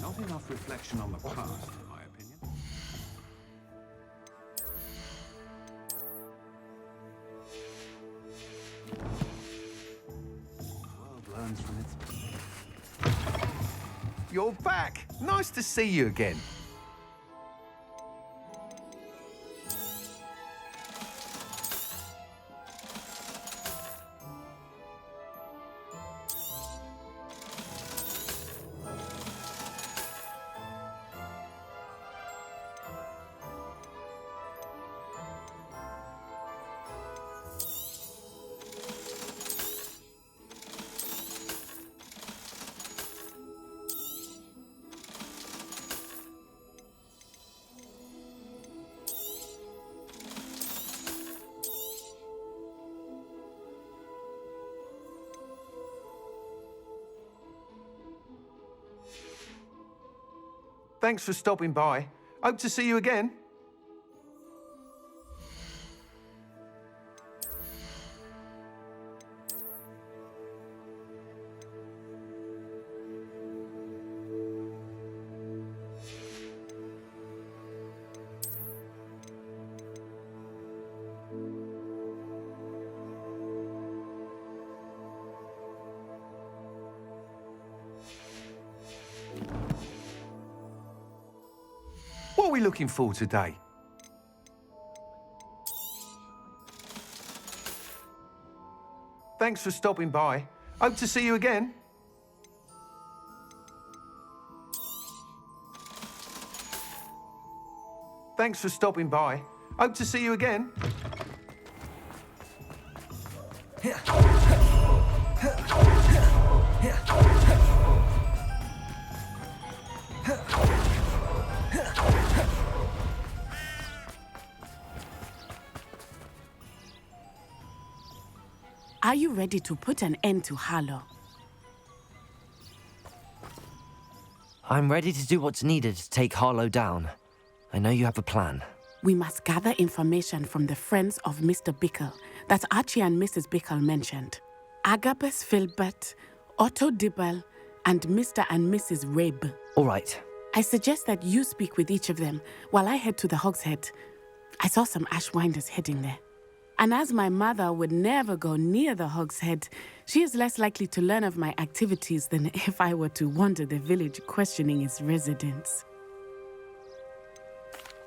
Not enough reflection on the past, in my opinion. The world learns from its mistakes. You're back! Nice to see you again. Thanks for stopping by. Hope to see you again. What are we looking for today? Thanks for stopping by. Hope to see you again. Thanks for stopping by. Hope to see you again. Are you ready to put an end to Harlow? I'm ready to do what's needed to take Harlow down. I know you have a plan. We must gather information from the friends of Mr. Bickle that Archie and Mrs. Bickle mentioned. Agabus Filbert, Otto Dibble, and Mr. and Mrs. Rabe. All right. I suggest that you speak with each of them while I head to the Hogshead. I saw some Ashwinders heading there. And as my mother would never go near the Hogshead, she is less likely to learn of my activities than if I were to wander the village questioning its residents.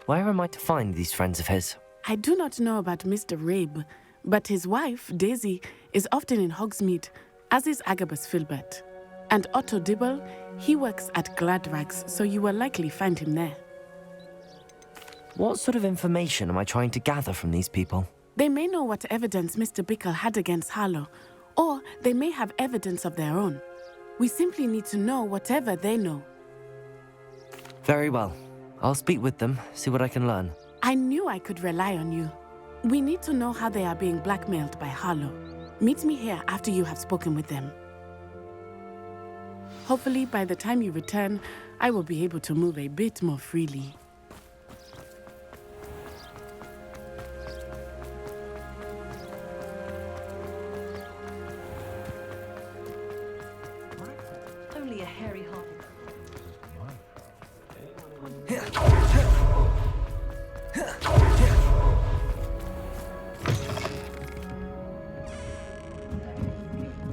Where am I to find these friends of his? I do not know about Mr. Rabe, but his wife, Daisy, is often in Hogsmeade, as is Agabus Filbert. And Otto Dibble, he works at Gladrags, so you will likely find him there. What sort of information am I trying to gather from these people? They may know what evidence Mr. Bickle had against Harlow, or they may have evidence of their own. We simply need to know whatever they know. Very well. I'll speak with them, see what I can learn. I knew I could rely on you. We need to know how they are being blackmailed by Harlow. Meet me here after you have spoken with them. Hopefully, by the time you return, I will be able to move a bit more freely. Only a hairy hobby.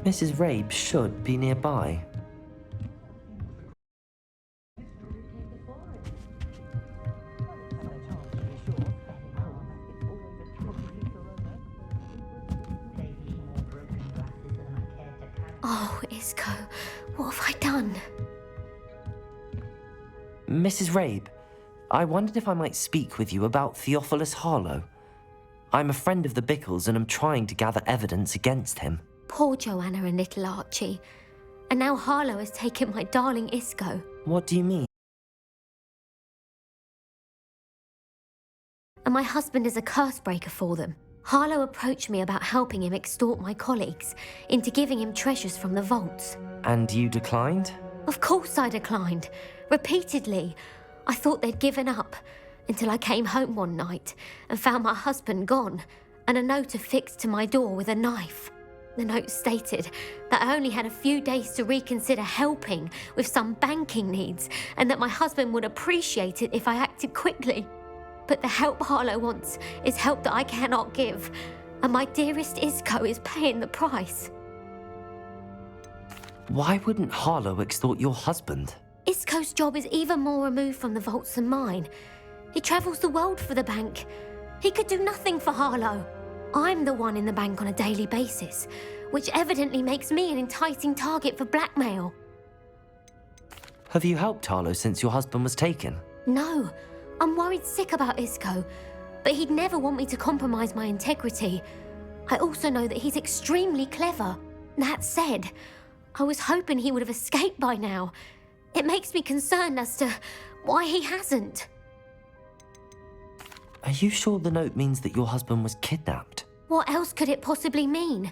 Mrs. Rabe should be nearby. Oh, Isco, what have I done? Mrs. Rabe, I wondered if I might speak with you about Theophilus Harlow. I'm a friend of the Bickles and am trying to gather evidence against him. Poor Joanna and little Archie. And now Harlow has taken my darling Isco. What do you mean? And my husband is a curse breaker for them. Harlow approached me about helping him extort my colleagues into giving him treasures from the vaults. And you declined? Of course I declined. Repeatedly. I thought they'd given up until I came home one night and found my husband gone and a note affixed to my door with a knife. The note stated that I only had a few days to reconsider helping with some banking needs and that my husband would appreciate it if I acted quickly. But the help Harlow wants is help that I cannot give, and my dearest Isco is paying the price. Why wouldn't Harlow extort your husband? Isco's job is even more removed from the vaults than mine. He travels the world for the bank. He could do nothing for Harlow. I'm the one in the bank on a daily basis, which evidently makes me an enticing target for blackmail. Have you helped Harlow since your husband was taken? No, I'm worried sick about Isco, but he'd never want me to compromise my integrity. I also know that he's extremely clever. That said, I was hoping he would have escaped by now. It makes me concerned as to why he hasn't. Are you sure the note means that your husband was kidnapped? What else could it possibly mean?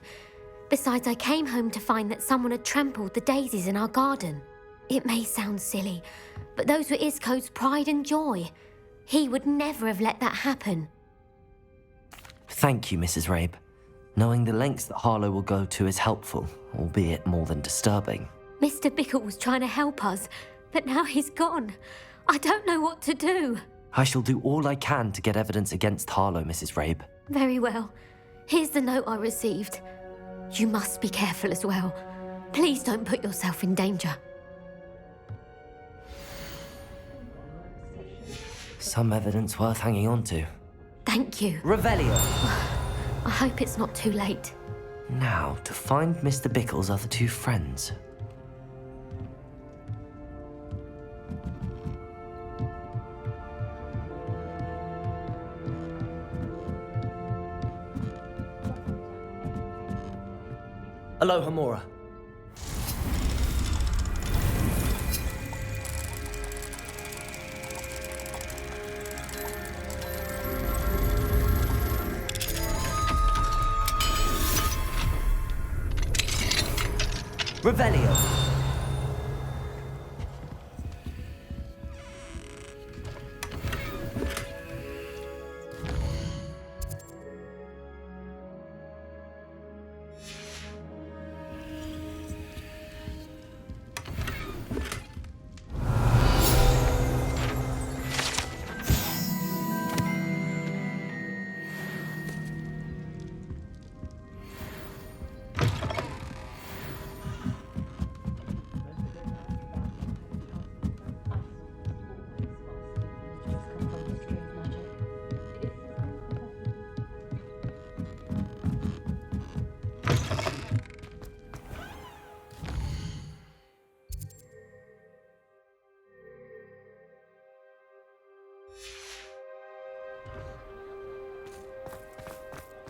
Besides, I came home to find that someone had trampled the daisies in our garden. It may sound silly, but those were Isco's pride and joy. He would never have let that happen. Thank you, Mrs. Rabe. Knowing the lengths that Harlow will go to is helpful, albeit more than disturbing. Mr. Bickle was trying to help us, but now he's gone. I don't know what to do. I shall do all I can to get evidence against Harlow, Mrs. Rabe. Very well. Here's the note I received. You must be careful as well. Please don't put yourself in danger. Some evidence worth hanging on to. Thank you. Revelio! I hope it's not too late. Now, to find Mr. Bickle's other two friends. Aloha Mora. Revelio!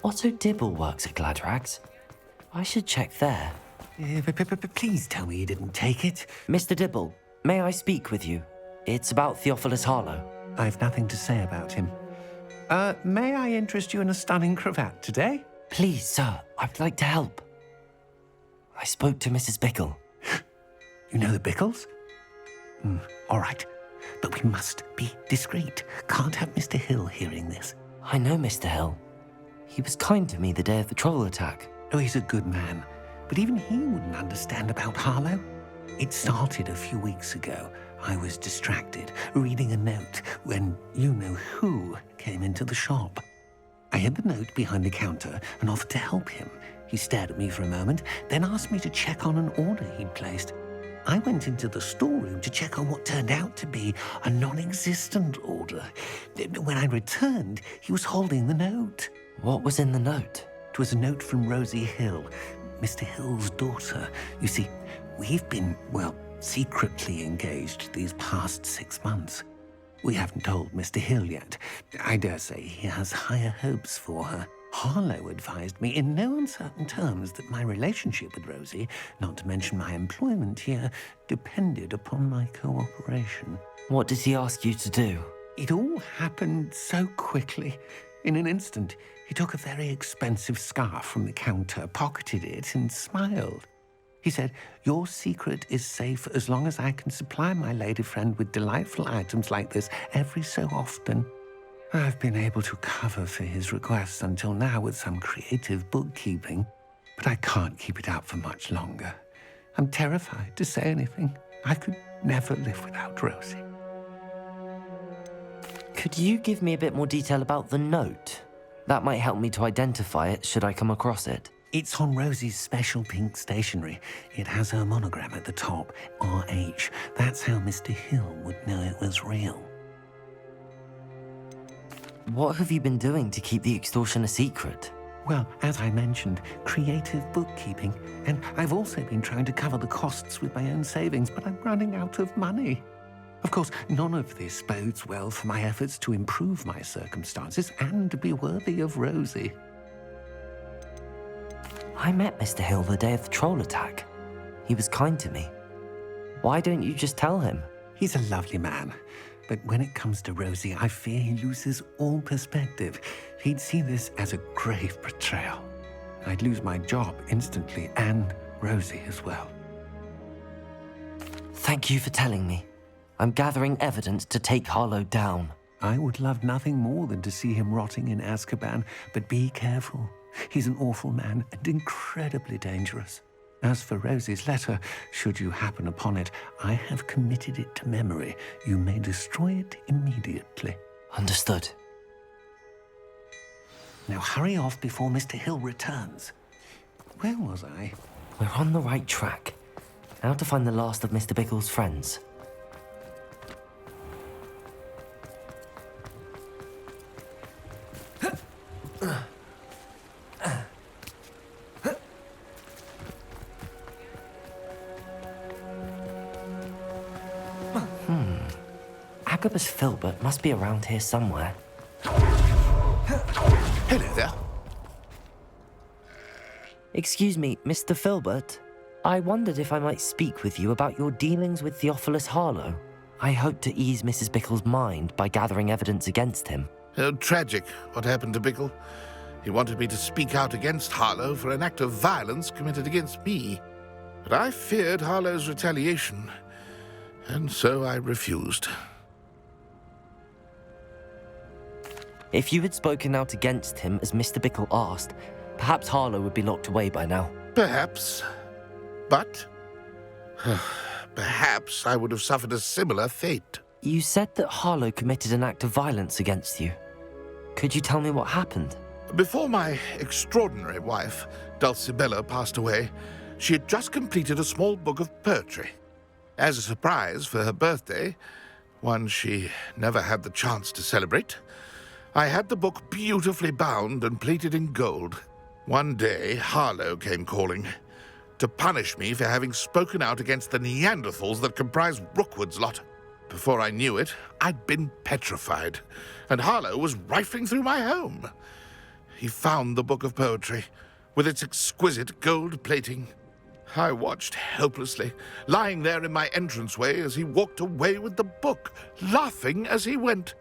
Otto Dibble works at Gladrags. I should check there. Please tell me you didn't take it. Mr. Dibble, may I speak with you? It's about Theophilus Harlow. I've nothing to say about him. May I interest you in a stunning cravat today? Please, sir, I'd like to help. I spoke to Mrs. Bickle. You know the Bickles? All right. But we must be discreet. Can't have Mr. Hill hearing this. I know Mr. Hill. He was kind to me the day of the troll attack. Oh, he's a good man. But even he wouldn't understand about Harlow. It started a few weeks ago. I was distracted, reading a note, when you-know-who came into the shop. I hid the note behind the counter and offered to help him. He stared at me for a moment, then asked me to check on an order he'd placed. I went into the storeroom to check on what turned out to be a non-existent order. When I returned, he was holding the note. What was in the note? It was a note from Rosie Hill. Mr. Hill's daughter. You see, we've been, well, secretly engaged these past 6 months. We haven't told Mr. Hill yet. I dare say he has higher hopes for her. Harlow advised me in no uncertain terms that my relationship with Rosie, not to mention my employment here, depended upon my cooperation. What did he ask you to do? It all happened so quickly. In an instant, he took a very expensive scarf from the counter, pocketed it, and smiled. He said, "Your secret is safe as long as I can supply my lady friend with delightful items like this every so often." I've been able to cover for his requests until now with some creative bookkeeping, but I can't keep it up for much longer. I'm terrified to say anything. I could never live without Rosie. Could you give me a bit more detail about the note? That might help me to identify it should I come across it. It's on Rosie's special pink stationery. It has her monogram at the top, RH. That's how Mr. Hill would know it was real. What have you been doing to keep the extortion a secret? Well, as I mentioned, creative bookkeeping. And I've also been trying to cover the costs with my own savings, but I'm running out of money. Of course, none of this bodes well for my efforts to improve my circumstances and be worthy of Rosie. I met Mr. Hill the day of the troll attack. He was kind to me. Why don't you just tell him? He's a lovely man. But when it comes to Rosie, I fear he loses all perspective. He'd see this as a grave betrayal. I'd lose my job instantly, and Rosie as well. Thank you for telling me. I'm gathering evidence to take Harlow down. I would love nothing more than to see him rotting in Azkaban, but be careful. He's an awful man and incredibly dangerous. As for Rosie's letter, should you happen upon it, I have committed it to memory. You may destroy it immediately. Understood. Now hurry off before Mr. Hill returns. Where was I? We're on the right track. Now to find the last of Mr. Bickle's friends. Agabus Filbert must be around here somewhere. Hello there. Excuse me, Mr. Filbert. I wondered if I might speak with you about your dealings with Theophilus Harlow. I hope to ease Mrs. Bickle's mind by gathering evidence against him. Oh, tragic what happened to Bickle. He wanted me to speak out against Harlow for an act of violence committed against me. But I feared Harlow's retaliation, and so I refused. If you had spoken out against him as Mr. Bickle asked, perhaps Harlow would be locked away by now. Perhaps. But perhaps I would have suffered a similar fate. You said that Harlow committed an act of violence against you. Could you tell me what happened? Before my extraordinary wife, Dulcibella, passed away, she had just completed a small book of poetry. As a surprise for her birthday, one she never had the chance to celebrate, I had the book beautifully bound and plated in gold. One day, Harlow came calling to punish me for having spoken out against the Neanderthals that comprise Rookwood's lot. Before I knew it, I'd been petrified, and Harlow was rifling through my home. He found the book of poetry, with its exquisite gold plating. I watched helplessly, lying there in my entranceway as he walked away with the book, laughing as he went.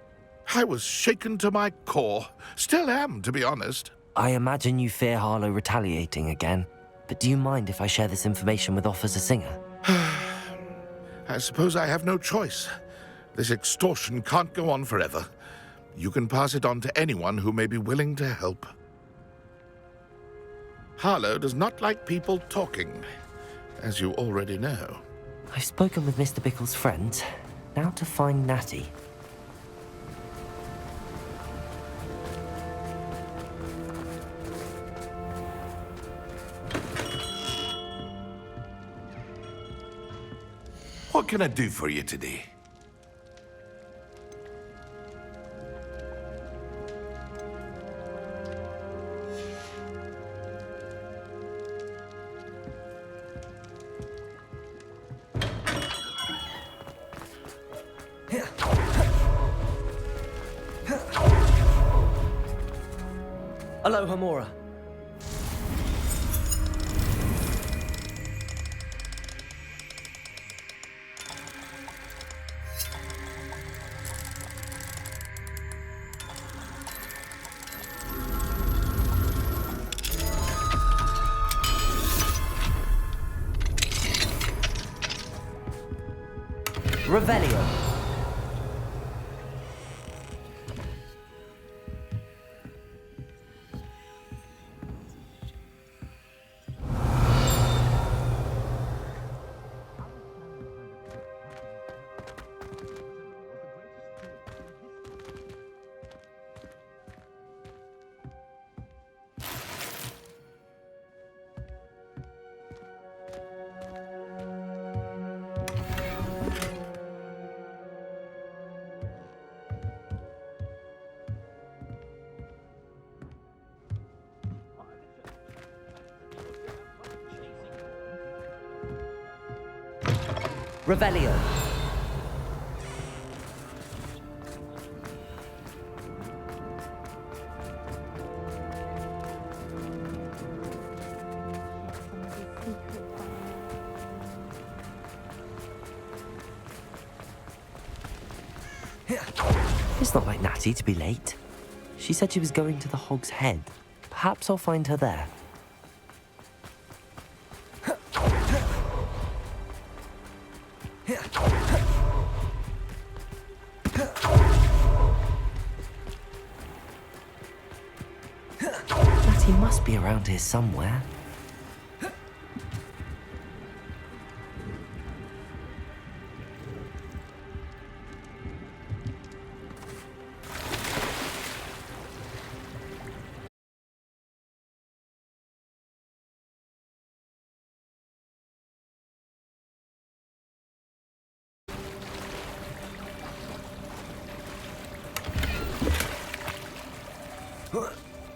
I was shaken to my core. Still am, to be honest. I imagine you fear Harlow retaliating again, but do you mind if I share this information with Officer Singer? I suppose I have no choice. This extortion can't go on forever. You can pass it on to anyone who may be willing to help. Harlow does not like people talking, as you already know. I've spoken with Mr. Bickle's friends. Now to find Natty. What can I do for you today? Aloha Mora. Revelio. Revelio. It's not like Natty to be late. She said she was going to the Hog's Head. Perhaps I'll find her there. Natty must be around here somewhere.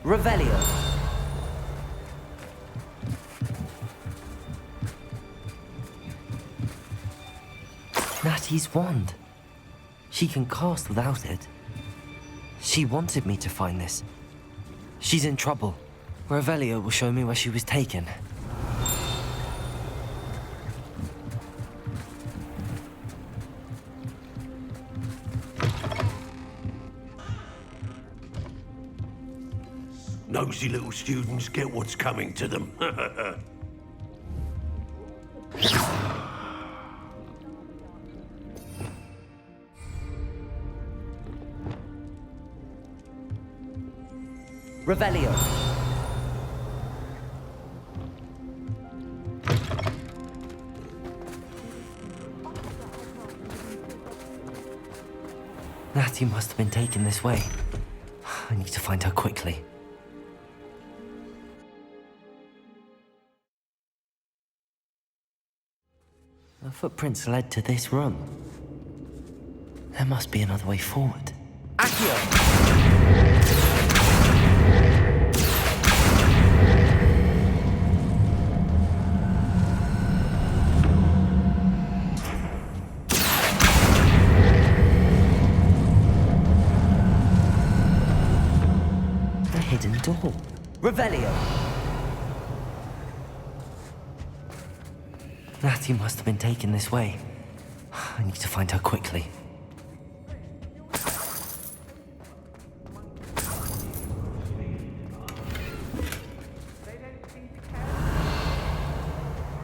Revelio. Natty's wand. She can cast without it. She wanted me to find this. She's in trouble. Revelio will show me where she was taken. Nosy little students get what's coming to them. Revelio. Natty must have been taken this way. I need to find her quickly. The footprints led to this room. There must be another way forward. Accio! The hidden door. Revelio! Natty must have been taken this way. I need to find her quickly.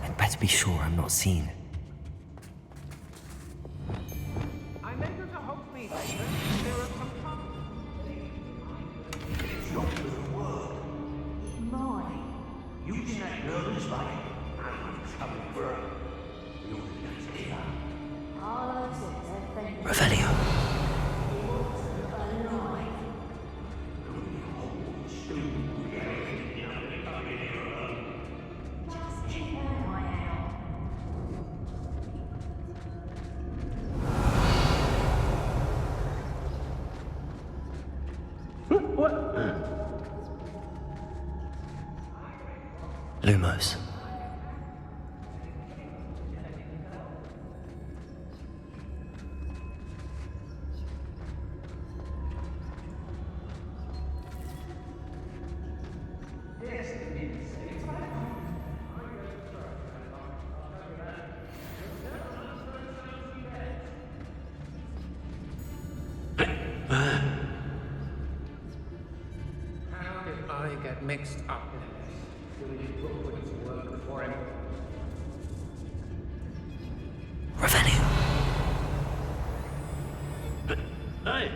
I'd better be sure I'm not seen. I'm able to help me. There are some Using that nervous like I'm coming for her. Revelio. Lumos. get mixed up in this? Doing Rookwood's work for him? Revelio. Hey!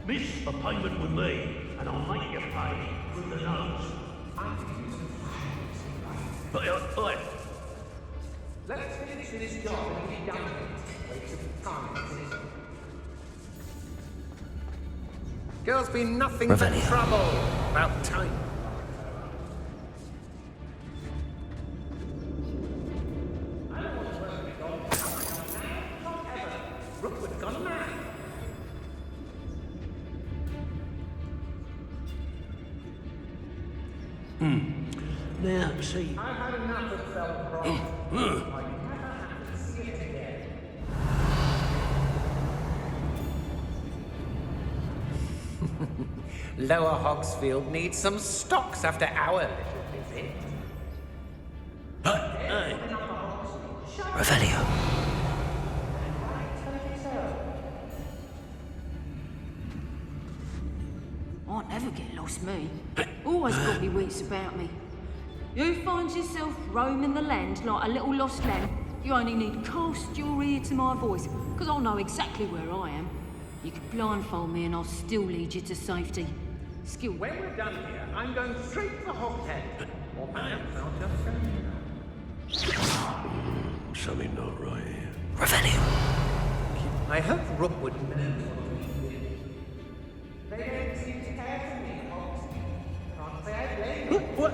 Miss a payment with me, and I'll make you pay through the nose. Oi. Let's finish this job and get done with it. Waste of time, isn't it? Girl's been nothing but Revelio. trouble. About time. I don't want to work with God. Not ever. Rookwood gone mad. Now, see, I've had enough of self-pride. I never have to see it again. Lower Hogsfield needs some stocks after our little visit. hey, Revelio. I never get lost, me. Always got me wits about me. You find yourself roaming the land like a little lost lamb, you only need cast your ear to my voice, because I'll know exactly where I am. You can blindfold me and I'll still lead you to safety. Skill. When we're done here, I'm going straight to Hogshead. Or perhaps I'll just send you. something not right here. Revelio. I hope Rookwood knows what we did. They don't seem to care for me, Hogs. Can't say I blame them. What?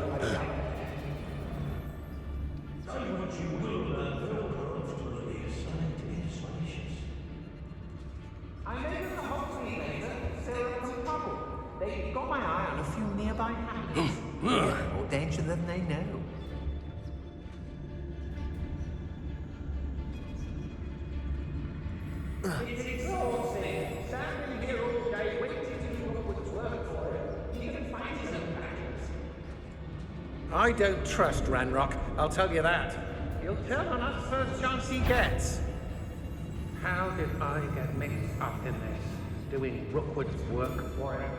I know there's a Hogsmeade later, Sarah from Trouble. They've got my eye on a few nearby hamlets. More danger than they know. It's exhausting. Standing here all day waiting to do Rookwood's work for him. He even finds his own battles. I don't trust Ranrock, I'll tell you that. He'll turn on us first chance he gets. How did I get mixed up in this, doing Rookwood's work for him?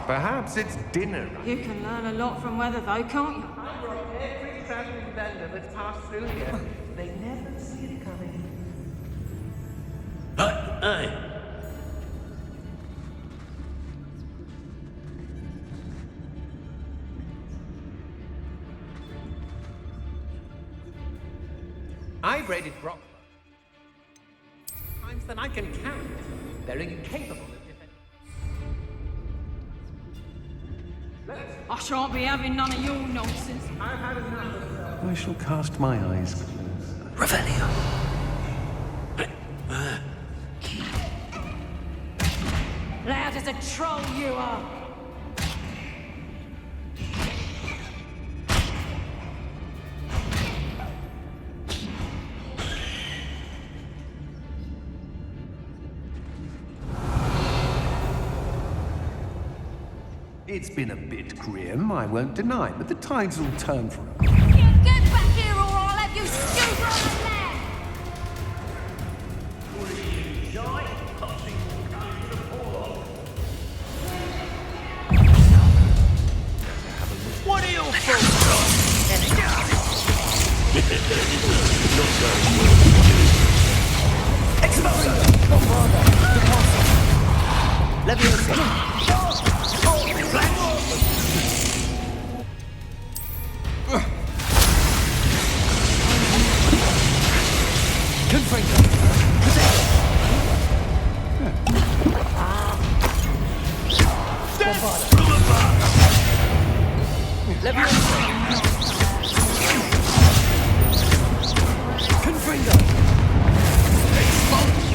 Perhaps it's dinner. You can learn a lot from weather, though, can't you? I brought every traveling vendor that's passed through here. They never see it coming. Hey, I've raided Brock times than I can count. They're incapable of defending. I shan't be having none of your nonsense. I've had enough of self. I shall cast my eyes close. Revelio. Loud as a troll you are. It's been a bit grim, I won't deny, but the tides will turn for us. Get back here or I'll have you stewed on the land! what are you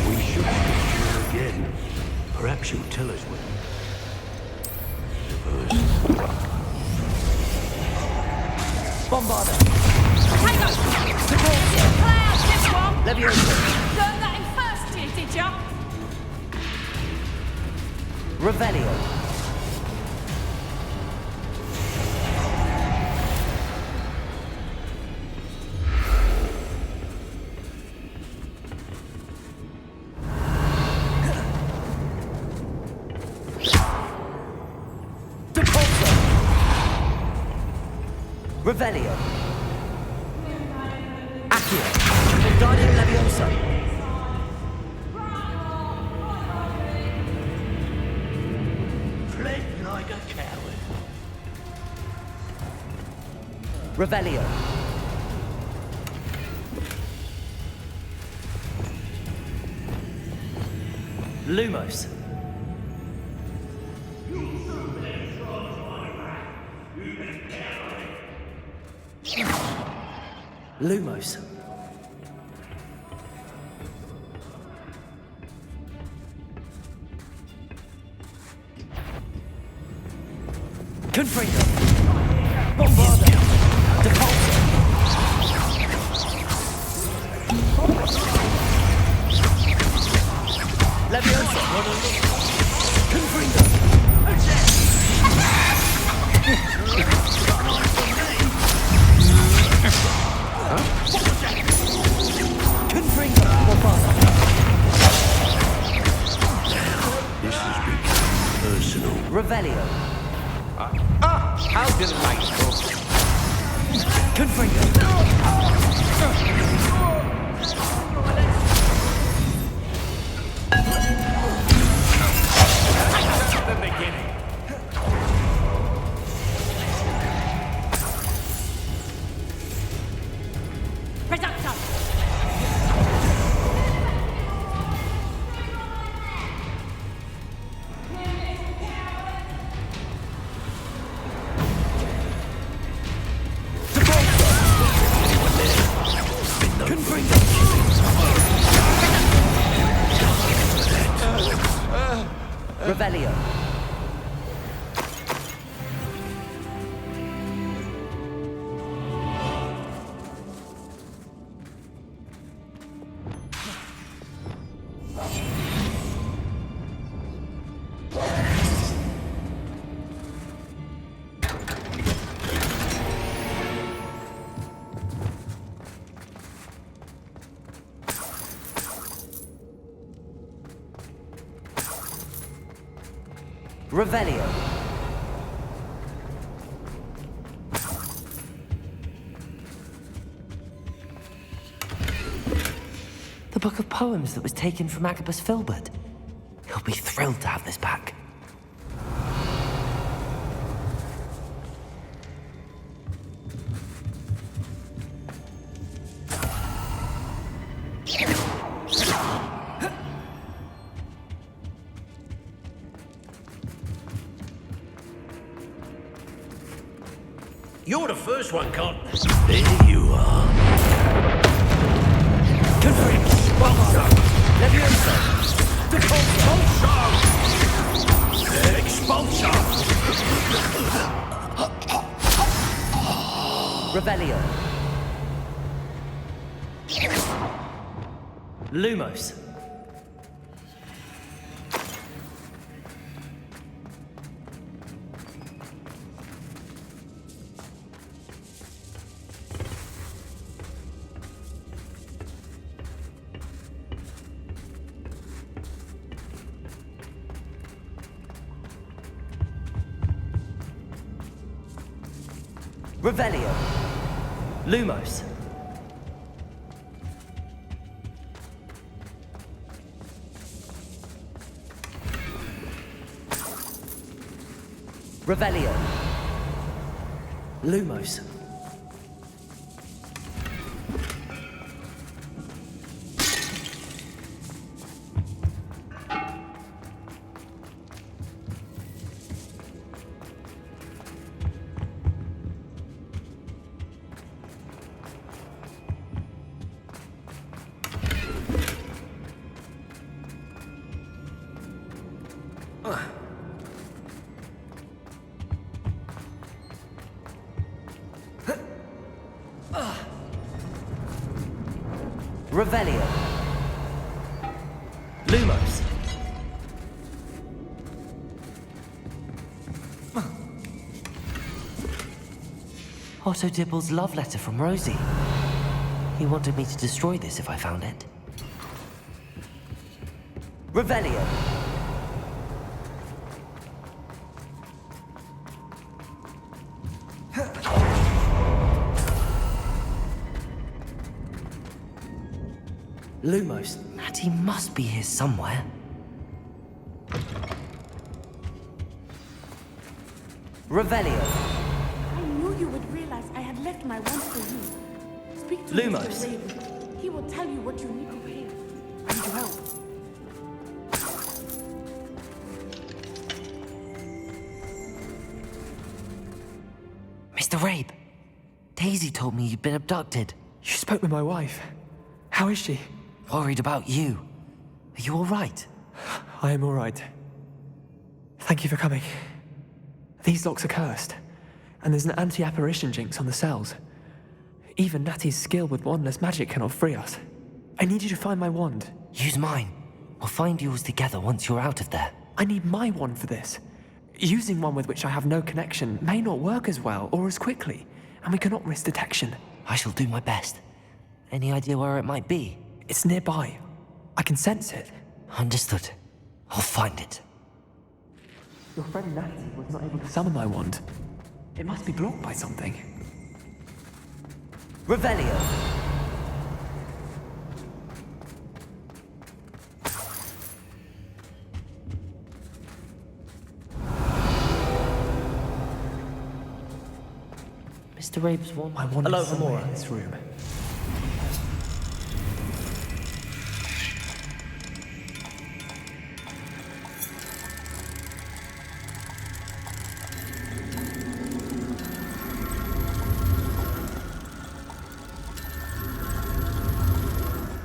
We should speak again. Perhaps you'll tell us what. Bombarder! Hang on! Cloud, this one! Learned that in first year, did ya? Revelio. Revelio. Accio. Wingardium Leviosa. Fled like a coward. Revelio. Lumos. Lumos. Confringo. Bombarda. Depulso. Leviosa. Confringo. Confringo. Bombarda. This has become personal. Revelio. How delightful. Confringo. The beginning. Reducto! Revelio. Revelio. The book of poems that was taken from Agabus Filbert. He'll be thrilled to have this back. You're the first one, Con. There you are. Confringo. Bombarda. Leviosa. Expulsion! Revelio. Lumos. Revelio. Lumos. Revelio. Lumos. Revelio. Lumos. Otto Dibble's love letter from Rosie. He wanted me to destroy this if I found it. Revelio! Lumos, Natty must be here somewhere. Revelio! I knew you would realize I had left my wand for you. Speak to Lumos. Mr. Raven. He will tell you what you need prepared. And well. Mr. Rabe, Daisy told me you'd been abducted. You spoke with my wife. How is she? Worried about you. Are you all right? I am all right. Thank you for coming. These locks are cursed, and there's an anti-apparition jinx on the cells. Even Natty's skill with wandless magic cannot free us. I need you to find my wand. Use mine. We'll find yours together once you're out of there. I need my wand for this. Using one with which I have no connection may not work as well or as quickly, and we cannot risk detection. I shall do my best. Any idea where it might be? It's nearby. I can sense it. Understood. I'll find it. Your friend Natty was not able to summon my wand. It must be blocked by something. Revelio! Mr. Rabe's wand. My wand Hello, is somewhere Hamora. in this room.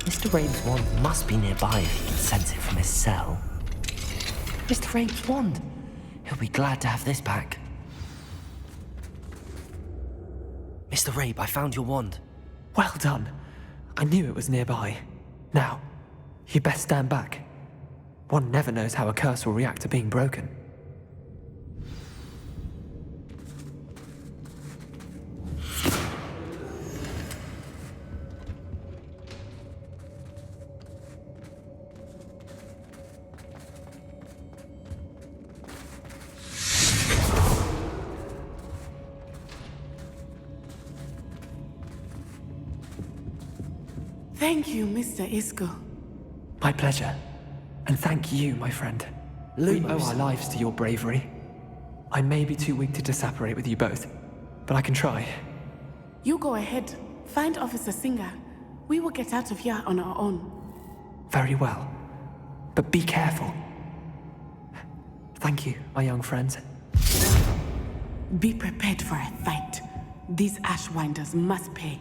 Mr. Rabe's wand must be nearby if he can sense it from his cell. Mr. Rabe's wand! He'll be glad to have this back. Mr. Rabe, I found your wand. Well done. I knew it was nearby. Now, you best stand back. One never knows how a curse will react to being broken. Thank you, Mr. Isco. My pleasure. And thank you, my friend. We owe our lives to your bravery. I may be too weak to disapparate with you both, but I can try. You go ahead. Find Officer Singer. We will get out of here on our own. Very well. But be careful. Thank you, my young friends. Be prepared for a fight. These Ashwinders must pay.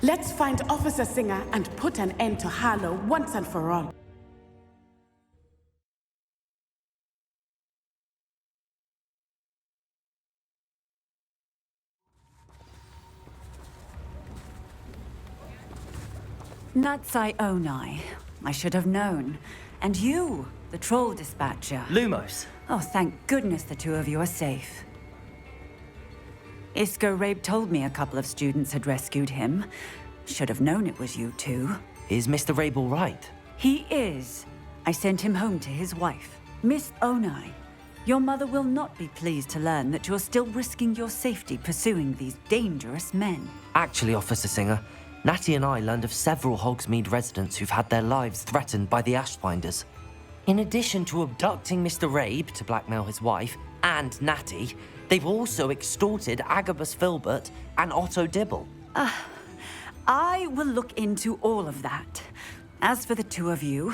Let's find Officer Singer and put an end to Harlow once and for all. Natsai Onai. I should have known. And you, the troll dispatcher. Lumos. Oh, thank goodness the two of you are safe. Isco Rabe told me a couple of students had rescued him. Should have known it was you two. Is Mr. Rabe all right? He is. I sent him home to his wife, Miss Onai. Your mother will not be pleased to learn that you're still risking your safety pursuing these dangerous men. Actually, Officer Singer, Natty and I learned of several Hogsmeade residents who've had their lives threatened by the Ashfinders. In addition to abducting Mr. Rabe to blackmail his wife and Natty, they've also extorted Agabus Filbert and Otto Dibble. I will look into all of that. As for the two of you,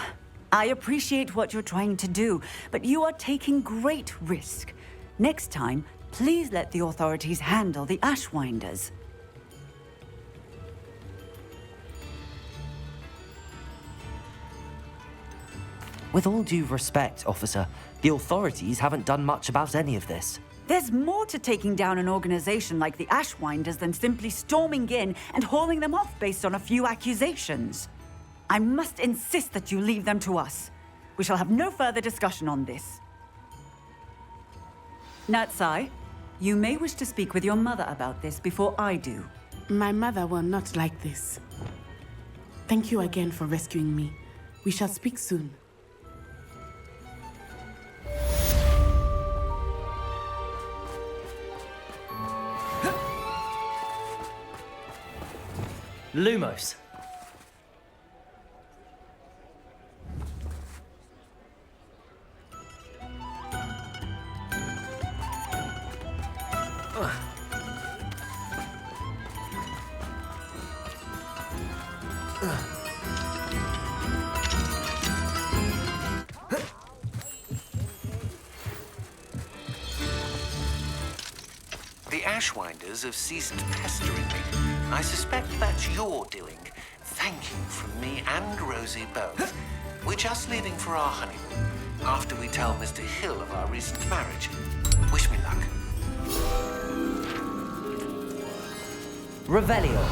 I appreciate what you're trying to do, but you are taking great risk. Next time, please let the authorities handle the Ashwinders. With all due respect, officer, the authorities haven't done much about any of this. There's more to taking down an organization like the Ashwinders than simply storming in and hauling them off based on a few accusations. I must insist that you leave them to us. We shall have no further discussion on this. Natsai, you may wish to speak with your mother about this before I do. My mother will not like this. Thank you again for rescuing me. We shall speak soon. Lumos. The Ashwinders have ceased pestering me. I suspect that's your doing. Thank you from me and Rosie both. We're just leaving for our honeymoon, after we tell Mr. Hill of our recent marriage. Wish me luck. Revelio.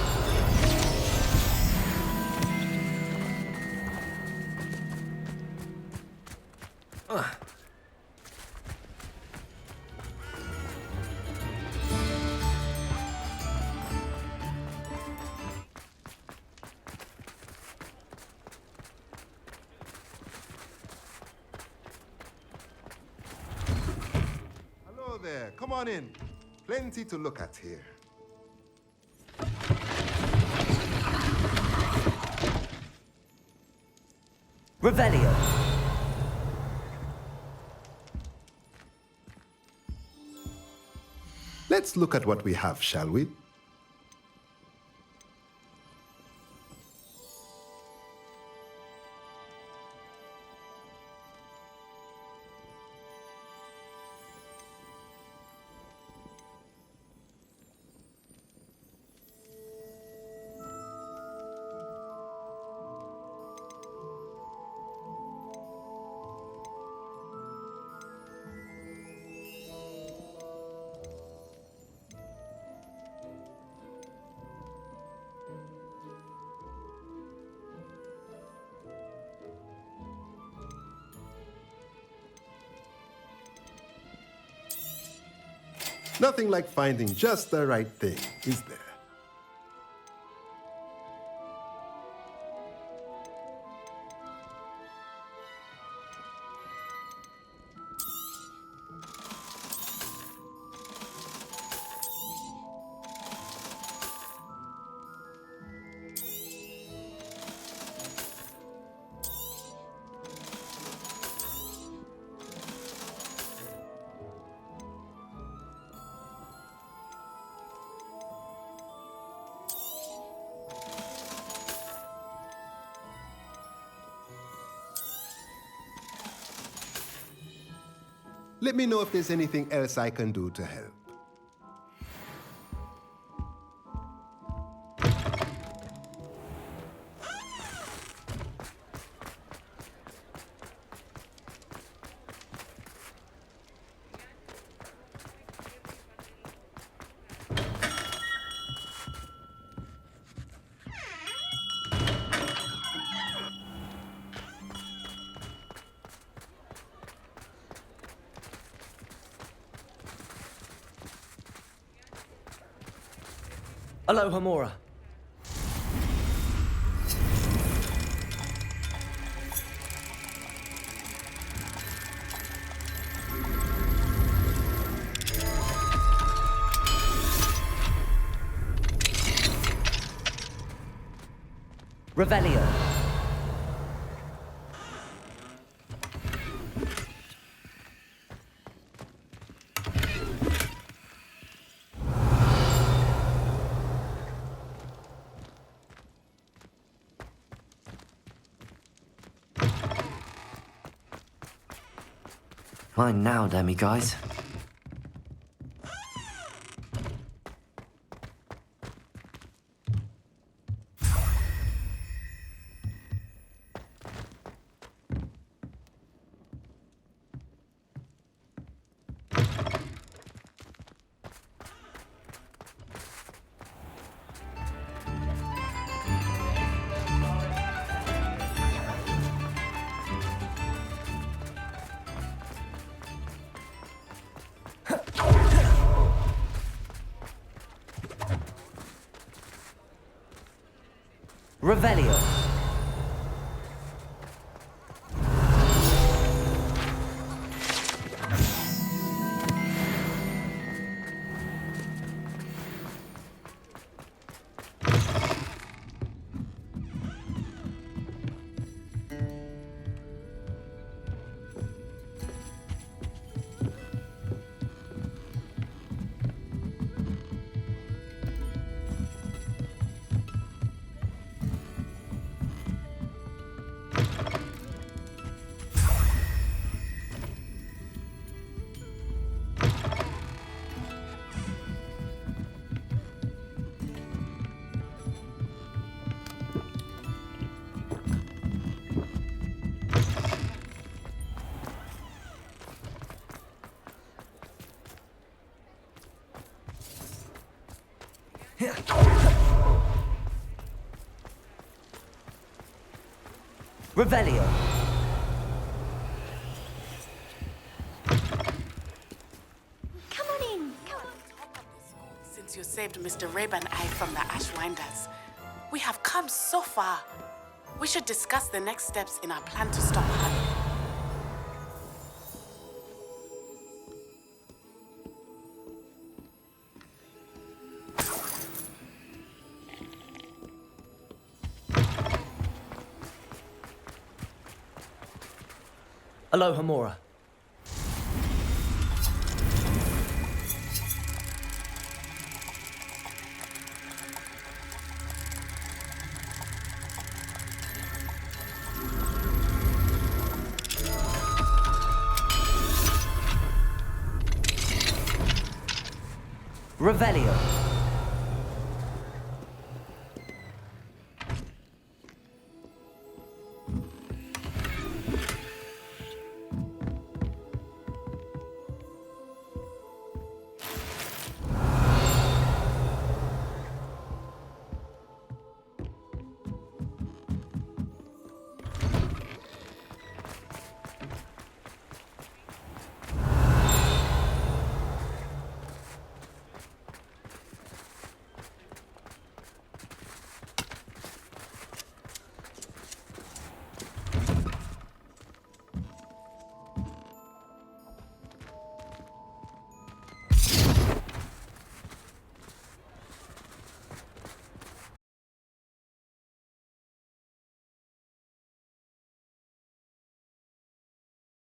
Hello there. Come on in. Plenty to look at here. Revelio. Let's look at what we have, shall we? Nothing like finding just the right thing, is there? Let me know if there's anything else I can do to help. Aloha Mora. Revelio. Fine now, demi guys. Revelio. Revelio. Come on in. Come on. Since you saved Mr. Rabe and I from the Ashwinders, we have come so far. We should discuss the next steps in our plan to stop Harlow. Aloha Mora. Revelio.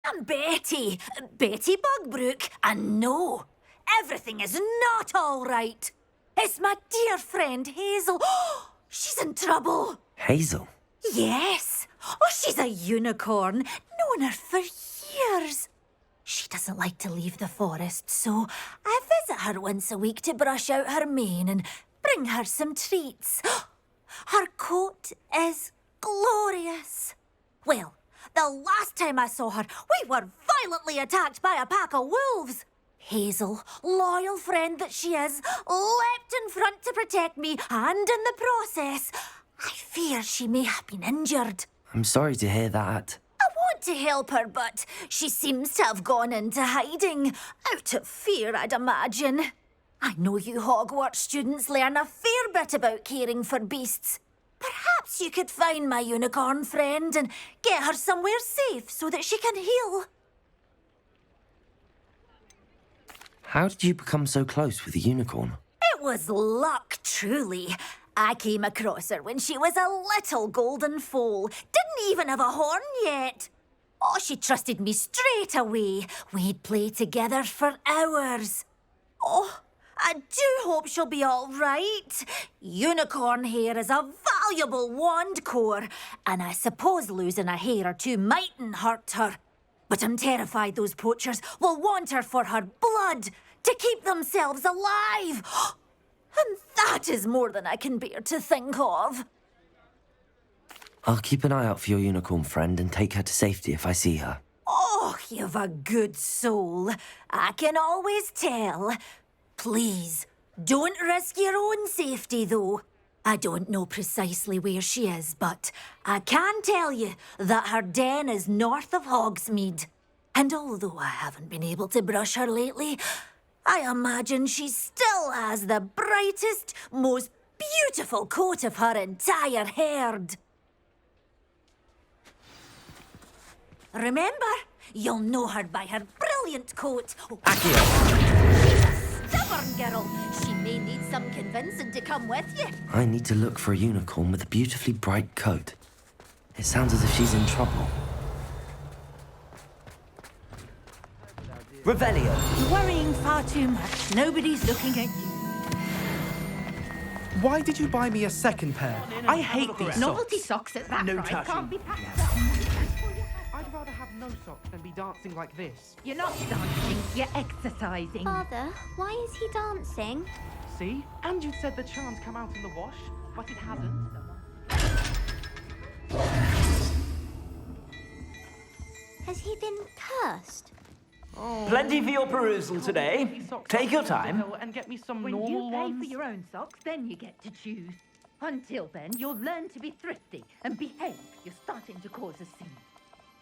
I'm Betty. Betty Bugbrook. And no, everything is not all right. It's my dear friend Hazel. She's in trouble. Hazel? Yes. Oh, she's a unicorn. Known her for years. She doesn't like to leave the forest, so I visit her once a week to brush out her mane and bring her some treats. Her coat is glorious. Well, the last time I saw her, we were violently attacked by a pack of wolves. Hazel, loyal friend that she is, leapt in front to protect me, and in the process, I fear she may have been injured. I'm sorry to hear that. I want to help her, but she seems to have gone into hiding. Out of fear, I'd imagine. I know you Hogwarts students learn a fair bit about caring for beasts. Perhaps you could find my unicorn friend and get her somewhere safe so that she can heal. How did you become so close with the unicorn? It was luck, truly. I came across her when she was a little golden foal. Didn't even have a horn yet. Oh, she trusted me straight away. We'd play together for hours. Oh, I do hope she'll be all right. Unicorn hair is a valuable wand core, and I suppose losing a hair or two mightn't hurt her. But I'm terrified those poachers will want her for her blood to keep themselves alive. And that is more than I can bear to think of. I'll keep an eye out for your unicorn friend and take her to safety if I see her. Oh, you've a good soul. I can always tell. Please, don't risk your own safety, though. I don't know precisely where she is, but I can tell you that her den is north of Hogsmeade. And although I haven't been able to brush her lately, I imagine she still has the brightest, most beautiful coat of her entire herd. Remember, you'll know her by her brilliant coat. Stubborn girl. She may need some convincing to come with you. I need to look for a unicorn with a beautifully bright coat. It sounds as if she's in trouble. Revelio. You're worrying far too much. Nobody's looking at you. Why did you buy me a second pair? I hate these Novelty socks. socks at that No price touching. can't be packed I'd rather have no socks than be dancing like this. You're not dancing, you're exercising. Father, why is he dancing? See? And you said the charms come out in the wash, but it hasn't. Has he been cursed? Plenty for your perusal today. Take your time. And get me some When normal you pay ones. for your own socks, then you get to choose. Until then, you'll learn to be thrifty and behave. You're starting to cause a scene.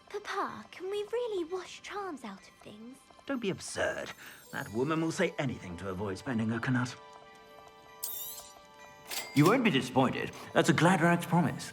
Papa, can we really wash charms out of things? Don't be absurd. That woman will say anything to avoid spending her canut. You won't be disappointed. That's a Gladrax promise.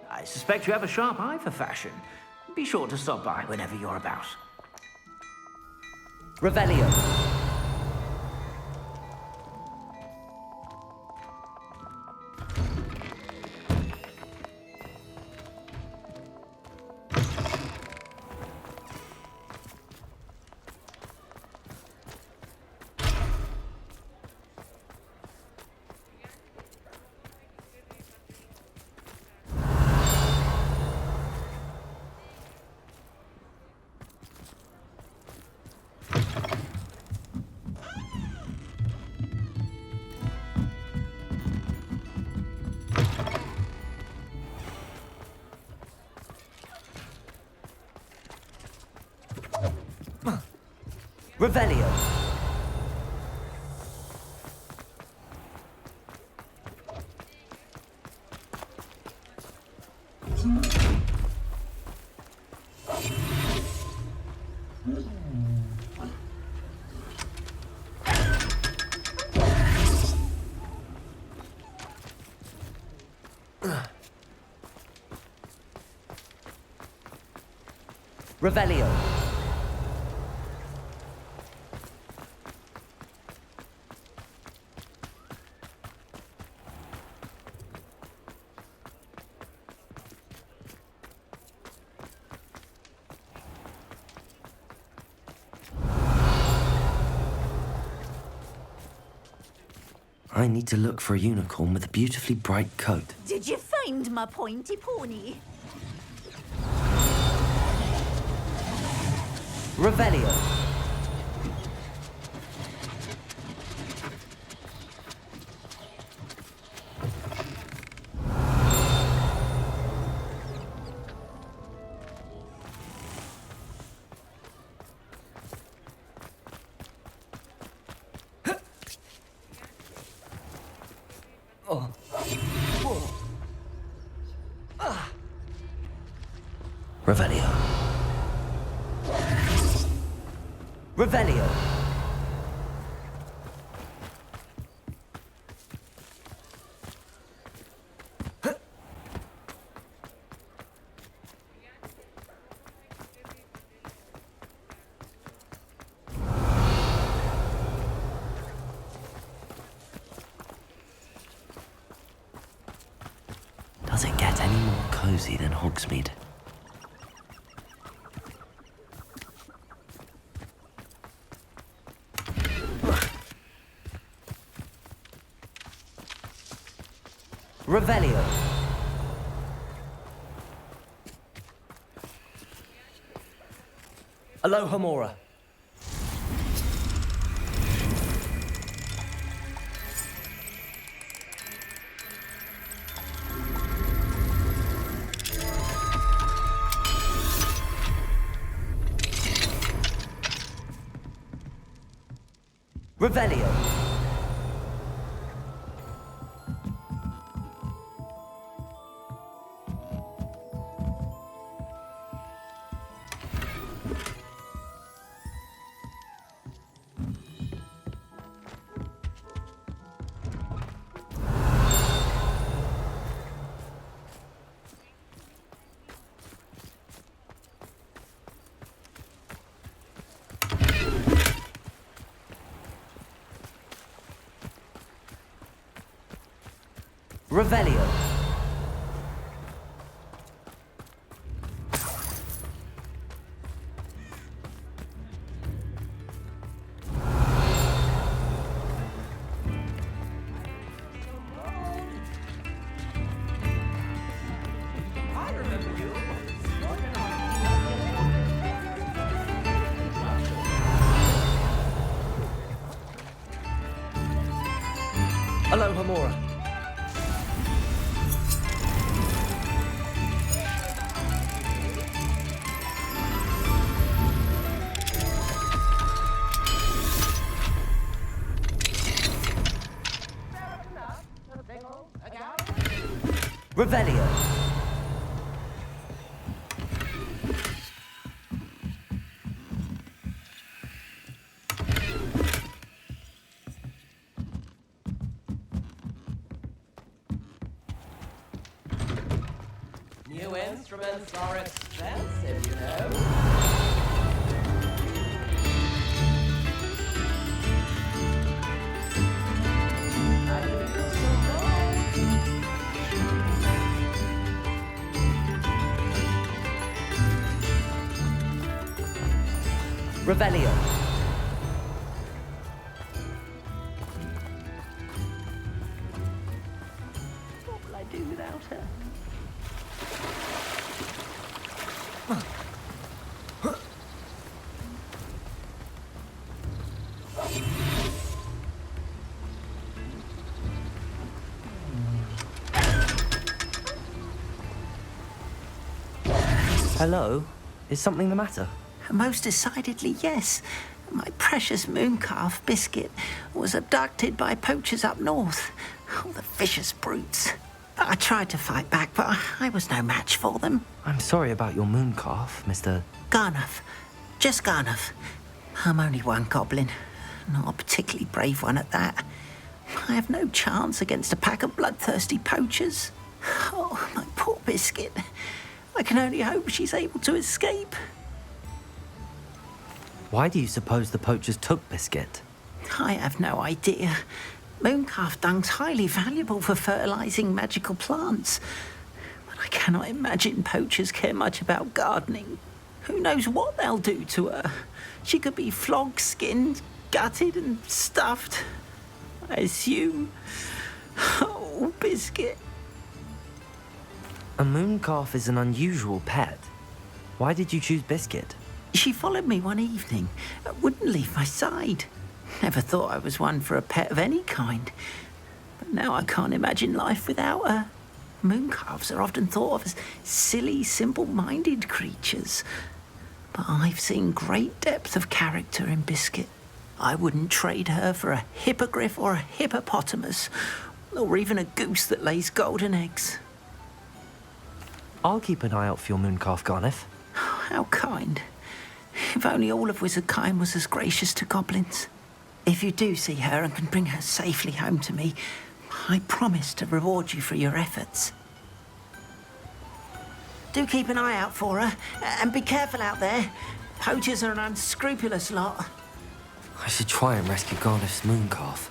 I suspect you have a sharp eye for fashion. Be sure to stop by whenever you're about. Revelio. Revelio. Revelio. I need to look for a unicorn with a beautifully bright coat. Did you find my pointy pony? Revelio. Revelio. Revelio. Does it get any more cozy than Hogsmeade? Revelio. Aloha Mora. Revelio. Revelio. Aloha Mora. Revelio. New instruments are expensive, you know. Revelio. What will I do without her? Hello? Is something the matter? Most decidedly, yes. My precious moon calf, Biscuit, was abducted by poachers up north. Oh, the vicious brutes. I tried to fight back, but I was no match for them. I'm sorry about your moon calf, Mr. Garnuff. Just Garnuff. I'm only one goblin. Not a particularly brave one at that. I have no chance against a pack of bloodthirsty poachers. Oh, my poor Biscuit. I can only hope she's able to escape. Why do you suppose the poachers took Biscuit? I have no idea. Mooncalf dung's highly valuable for fertilizing magical plants. But I cannot imagine poachers care much about gardening. Who knows what they'll do to her? She could be flogged, skinned, gutted and stuffed. I assume. Oh, Biscuit. A moon calf is an unusual pet. Why did you choose Biscuit? She followed me one evening, wouldn't leave my side. Never thought I was one for a pet of any kind. But now I can't imagine life without her. Mooncalves are often thought of as silly, simple-minded creatures. But I've seen great depth of character in Biscuit. I wouldn't trade her for a hippogriff or a hippopotamus, or even a goose that lays golden eggs. I'll keep an eye out for your moon calf, Garniff. How kind. If only all of Wizardkind was as gracious to goblins. If you do see her and can bring her safely home to me, I promise to reward you for your efforts. Do keep an eye out for her, and be careful out there. Poachers are an unscrupulous lot. I should try and rescue Garniff's moon calf.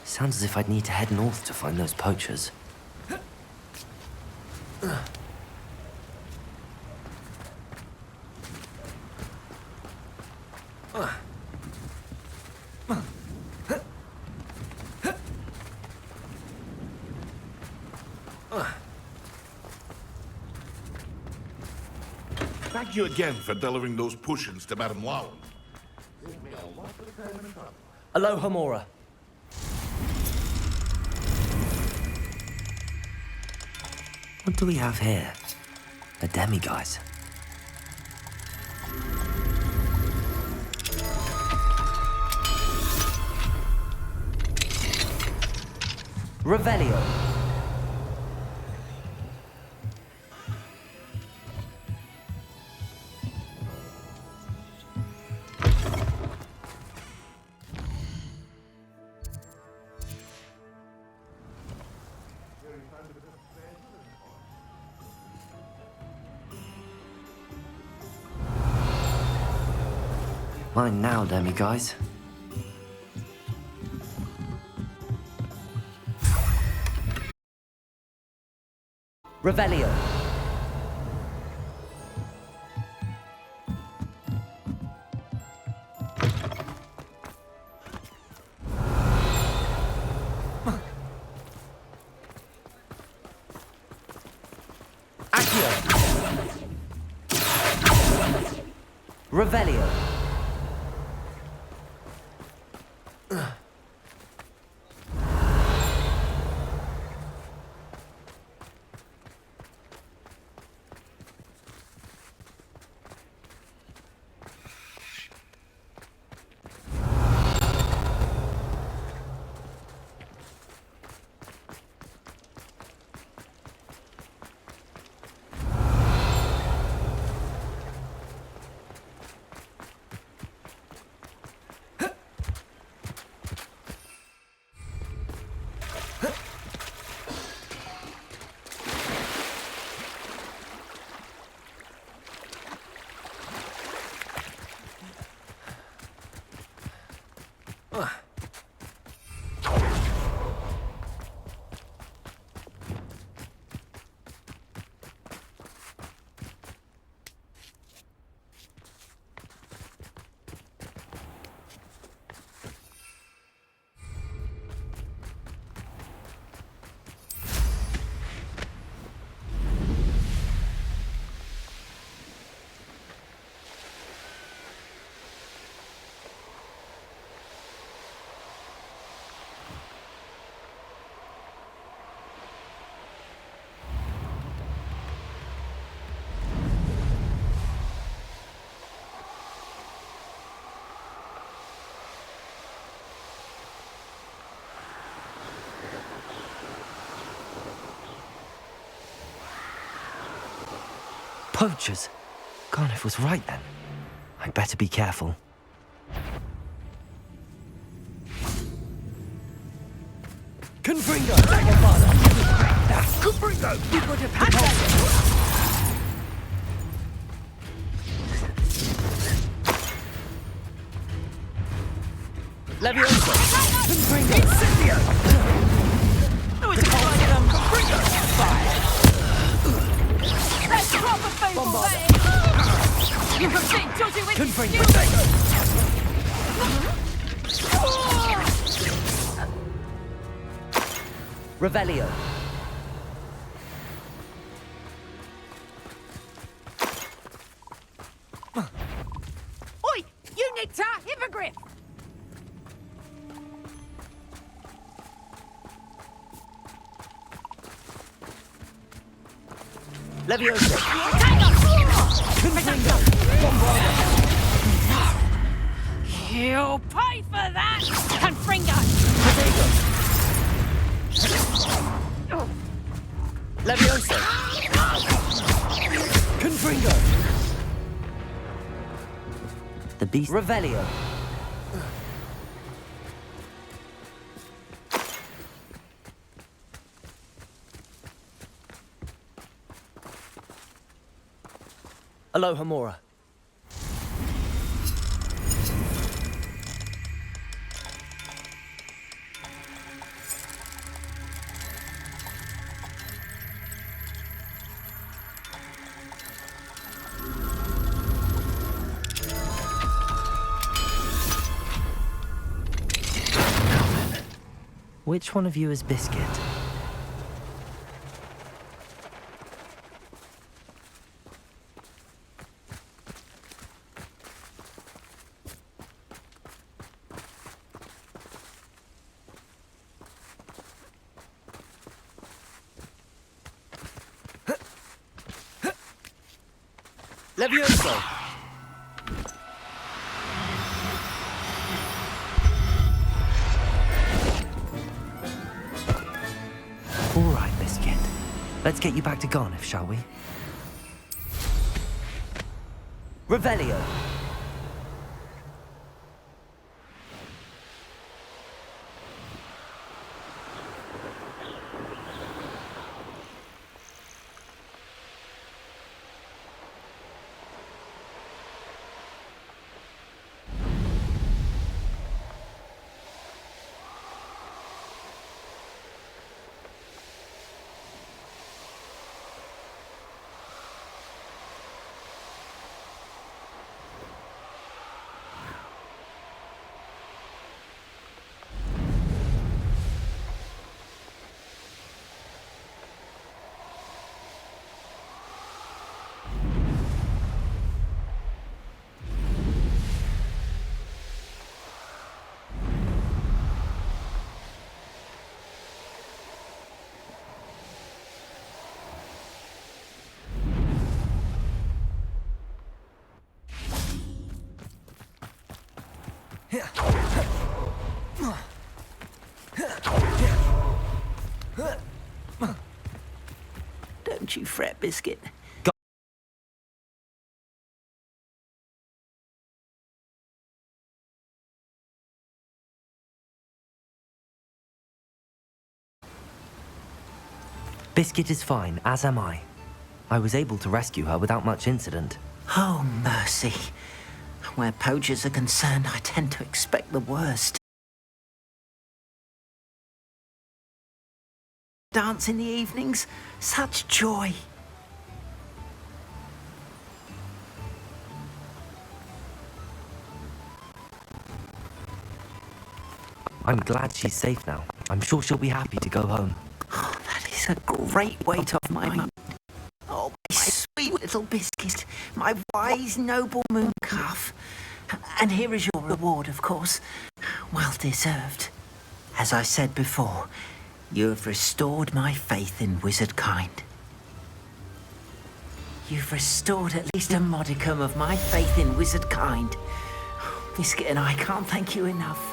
Sounds as if I'd need to head north to find those poachers. thank you again for delivering those potions to Madame Wow. Aloha Mora. What do we have here? A demiguise. Revelio. Mine now, demiguise. Revelio. Accio. Revelio. Poachers? Garniff was right then. I'd better be careful. Confringo! Confringo! You could have had that! Leviosa! Confringo! Incendio! No, it's like Confringo! Fire! That's proper food, that! You have seen Josie with Confringo! Revelio. Oi! You Nectar Hippogriff! Leviosa. Confringo! You'll pay for that! Confringo! Leviosa. Confringo. The beast. Revelio. Aloha Mora. Which one of you is Biscuit? Levioso! All right, Biscuit. Let's get you back to Garniff, shall we? Revelio! Don't you fret, Biscuit. Biscuit is fine, as am I. I was able to rescue her without much incident. Oh, mercy. Where poachers are concerned, I tend to expect the worst. Dance in the evenings, such joy. I'm glad she's safe now. I'm sure she'll be happy to go home. Oh, that is a great weight off my mind. Oh, my sweet little Biscuit, my wise, noble moon calf. And here is your reward, of course. Well deserved. As I said before, you have restored my faith in wizard kind. You've restored at least a modicum of my faith in wizard kind. Biscuit and I can't thank you enough.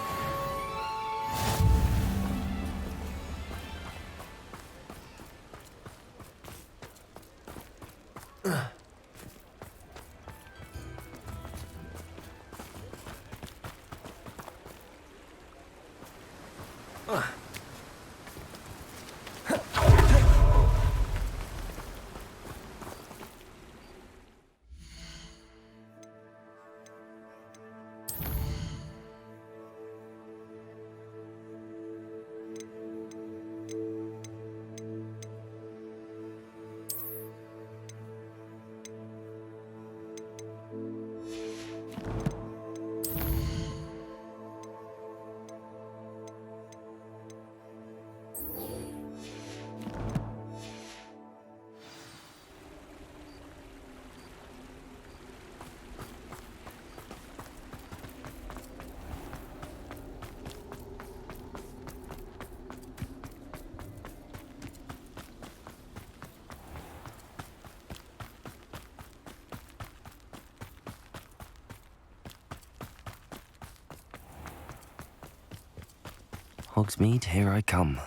Hogsmeade, here I come.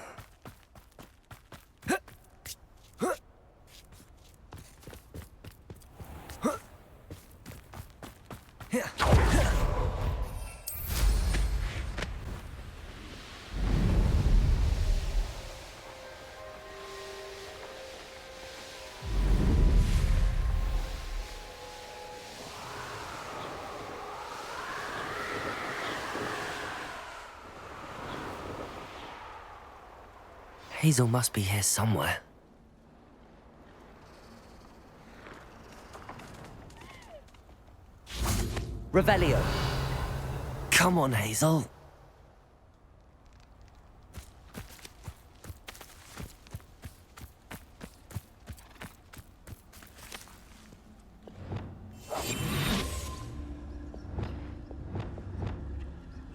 Hazel must be here somewhere. Revelio! Come on, Hazel.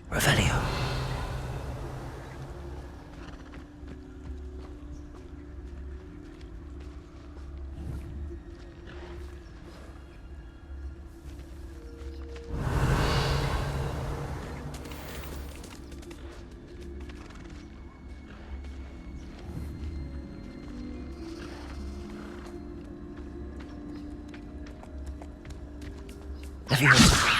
Revelio. Leviosa.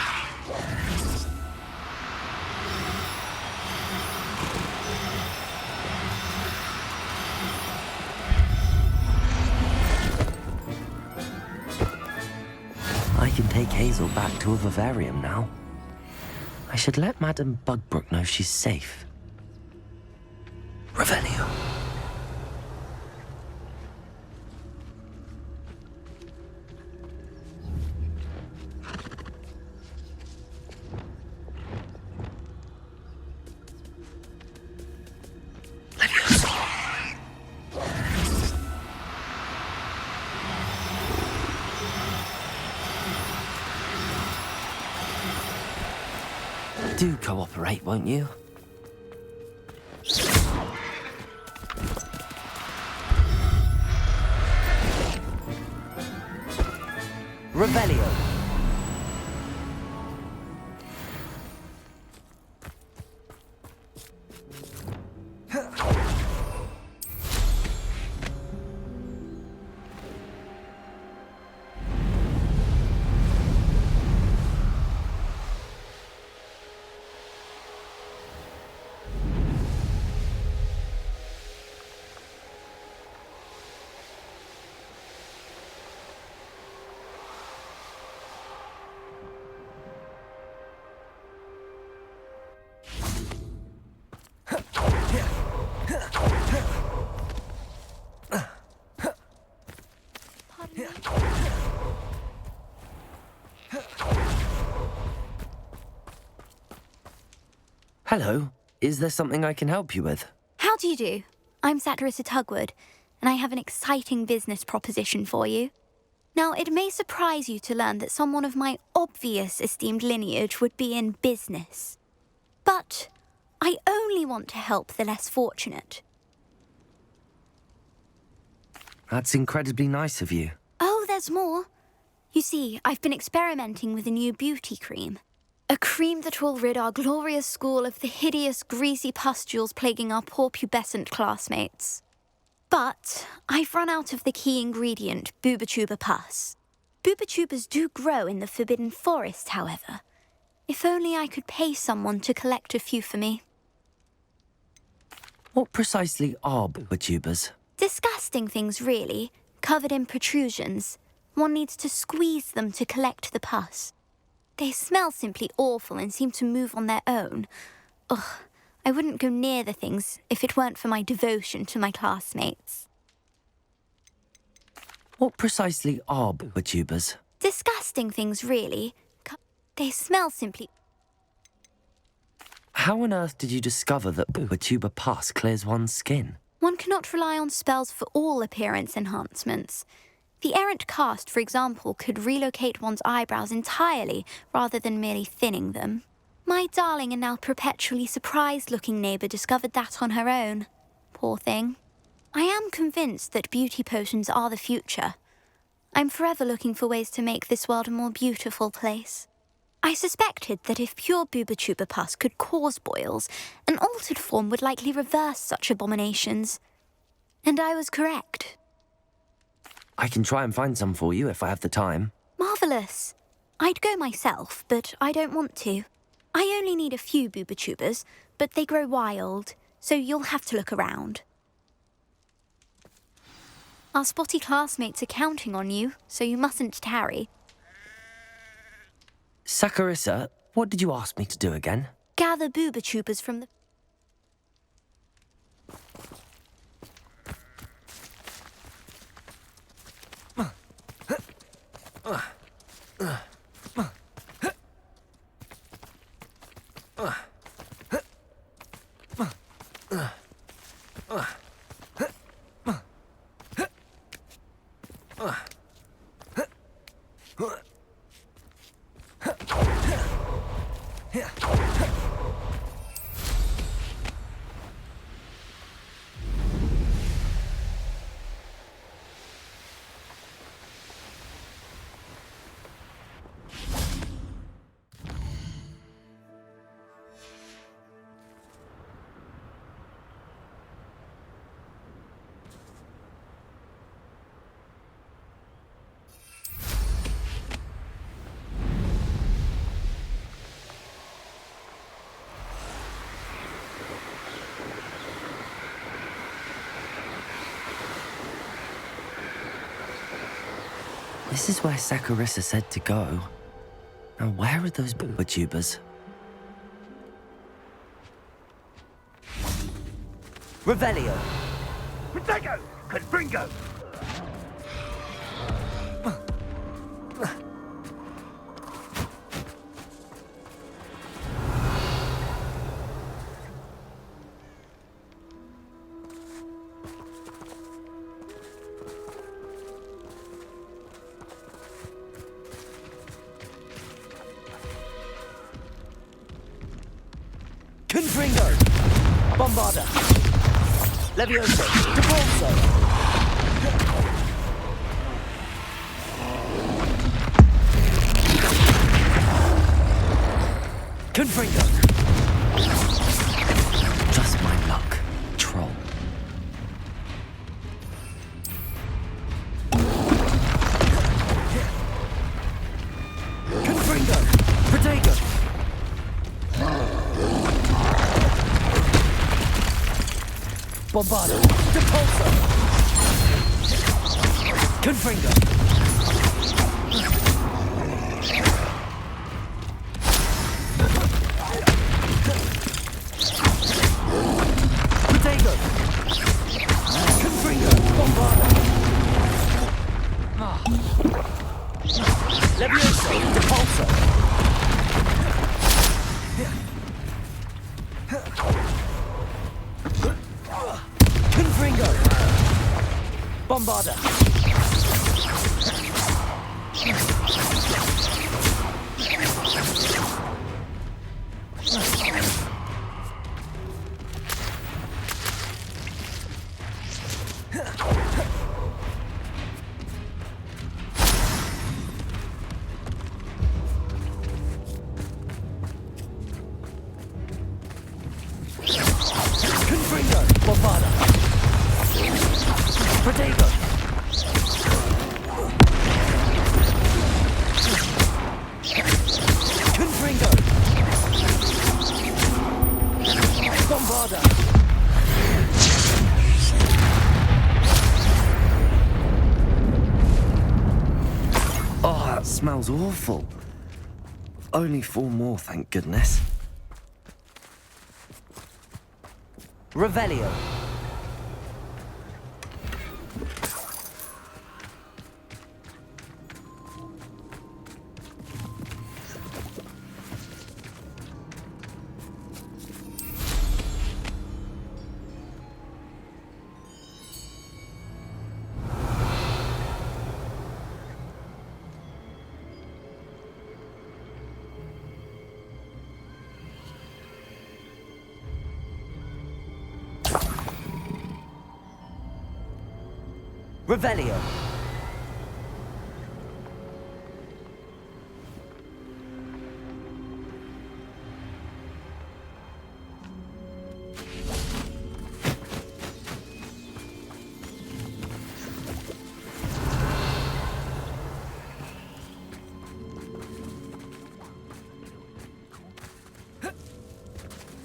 I can take Hazel back to a vivarium now. I should let Madame Bugbrook know she's safe. Revelio. Do cooperate, won't you? Revelio. Hello. Is there something I can help you with? How do you do? I'm Satirissa Tugwood, and I have an exciting business proposition for you. Now, it may surprise you to learn that someone of my obvious esteemed lineage would be in business. But I only want to help the less fortunate. That's incredibly nice of you. Oh, there's more. You see, I've been experimenting with a new beauty cream. A cream that will rid our glorious school of the hideous, greasy pustules plaguing our poor pubescent classmates. But I've run out of the key ingredient, Bubatuba pus. Bubachubas do grow in the Forbidden Forest, however. If only I could pay someone to collect a few for me. What precisely are Bubatubas? Disgusting things, really, covered in protrusions. One needs to squeeze them to collect the pus. They smell simply awful and seem to move on their own. Ugh, I wouldn't go near the things if it weren't for my devotion to my classmates. What precisely are Bubatubas? Disgusting things, really. They smell simply... How on earth did you discover that Bubatuba pus clears one's skin? One cannot rely on spells for all appearance enhancements. The errant cast, for example, could relocate one's eyebrows entirely rather than merely thinning them. My darling and now perpetually surprised-looking neighbour discovered that on her own. Poor thing. I am convinced that beauty potions are the future. I'm forever looking for ways to make this world a more beautiful place. I suspected that if pure Bubatuba pus could cause boils, an altered form would likely reverse such abominations. And I was correct. I can try and find some for you if I have the time. Marvellous. I'd go myself, but I don't want to. I only need a few Bubatubas, but they grow wild, so you'll have to look around. Our spotty classmates are counting on you, so you mustn't tarry. Saccharissa, what did you ask me to do again? Gather Bubatubas from the... This is where Saccharissa said to go. Now, where are those booba-tubers? Revelio! Protego! Confringo! Confringo! Bombarda! Levioso! Devolso! Confringo! Just my luck, troll. Confringo! Protego! Bombardo! Depulso! Confringo! Protego! Confringo! Bombardo! Levioso! Depulso! Confringo! Bombarda! Confringo! Bombarda! Protego! Confringo! Bombarda! Oh, that smells awful. Only 4 more, thank goodness. Revelio. Revelio.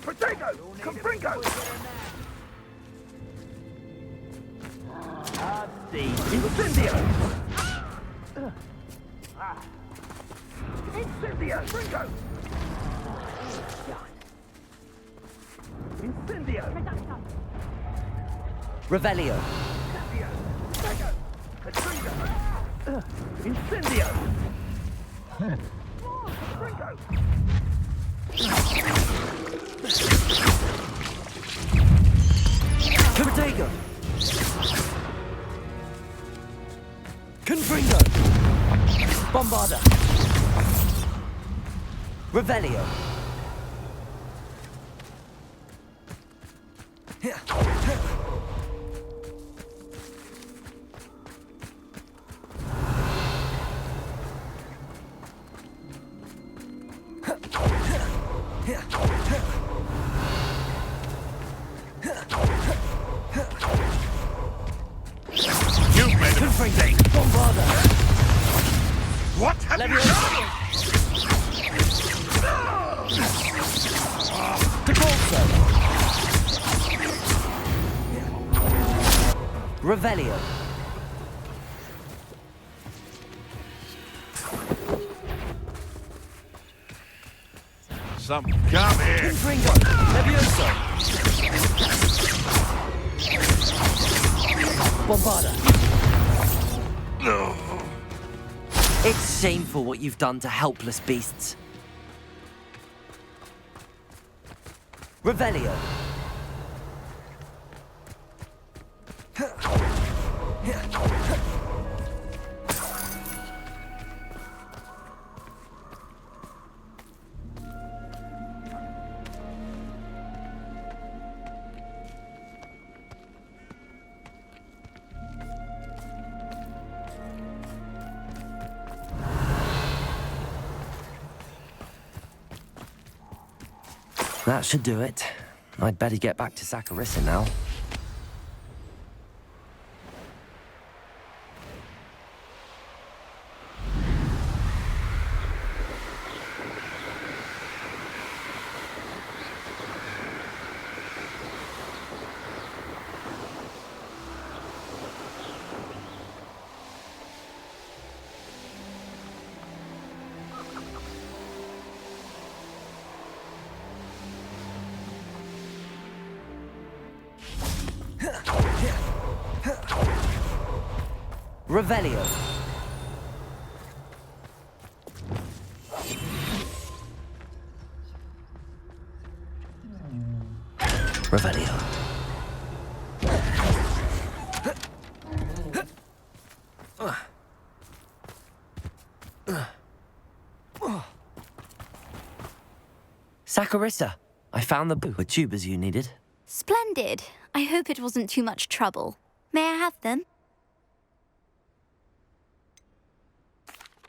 Protego! Confringo! Incendio! Incendio! Fringo! Incendio! Revelio. Incendio! Fringo! Protego. Confringo! Bombarda! Revelio! You've made a mistake. Bombarda! What have you Levioso! Depulso! Revelio! some gum here. Levioso! Bombarda! No. It's shameful what you've done to helpless beasts. Revelio! That should do it. I'd better get back to Saccharissa now. Revelio. Revelio. Saccharissa, I found the with tubers you needed. Splendid. I hope it wasn't too much trouble. May I have them?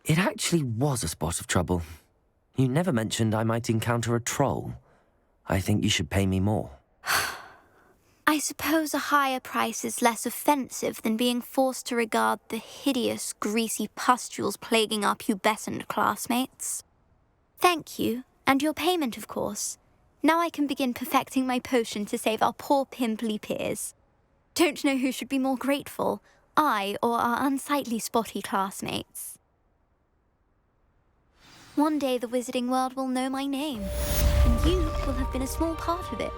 It actually was a spot of trouble. You never mentioned I might encounter a troll. I think you should pay me more. I suppose a higher price is less offensive than being forced to regard the hideous, greasy pustules plaguing our pubescent classmates. Thank you, and your payment, of course. Now I can begin perfecting my potion to save our poor pimply peers. Don't know who should be more grateful, I or our unsightly spotty classmates. One day the wizarding world will know my name, and you will have been a small part of it.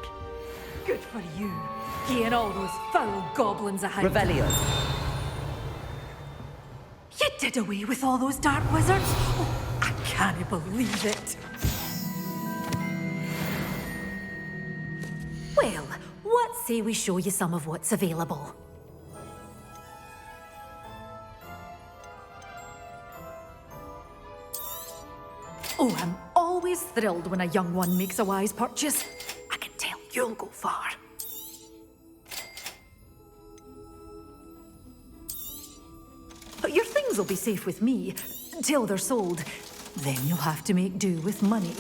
Good for you, getting all those foul goblins a hand. Revelio. You did away with all those dark wizards? Oh, I can't believe it. Well, what say we show you some of what's available? Oh, I'm always thrilled when a young one makes a wise purchase. I can tell you'll go far. But your things will be safe with me, till they're sold. Then you'll have to make do with money.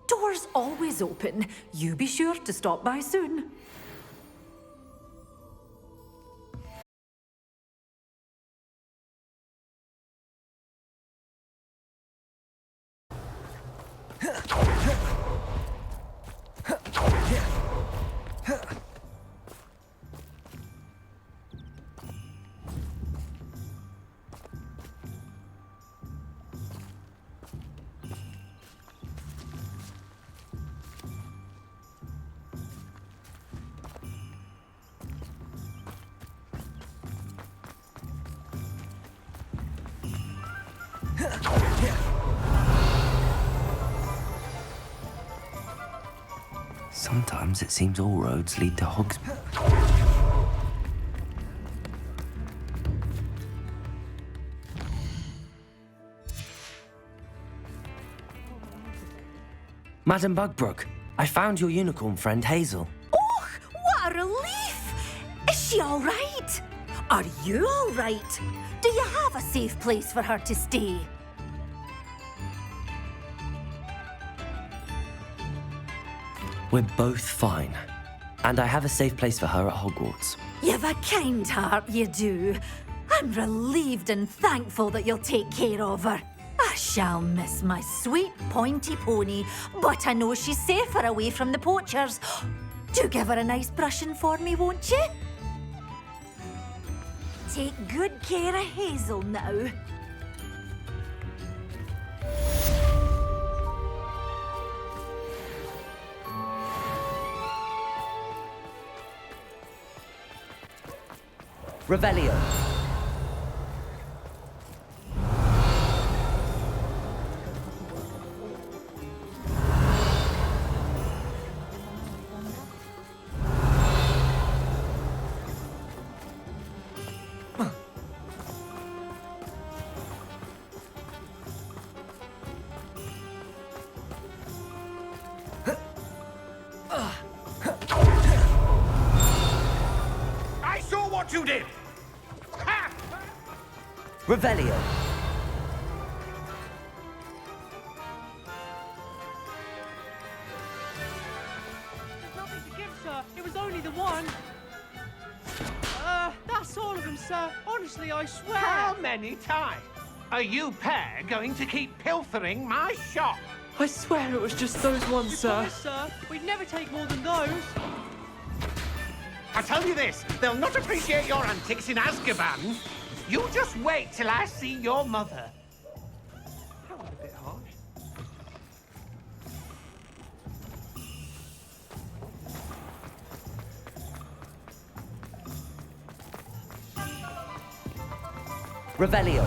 Doors always open. You be sure to stop by soon. Sometimes it seems all roads lead to Hogsmeade. Madam Bugbrook, I found your unicorn friend Hazel. Oh, what a relief! Is she all right? Are you all right? Do you have a safe place for her to stay? We're both fine. And I have a safe place for her at Hogwarts. You've a kind heart, you do. I'm relieved and thankful that you'll take care of her. I shall miss my sweet pointy pony, but I know she's safer away from the poachers. Do give her a nice brushing for me, won't you? take good care of Hazel now. Revelio. I saw what you did! Ha! Revelio. There's nothing to give, sir. It was only the one. That's all of them, sir. Honestly, I swear. How many times are you pair going to keep pilfering my shop? I swear it was just those ones, We sir. promise, sir. We'd never take more than those. I tell you this, they'll not appreciate your antics in Azkaban. You just wait till I see your mother. That was a bit harsh. Revelio.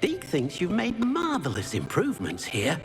Deke thinks you've made marvelous improvements here.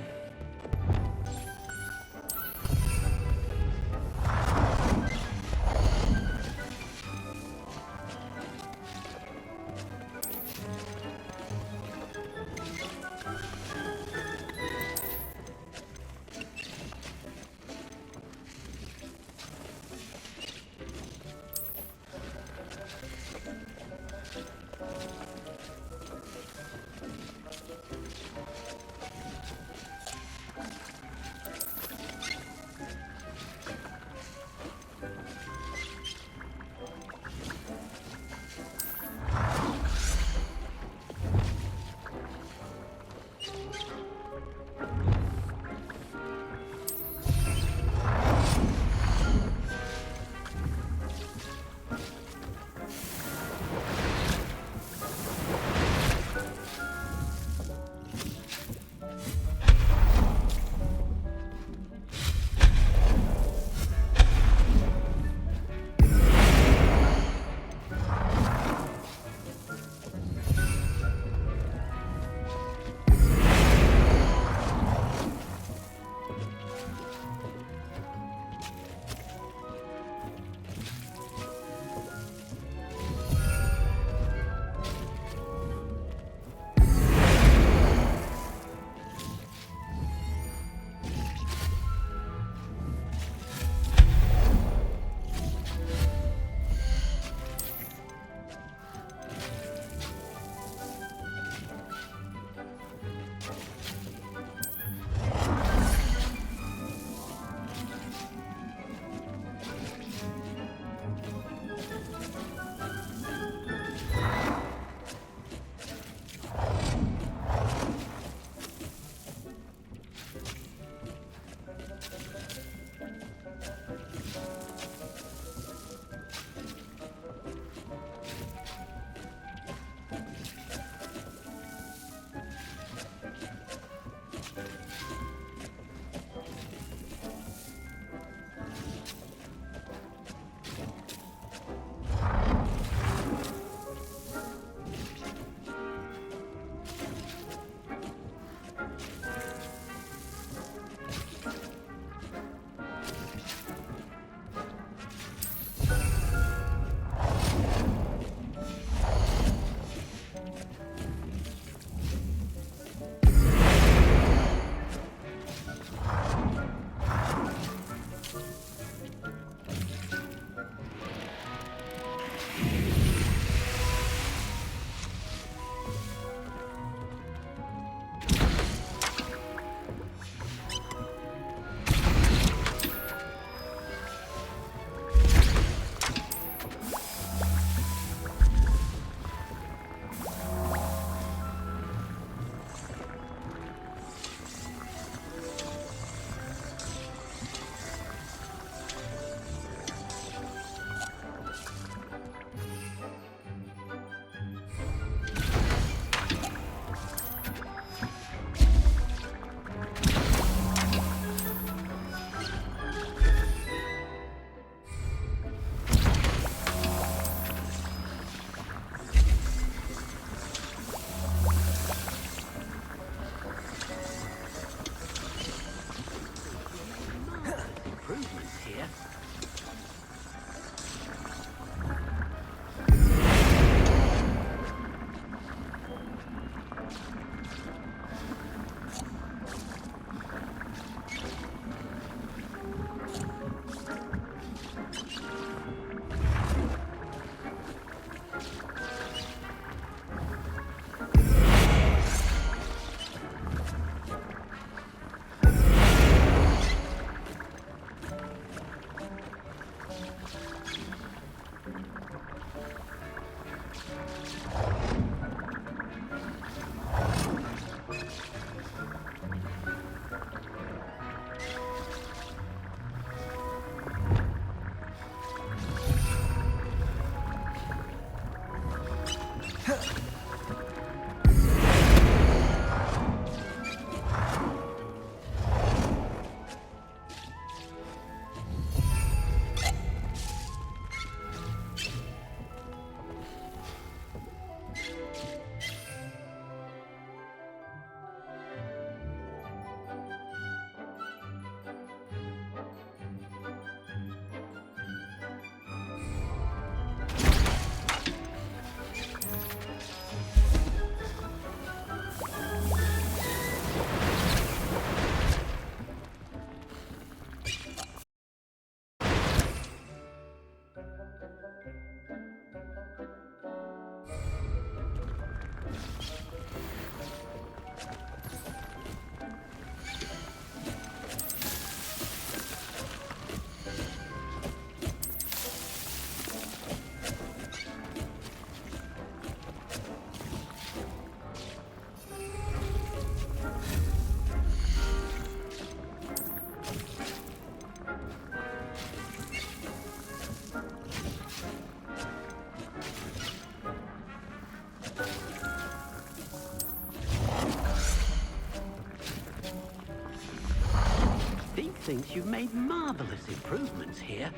thinks you've made marvelous improvements here.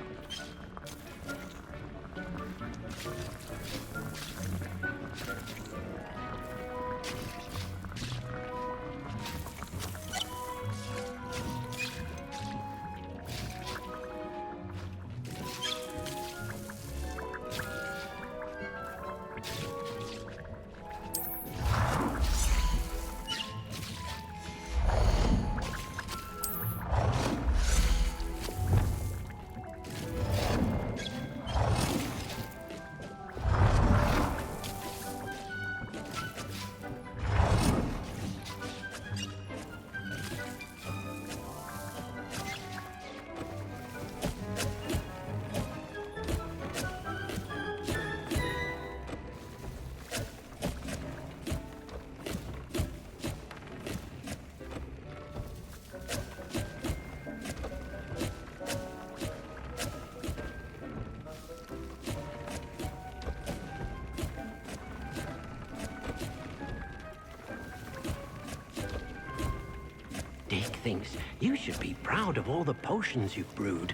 Dick thinks you should be proud of all the potions you've brewed.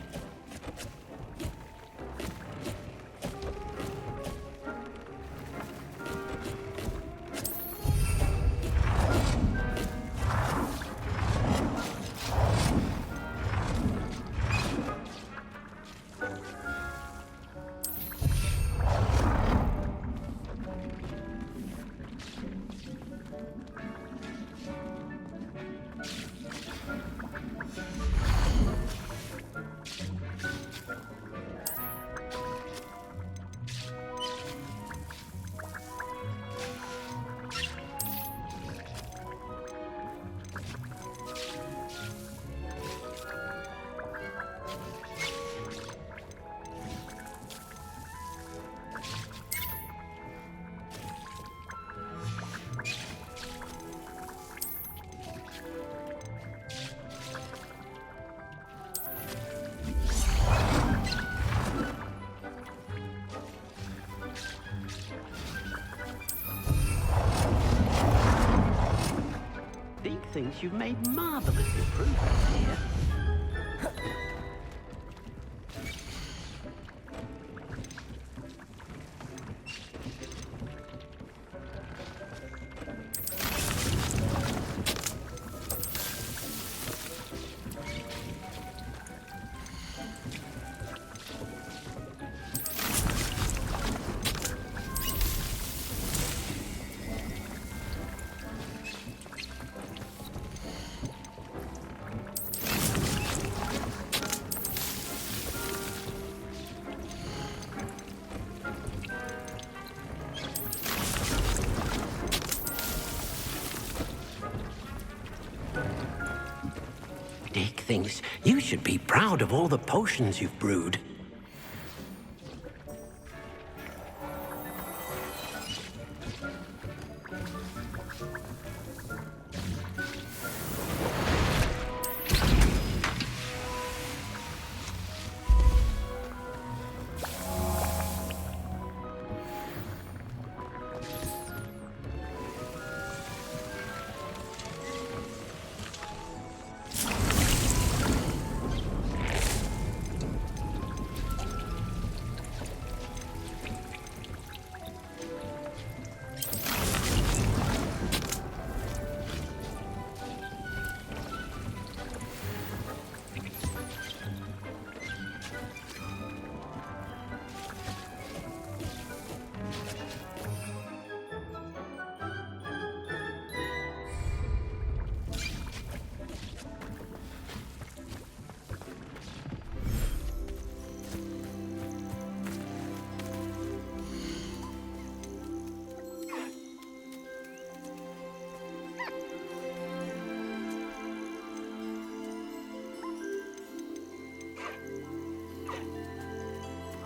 Thinks you've made marvelous improvements here. Dick thinks you should be proud of all the potions you've brewed.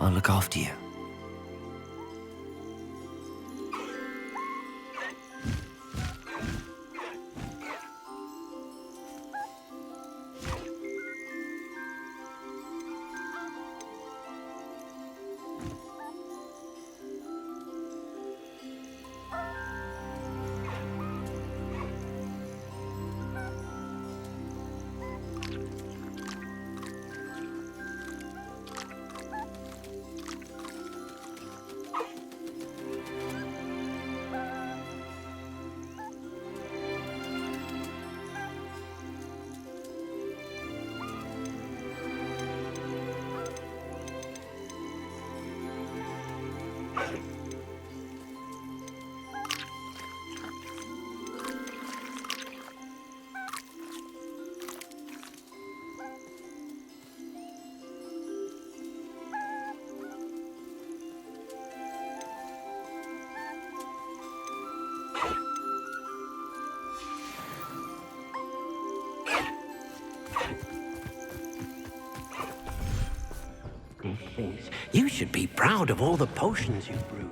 I'll look after you. You should be proud of all the potions you've brewed.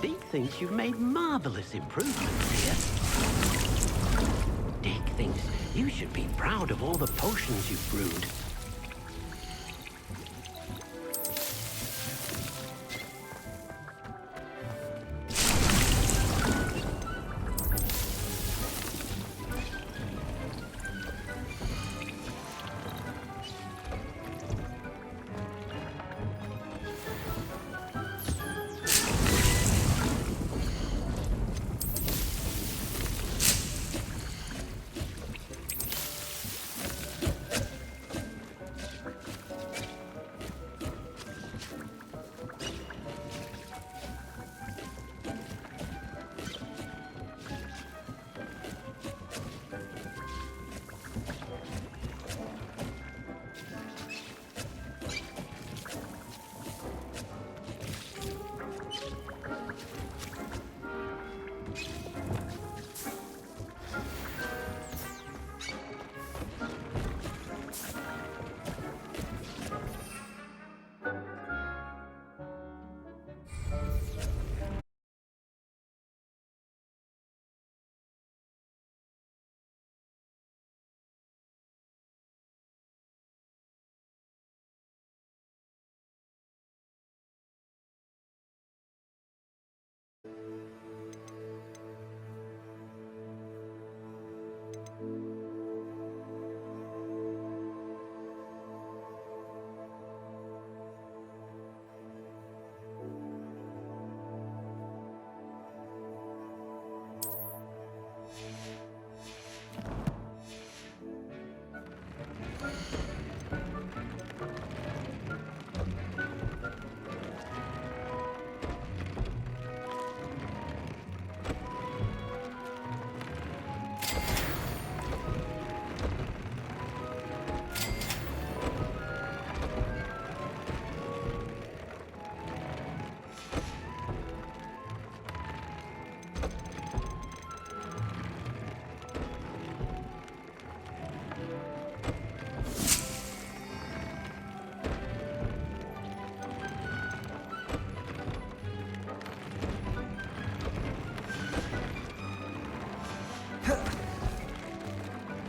Dick thinks you've made marvelous improvements here. Dick thinks you should be proud of all the potions you've brewed.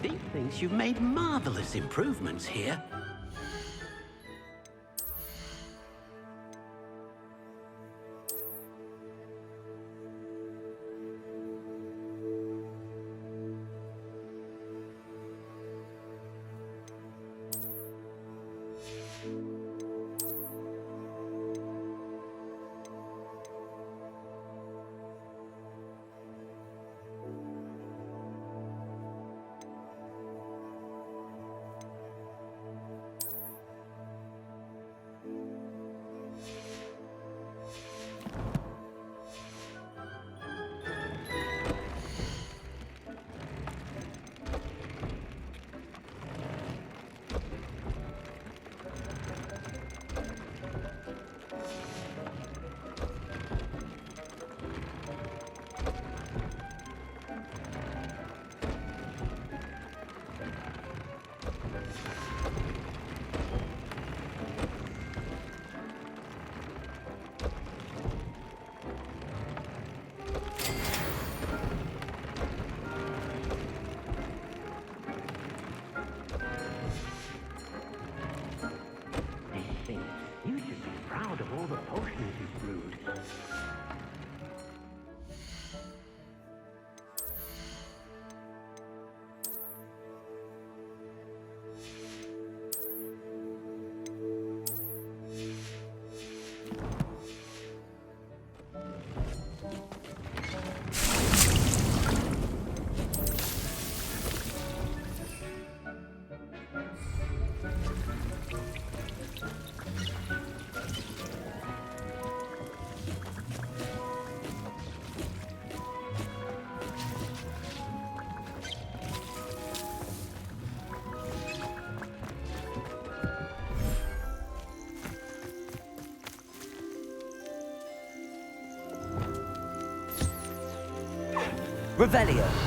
Dick thinks you've made marvelous improvements here. of all the potions you've brewed. Revelio.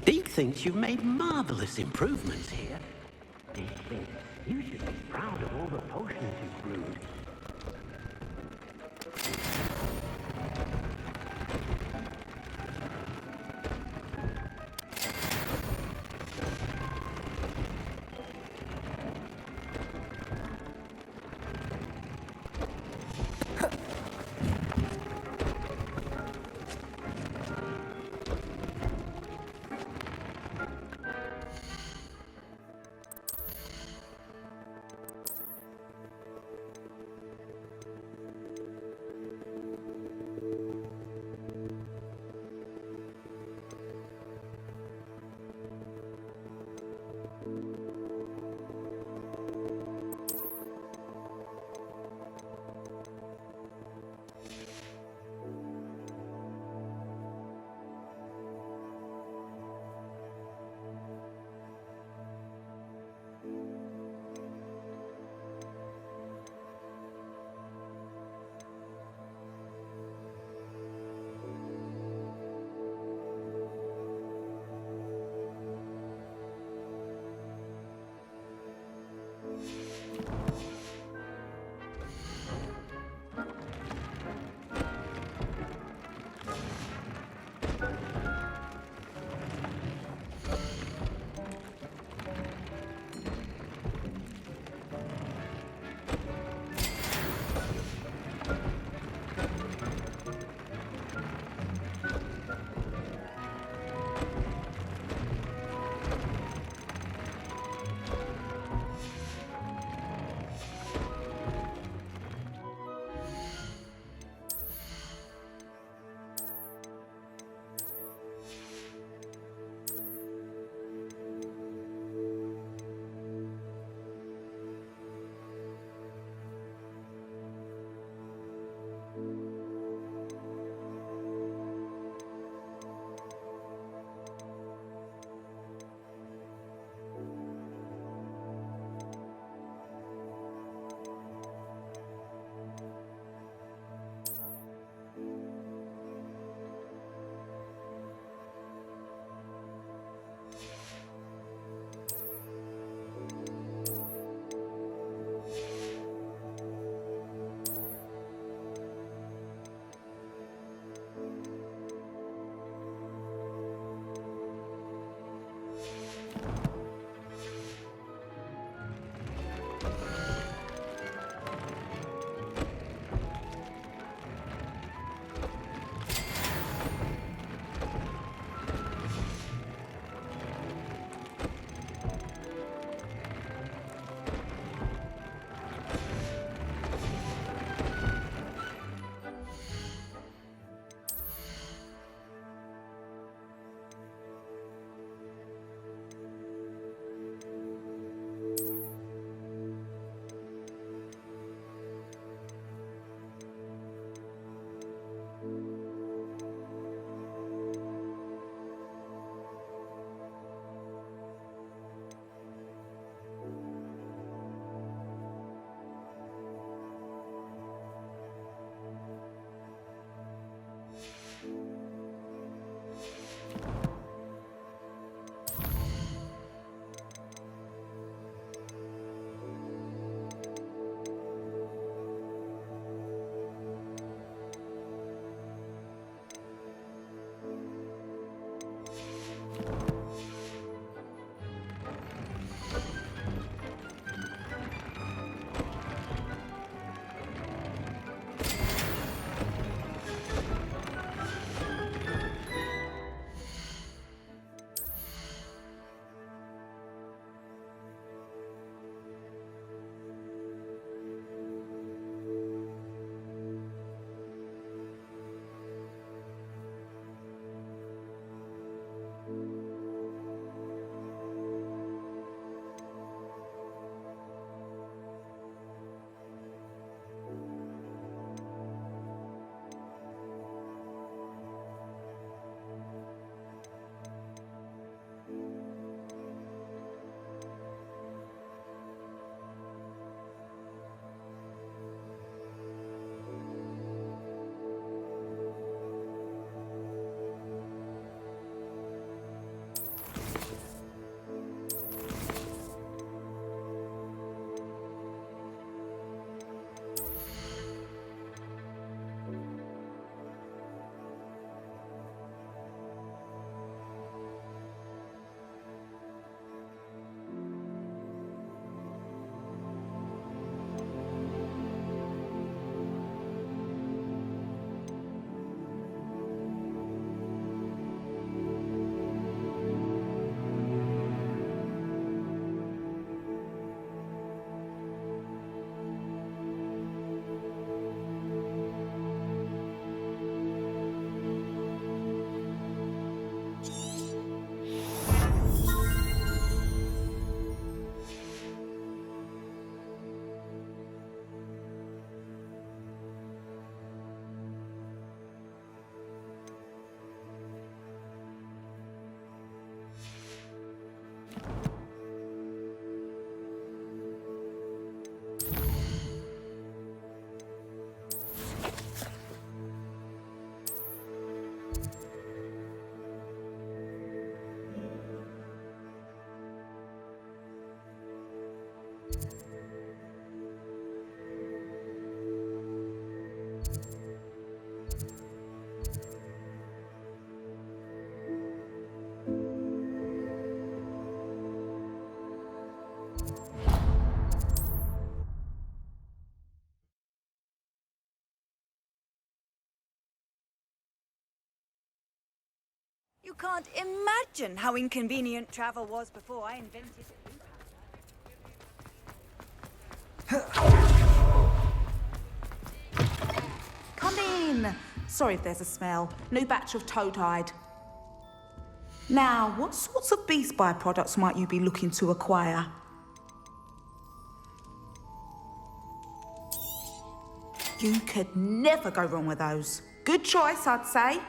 Deke thinks you've made marvelous improvements here. Deke thinks you should be proud of all the potions you've brewed. You can't imagine how inconvenient travel was before I invented it. Come in. Sorry if there's a smell. New batch of toad-hide. Now, what sorts of beast byproducts might you be looking to acquire? You could never go wrong with those. Good choice, I'd say.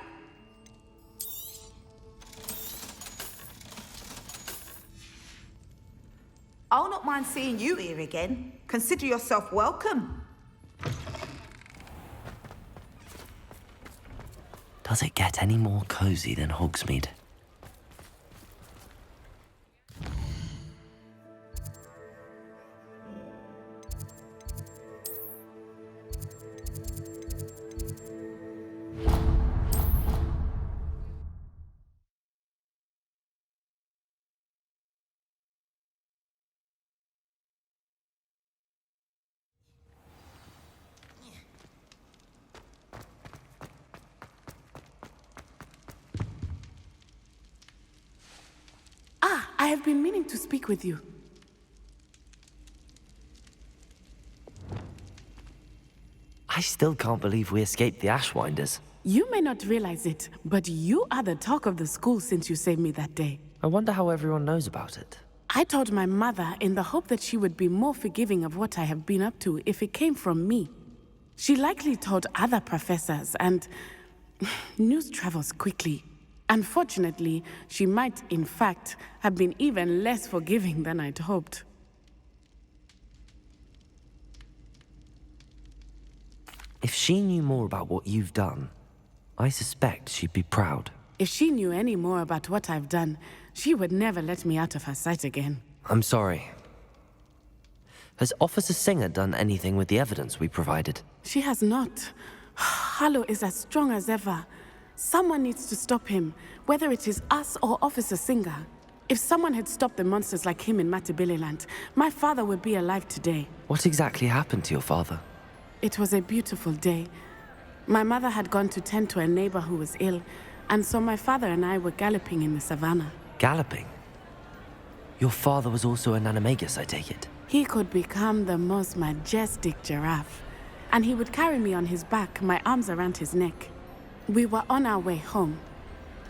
I'll not mind seeing you here again. Consider yourself welcome. Does it get any more cozy than Hogsmeade? I have been meaning to speak with you. I still can't believe we escaped the Ashwinders. You may not realize it, but you are the talk of the school since you saved me that day. I wonder how everyone knows about it. I told my mother in the hope that she would be more forgiving of what I have been up to if it came from me. She likely told other professors, and news travels quickly. Unfortunately, she might, in fact, have been even less forgiving than I'd hoped. If she knew more about what you've done, I suspect she'd be proud. If she knew any more about what I've done, she would never let me out of her sight again. I'm sorry. Has Officer Singer done anything with the evidence we provided? She has not. Harlow is as strong as ever. Someone needs to stop him, whether it is us or Officer Singer. If someone had stopped the monsters like him in Matabeleland, my father would be alive today. What exactly happened to your father? It was a beautiful day. My mother had gone to tend to a neighbor who was ill, and so my father and I were galloping in the savannah. Galloping? Your father was also an animagus, I take it? He could become the most majestic giraffe, and he would carry me on his back, my arms around his neck. We were on our way home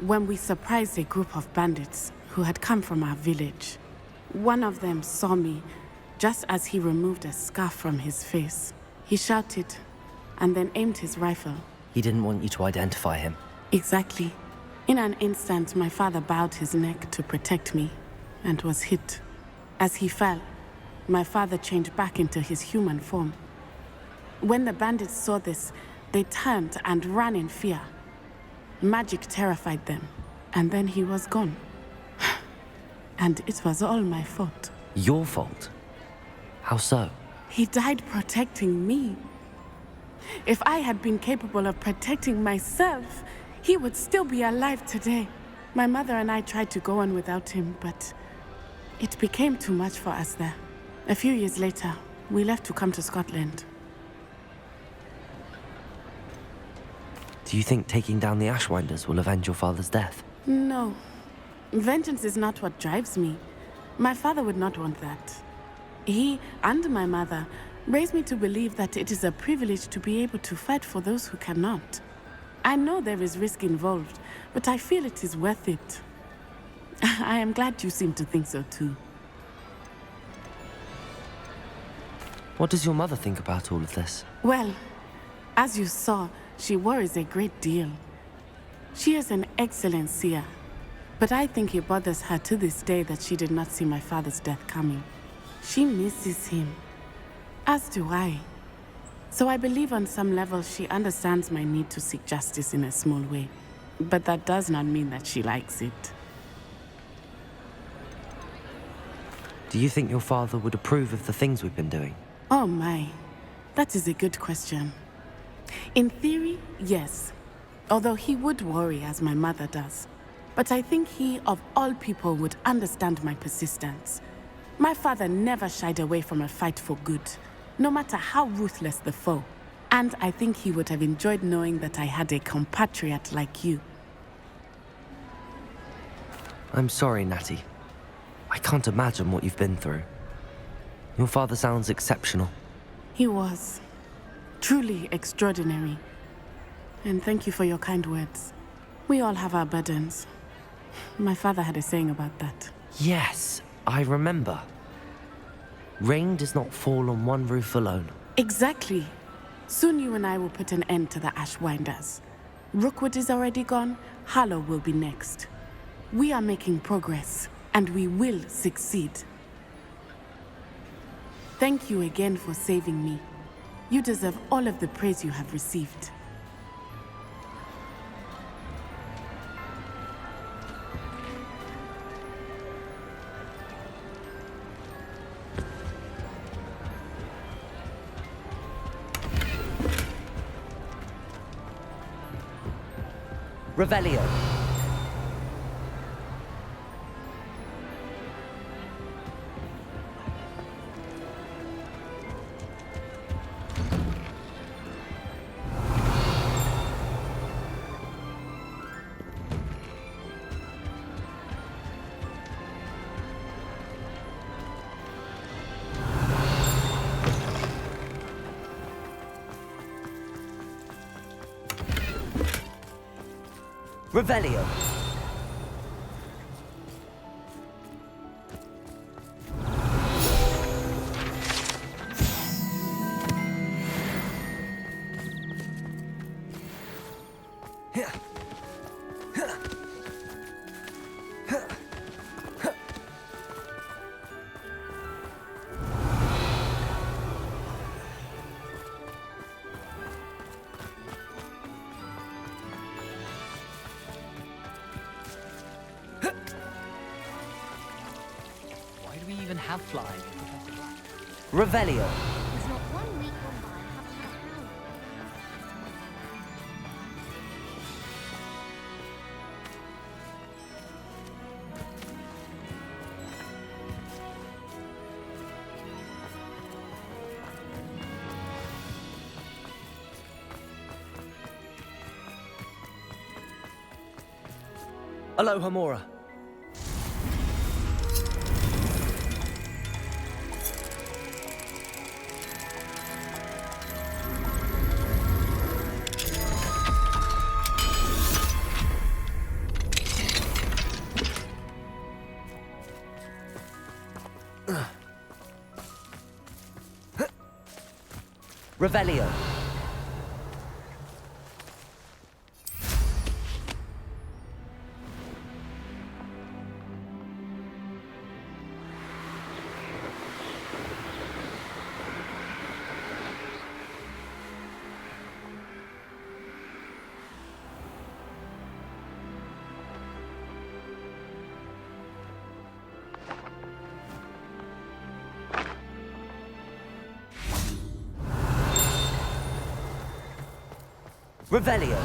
when we surprised a group of bandits who had come from our village. One of them saw me just as he removed a scarf from his face. He shouted and then aimed his rifle. He didn't want you to identify him. Exactly. In an instant, my father bowed his neck to protect me and was hit. As he fell, my father changed back into his human form. When the bandits saw this, they turned and ran in fear. Magic terrified them, and then he was gone. And it was all my fault. Your fault? How so? He died protecting me. If I had been capable of protecting myself, he would still be alive today. My mother and I tried to go on without him, but it became too much for us there. A few years later, we left to come to Scotland. Do you think taking down the Ashwinders will avenge your father's death? No. Vengeance is not what drives me. My father would not want that. He and my mother raised me to believe that it is a privilege to be able to fight for those who cannot. I know there is risk involved, but I feel it is worth it. I am glad you seem to think so too. What does your mother think about all of this? Well, as you saw, she worries a great deal. She is an excellent seer, but I think it bothers her to this day that she did not see my father's death coming. She misses him, as do I. So I believe on some level she understands my need to seek justice in a small way, but that does not mean that she likes it. Do you think your father would approve of the things we've been doing? Oh my, that is a good question. In theory, yes. Although he would worry as my mother does. But I think he, of all people, would understand my persistence. My father never shied away from a fight for good, no matter how ruthless the foe. And I think he would have enjoyed knowing that I had a compatriot like you. I'm sorry, Natty. I can't imagine what you've been through. Your father sounds exceptional. He was. Truly extraordinary. And thank you for your kind words. We all have our burdens. My father had a saying about that. Yes, I remember. Rain does not fall on one roof alone. Exactly. Soon you and I will put an end to the Ashwinders. Rookwood is already gone. Harlow will be next. We are making progress, and we will succeed. Thank you again for saving me. You deserve all of the praise you have received. Revelio. Revelio. Why do we even have flying? Revelio. There's not one week gone by I haven't had a howl. Aloha Mora. Revelio. Revelio.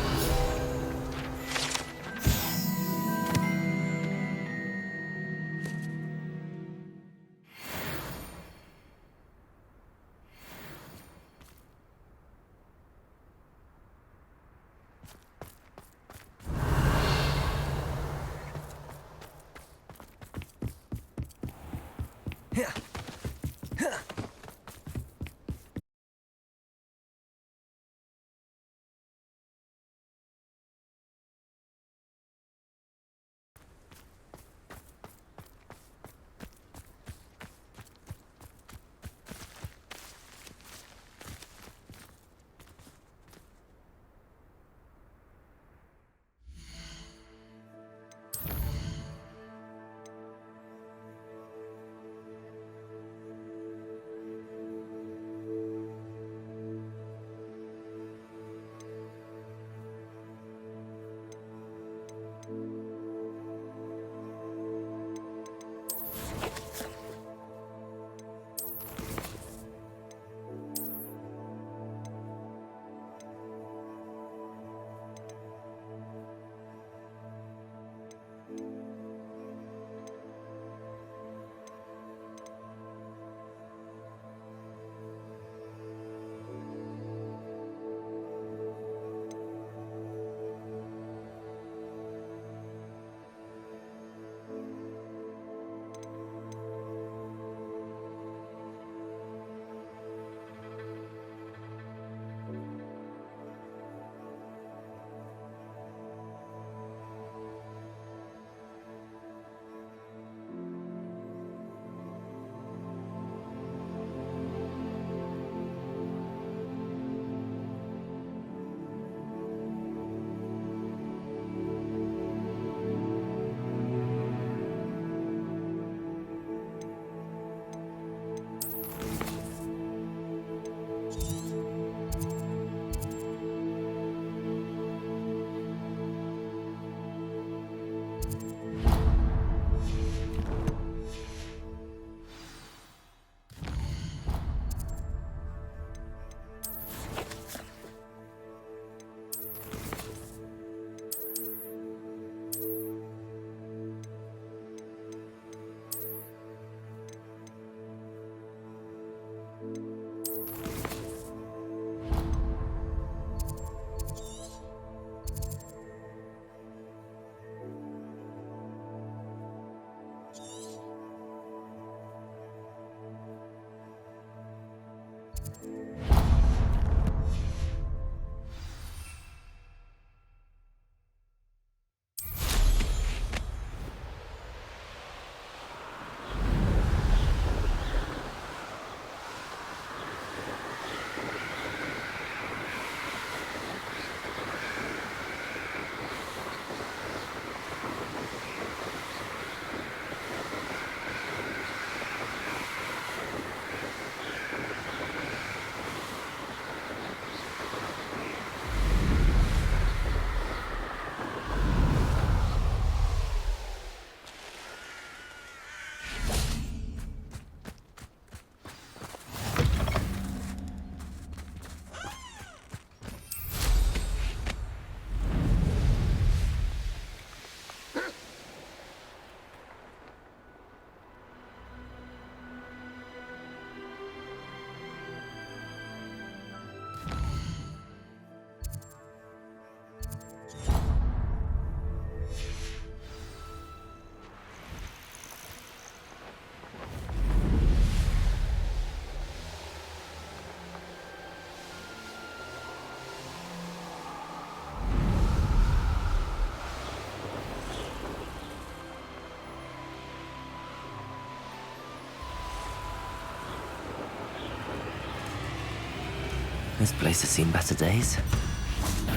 This place has seen better days.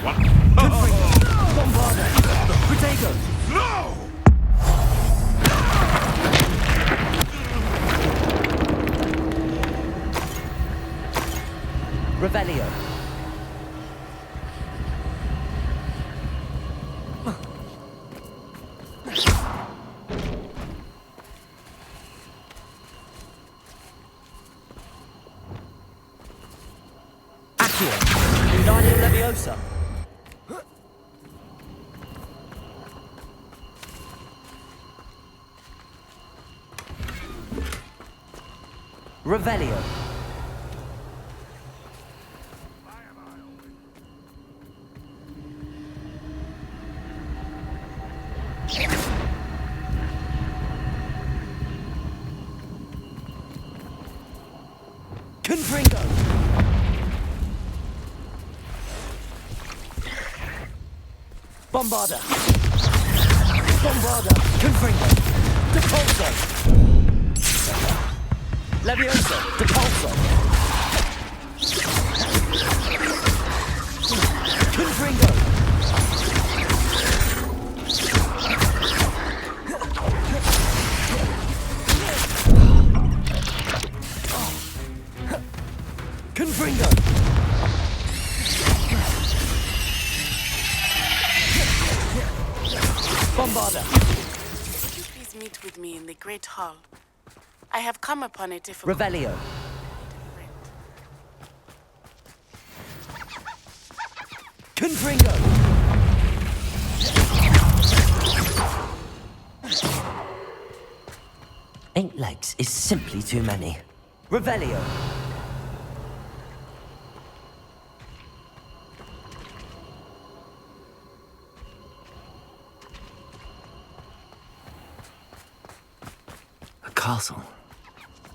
What? Bombarda! Protego! No! Revelio. Wingardium Leviosa. Revelio. Confringo. Bombarda. Bombarda. Confringo. Depulso. Leviosa. Depulso. Confringo. Confringo. Bombarda. Would you please meet with me in the Great Hall? I have come upon a difficult... Revelio. Confringo. Eight legs is simply too many. Revelio. A castle.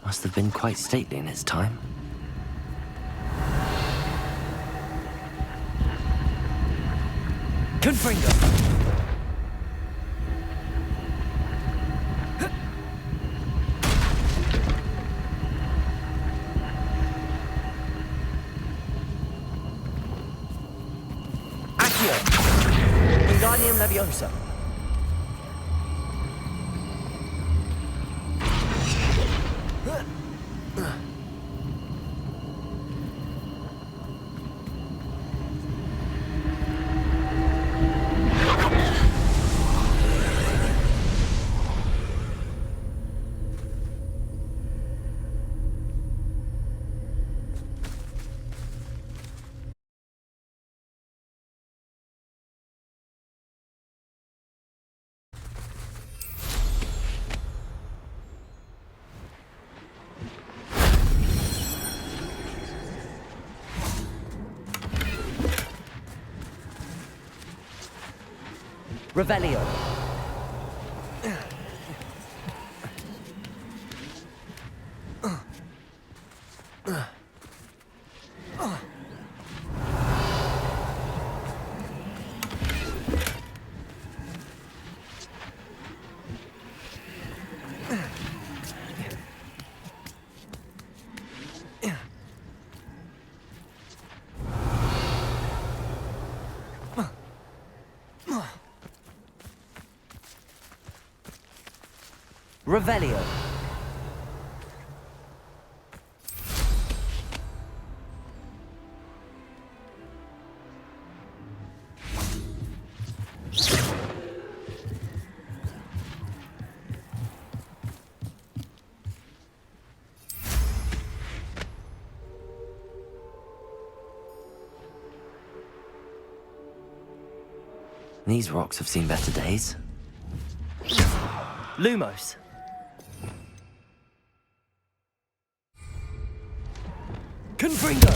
Must have been quite stately in its time. Confringo. Accio. Wingardium Leviosa. Revelio. Revelio. These rocks have seen better days. Lumos. Confringo.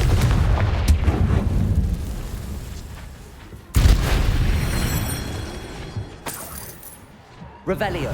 Revelio.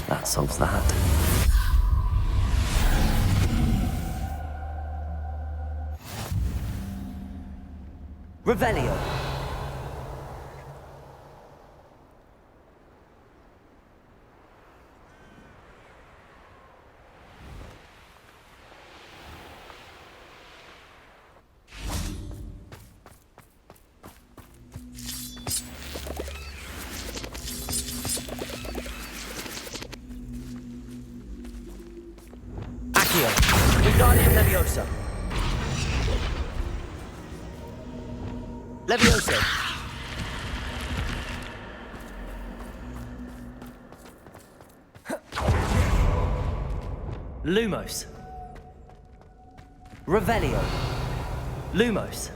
That solves that. Revelio. Wingardium Leviosa. Leviosa. Lumos. Revelio. Lumos.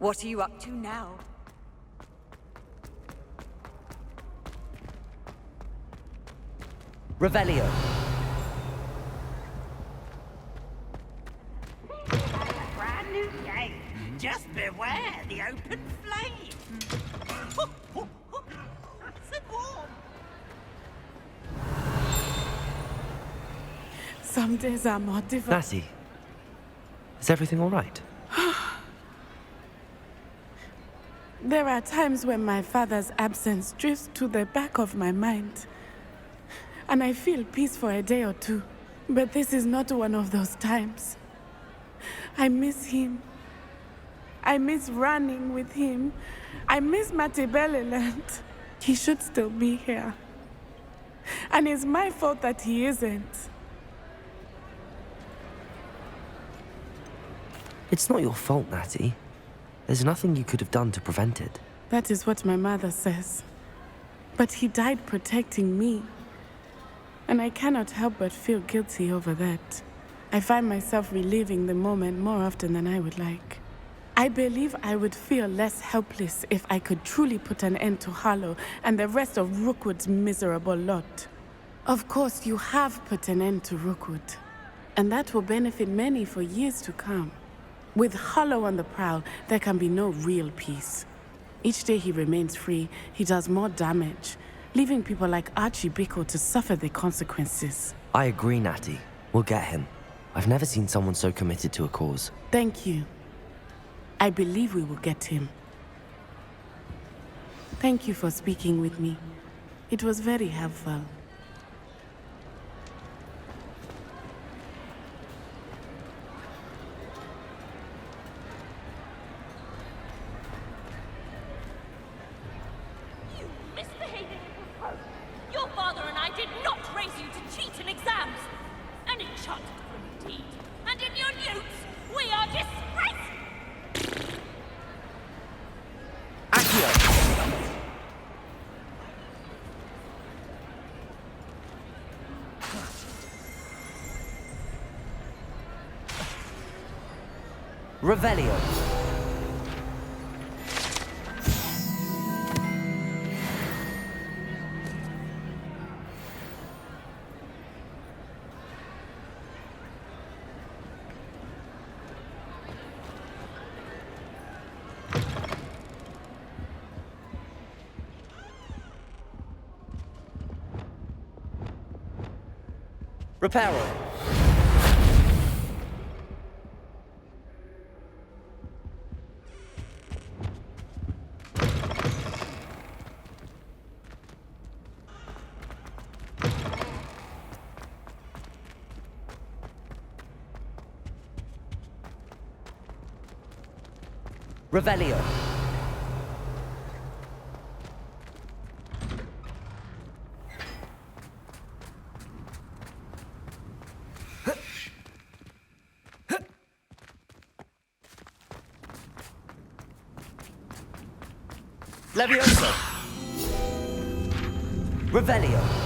What are you up to now? Revelio. Brand new game. Just beware the open flame. Nice and warm. Some days are more difficult. Natty, is everything all right? There are times when my father's absence drifts to the back of my mind. And I feel peace for a day or two. But this is not one of those times. I miss him. I miss running with him. I miss Matibeleland. He should still be here. And it's my fault that he isn't. It's not your fault, Natty. There's nothing you could have done to prevent it. That is what my mother says. But he died protecting me. And I cannot help but feel guilty over that. I find myself reliving the moment more often than I would like. I believe I would feel less helpless if I could truly put an end to Harlow and the rest of Rookwood's miserable lot. Of course, you have put an end to Rookwood, and that will benefit many for years to come. With Harlow on the prowl, there can be no real peace. Each day he remains free, he does more damage, leaving people like Archie Bickle to suffer the consequences. I agree, Natty. We'll get him. I've never seen someone so committed to a cause. Thank you. I believe we will get him. Thank you for speaking with me. It was very helpful. Your father and I did not raise you to cheat in exams. An enchanted grim indeed. And in your newts, we are disgraced. Revelio. Reparo. Revelio. Levioso. Revelio.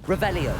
Revelio.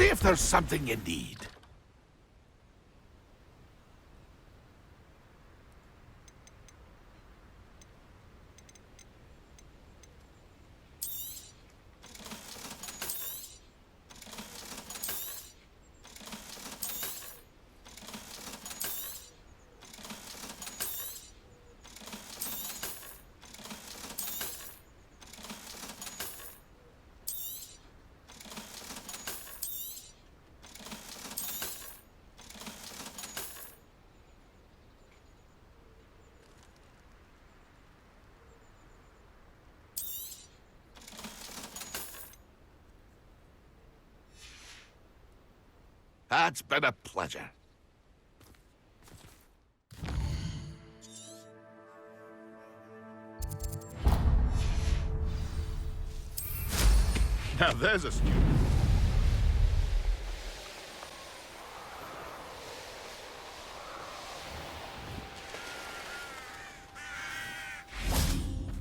See if there's something you need. It's been a pleasure. Now there's a student.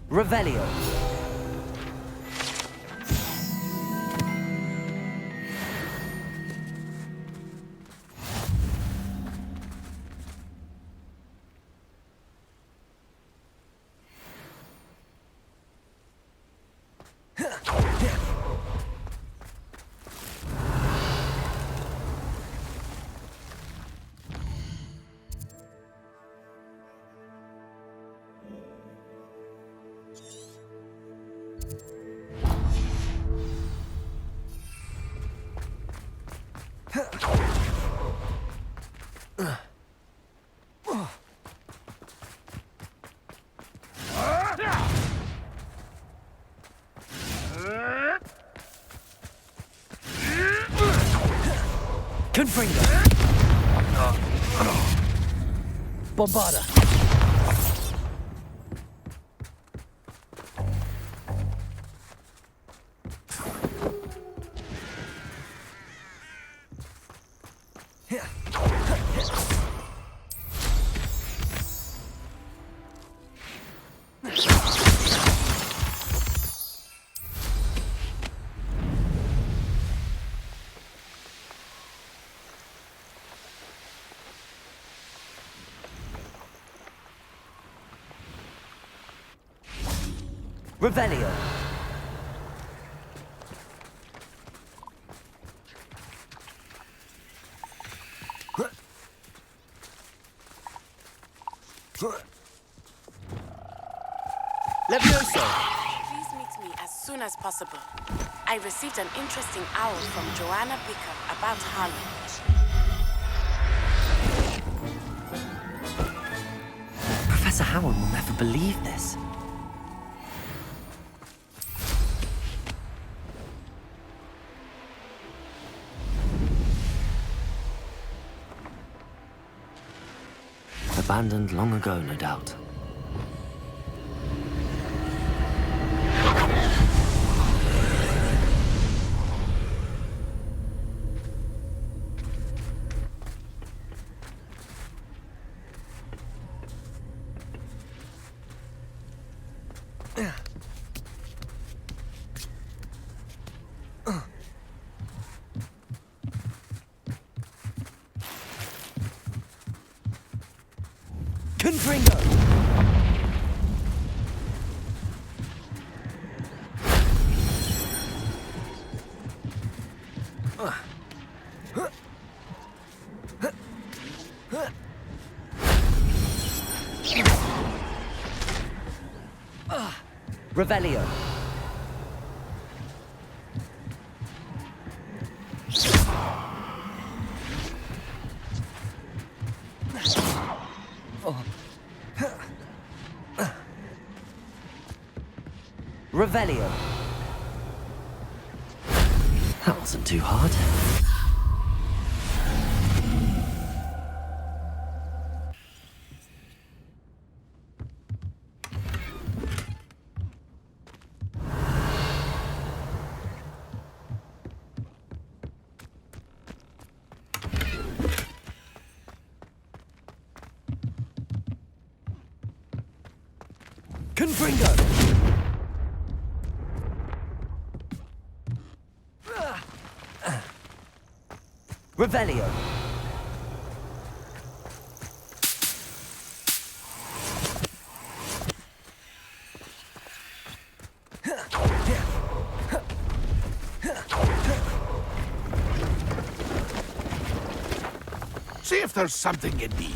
Revelio. Confringo. Bombarda. Revelio. Levioso. Please meet me as soon as possible. I received an interesting owl from Joanna Bicker about Harlem. Professor Howell will never believe this. Abandoned long ago, no doubt. Confringo! Revelio. Revelio. That wasn't too hard. Confringo! Revelio. See if there's something you need.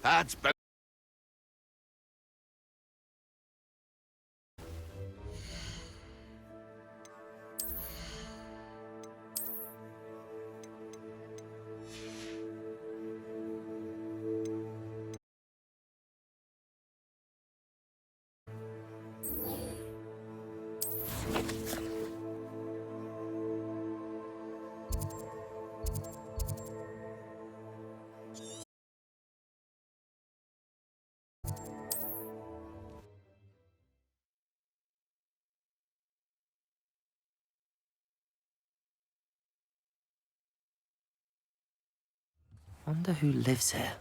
That's better. Wonder who lives here.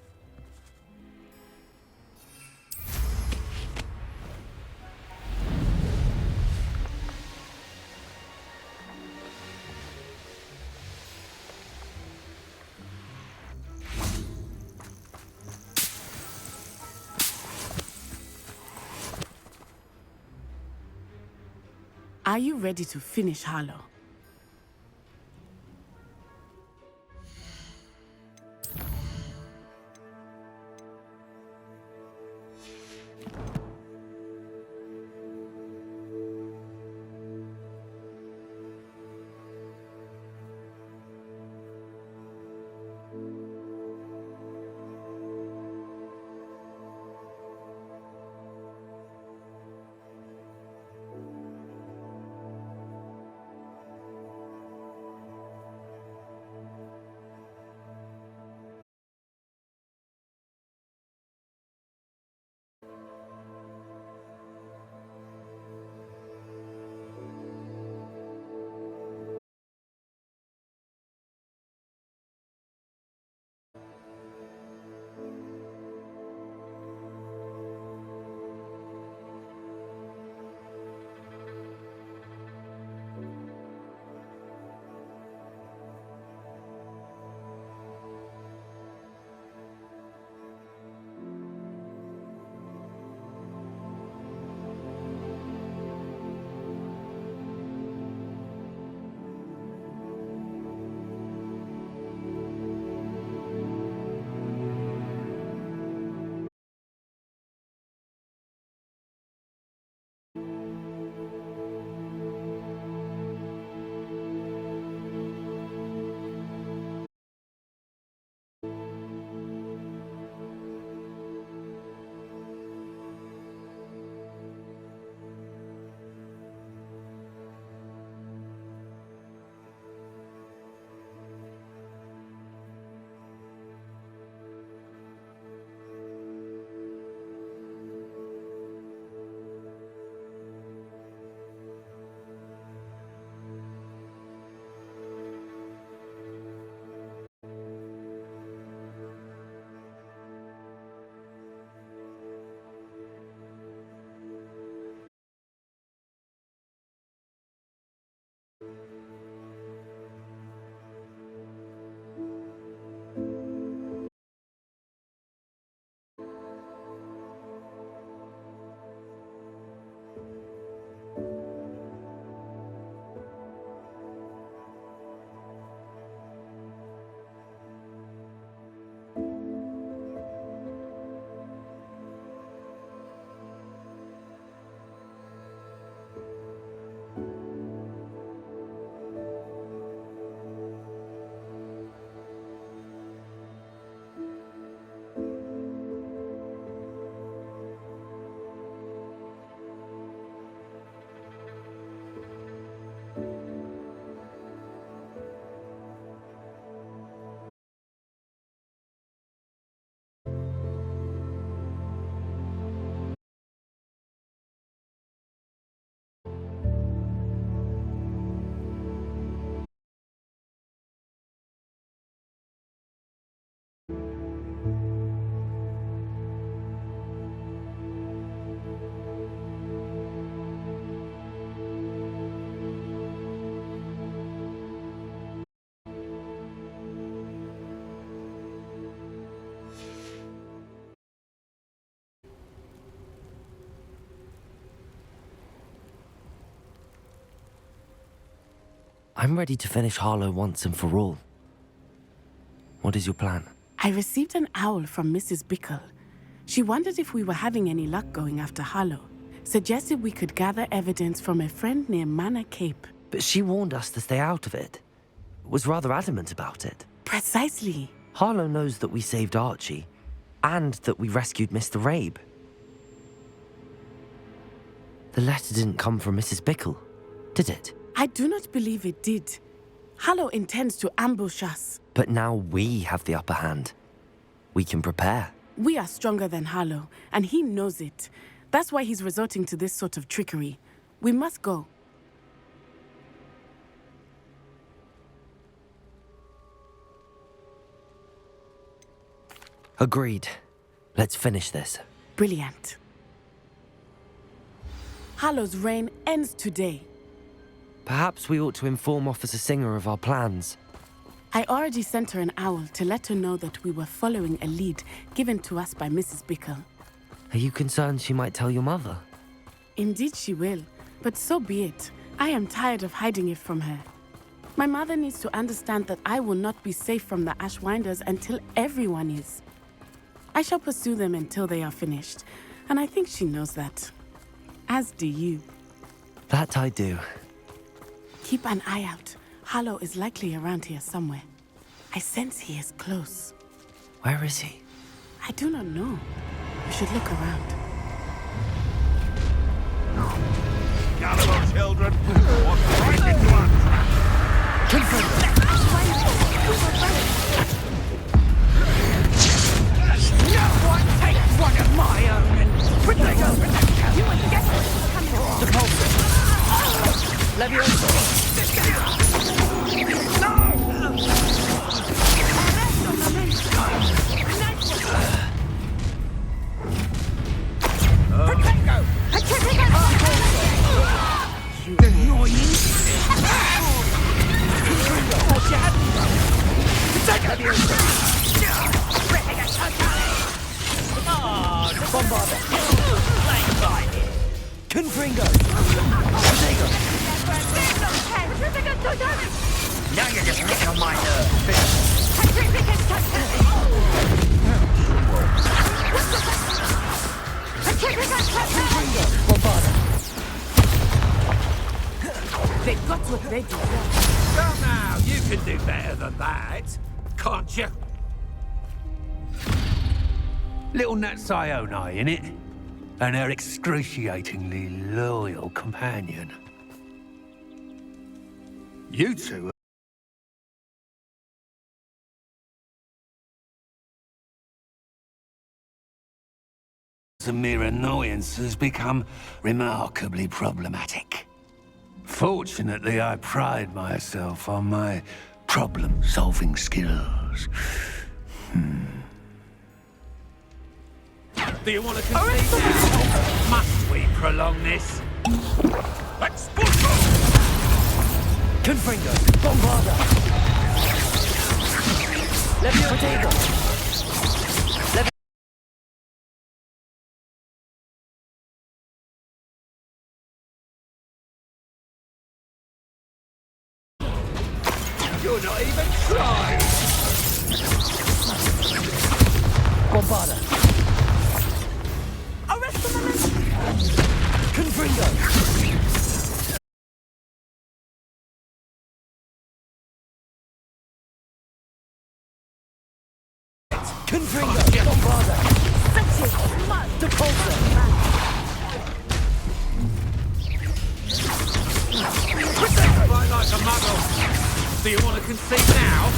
Are you ready to finish Harlow? I'm ready to finish Harlow once and for all. What is your plan? I received an owl from Mrs. Bickle. She wondered if we were having any luck going after Harlow. Suggested we could gather evidence from a friend near Manor Cape. But she warned us to stay out of it. Was rather adamant about it. Precisely. Harlow knows that we saved Archie, and that we rescued Mr. Rabe. The letter didn't come from Mrs. Bickle, did it? I do not believe it did. Harlow intends to ambush us. But now we have the upper hand. We can prepare. We are stronger than Harlow, and he knows it. That's why he's resorting to this sort of trickery. We must go. Agreed. Let's finish this. Brilliant. Harlow's reign ends today. Perhaps we ought to inform Officer Singer of our plans. I already sent her an owl to let her know that we were following a lead given to us by Mrs. Bickle. Are you concerned she might tell your mother? Indeed she will, but so be it. I am tired of hiding it from her. My mother needs to understand that I will not be safe from the Ashwinders until everyone is. I shall pursue them until they are finished, and I think she knows that. As do you. That I do. Keep an eye out. Harlow is likely around here somewhere. I sense he is close. Where is he? I do not know. We should look around. Gullible children, what's right into us? No one takes one of my own and put it over the counter. You wouldn't guess what's coming. The pulse. Levioso. No! Protego! You annoying! Thought you hadn't done. Bombarder! Confringo! Protego! Now you're just getting on my They've got what they do. Come now, you can do better than that, can't you? Little Nat Sione, innit? And her excruciatingly loyal companion. You two a mere annoyance has become remarkably problematic. Fortunately, I pride myself on my problem-solving skills. Do you want to concede now? Must we prolong this? Expulso! Confringo! Bombarda! Levioso! You're not even trying! Bombarda! Arrest the moment! Confringo! Confringo! Bombarda! Such mud! Depulso! Fight like a muggle! Do you want to concede now?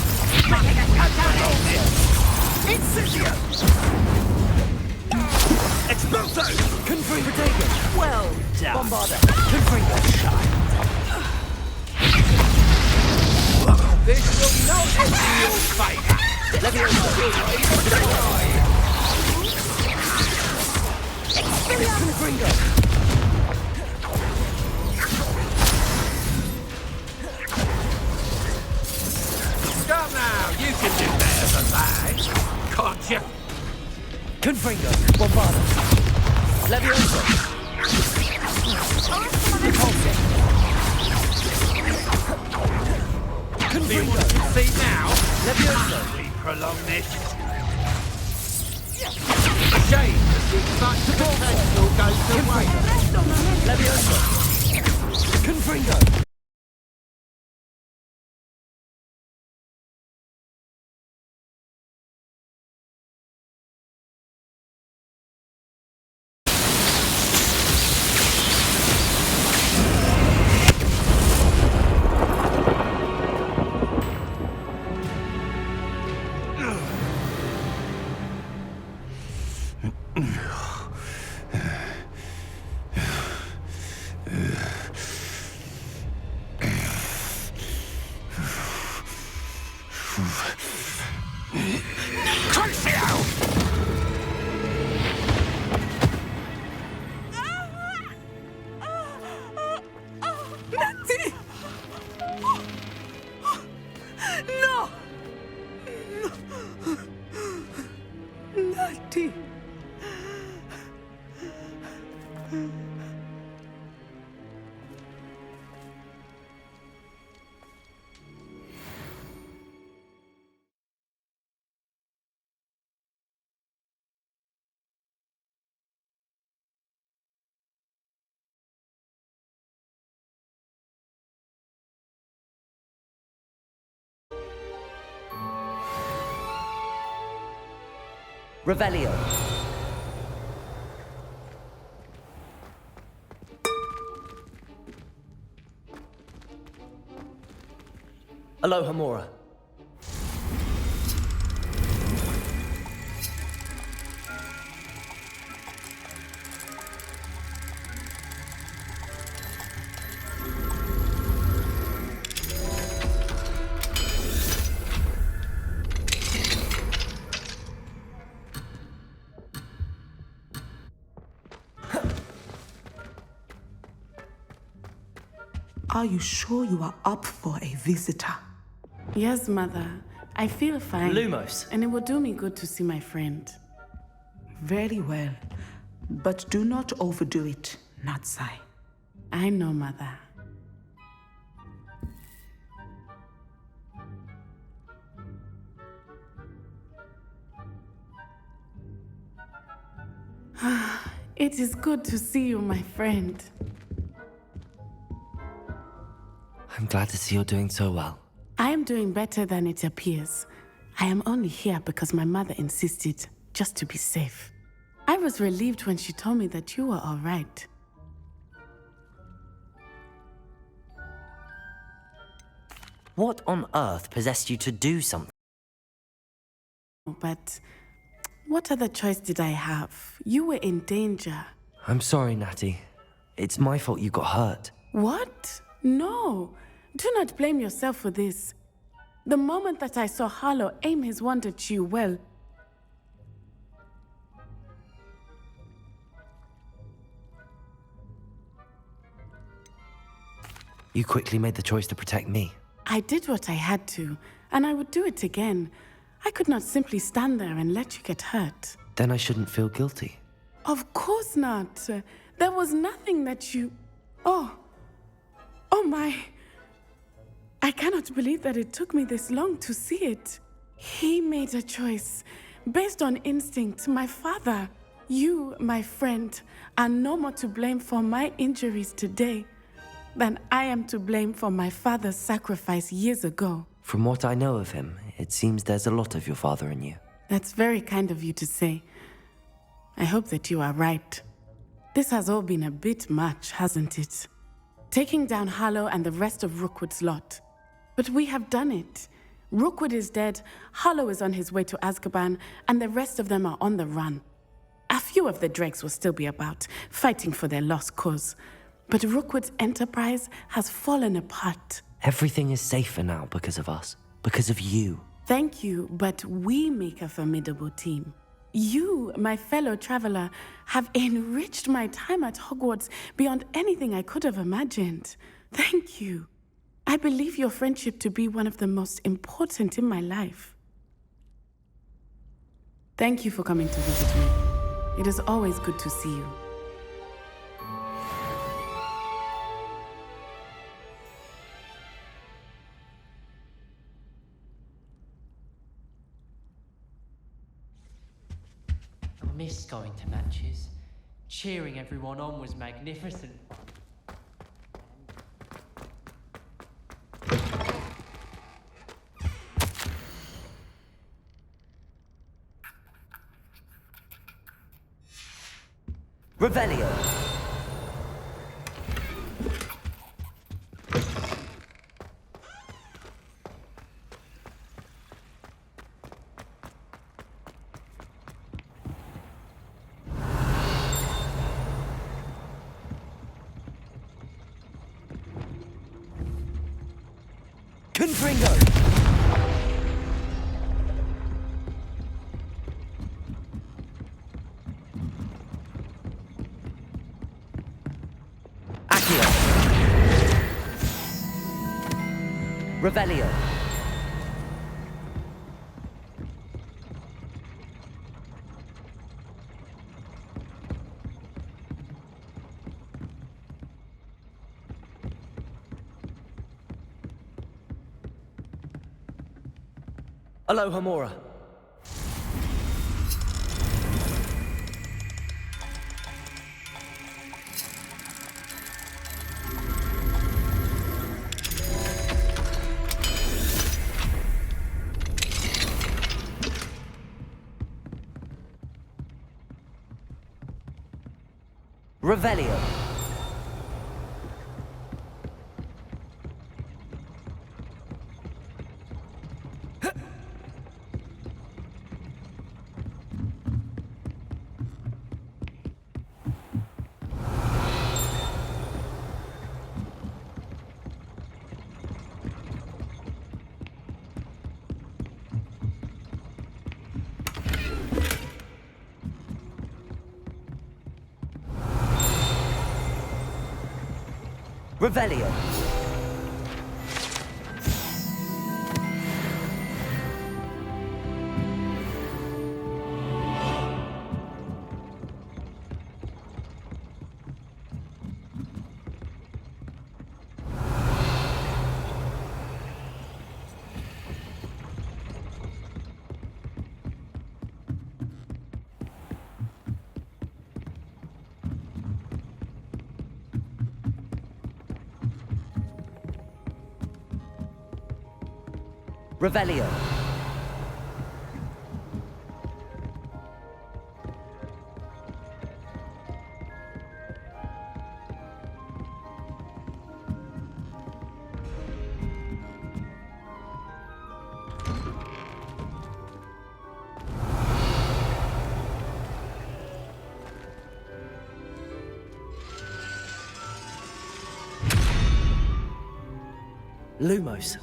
Incisio! Expulso! Confringo! Protego! Well done! Bombarda! Confringo! This will not end in your fate! Confringo! Come now, you can do better than that, can't you? Confringo! Bombarda! Levioso! Repulsive! exactly what you see now. We prolong this. A shame to see such potential go to waste. Confringo! Natty! No! Natty! Revelio. Aloha Mora. Are you sure you are up for a visitor? Yes, Mother. I feel fine. Lumos. And it will do me good to see my friend. Very well. But do not overdo it, Natsai. I know, Mother. It is good to see you, my friend. I'm glad to see you're doing so well. I am doing better than it appears. I am only here because my mother insisted, just to be safe. I was relieved when she told me that you were all right. What on earth possessed you to do something? But what other choice did I have? You were in danger. I'm sorry, Natty. It's my fault you got hurt. What? No. Do not blame yourself for this. The moment that I saw Harlow aim his wand at you, well... You quickly made the choice to protect me. I did what I had to, and I would do it again. I could not simply stand there and let you get hurt. Then I shouldn't feel guilty. Of course not. There was nothing that you... Oh my... I cannot believe that it took me this long to see it. He made a choice based on instinct. My father, you, my friend, are no more to blame for my injuries today than I am to blame for my father's sacrifice years ago. From what I know of him, it seems there's a lot of your father in you. That's very kind of you to say. I hope that you are right. This has all been a bit much, hasn't it? Taking down Harlow and the rest of Rookwood's lot. But we have done it. Rookwood is dead, Harlow is on his way to Azkaban, and the rest of them are on the run. A few of the dregs will still be about, fighting for their lost cause. But Rookwood's enterprise has fallen apart. Everything is safer now because of us. Because of you. Thank you, but we make a formidable team. You, my fellow traveler, have enriched my time at Hogwarts beyond anything I could have imagined. Thank you. I believe your friendship to be one of the most important in my life. Thank you for coming to visit me. It is always good to see you. miss going to matches. Cheering everyone on was magnificent. Revelio. Confringo. Accio. Revelio. Aloha Mora. Revelio. Revelio. Revelio. Lumos.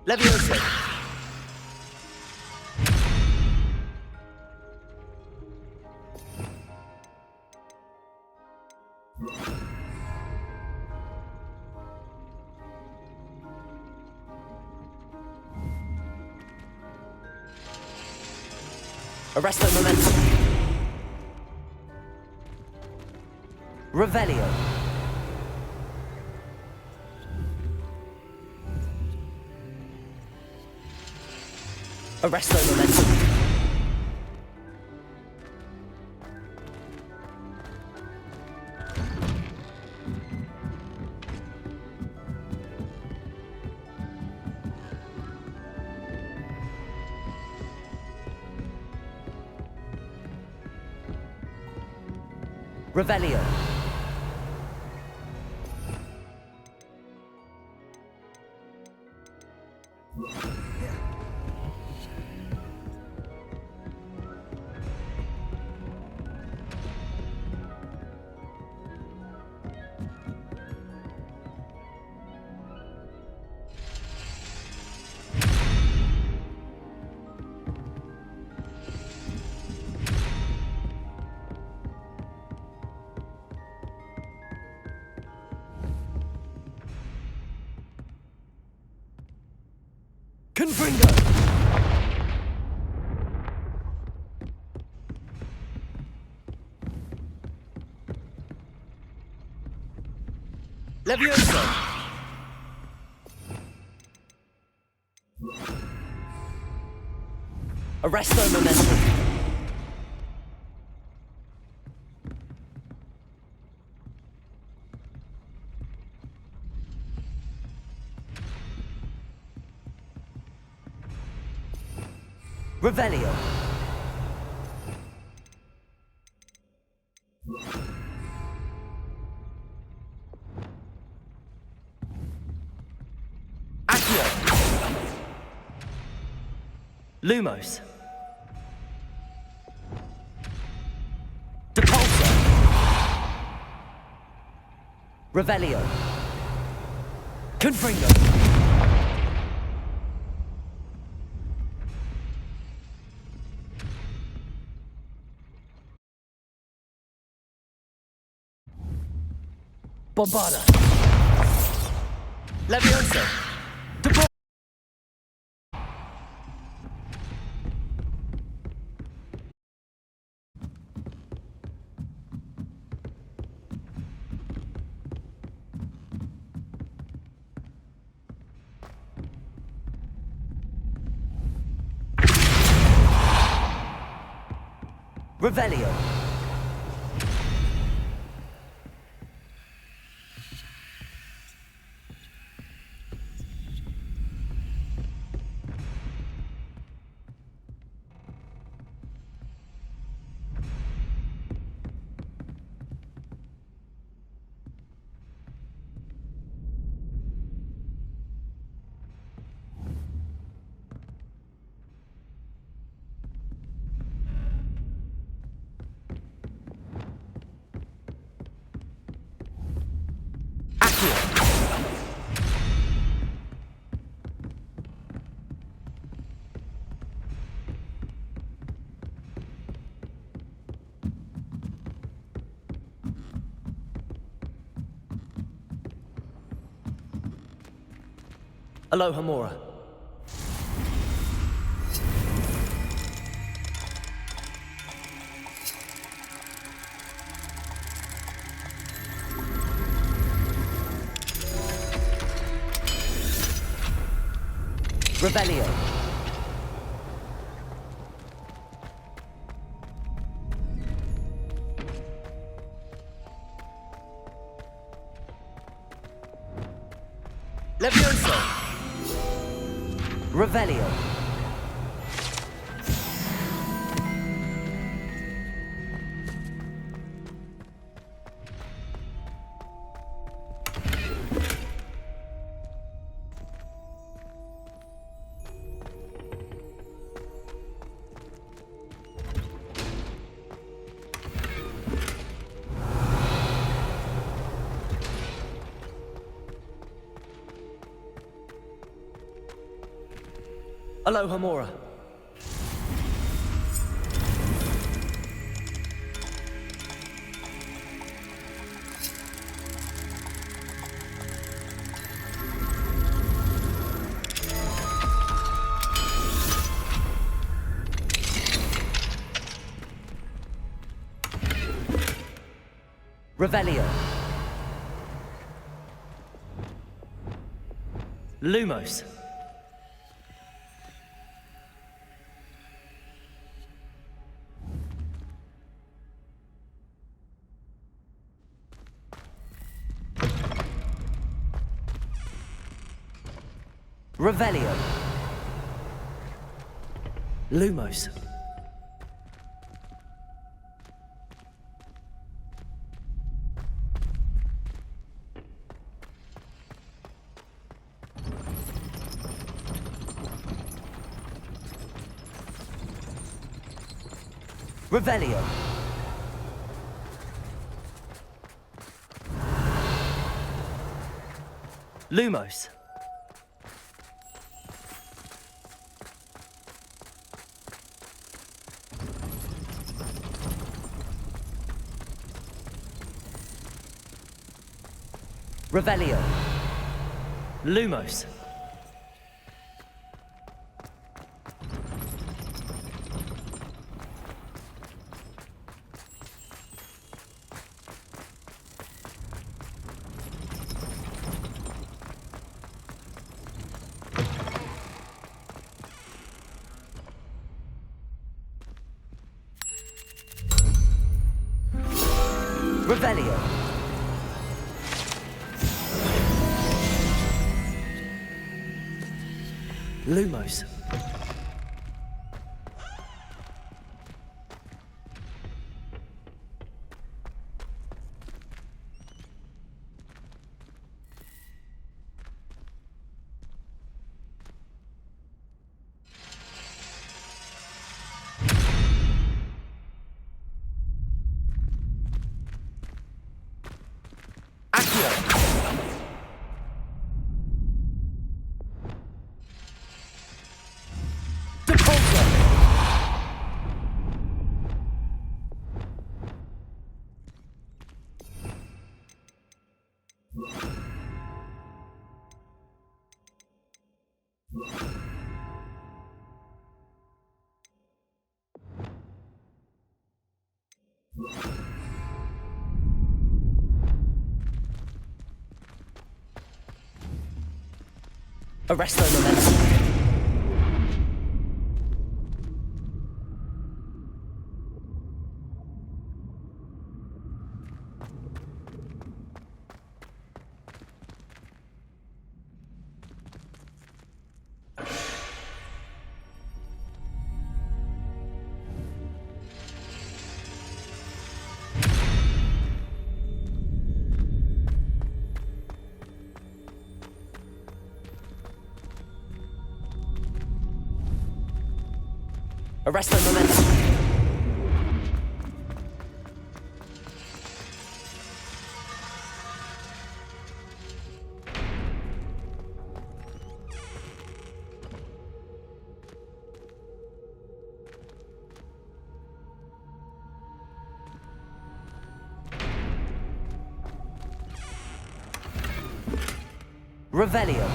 Leviosa. Arresto momentum. Revelio. Arresto momentum. Revelio. Confringo! Levioso! Arresto momentum. Revelio. Accio. Lumos. Depulso. Revelio. Confringo. Bombarda. Levioso. Revelio. Aloha Mora. Revelio. Levioso. Revelio. Aloha Mora. Revelio. Lumos. Revelio. Lumos. Revelio. Lumos. Revelio. Lumos. Revelio. Lumos. Arresto momentum. Arresto momentum. Revelio.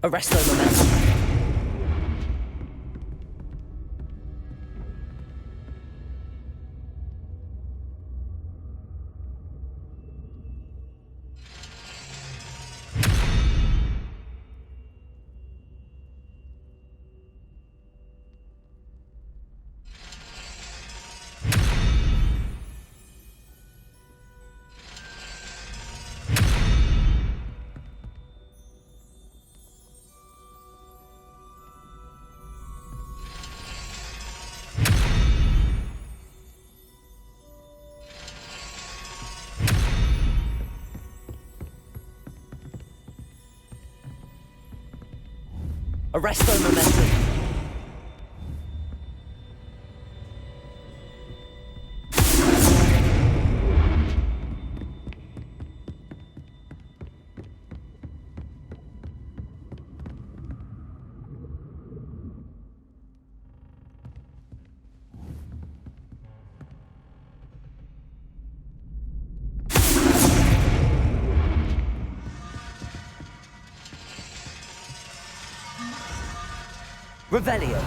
Arresto momentum. Arresto momentum. Revelio.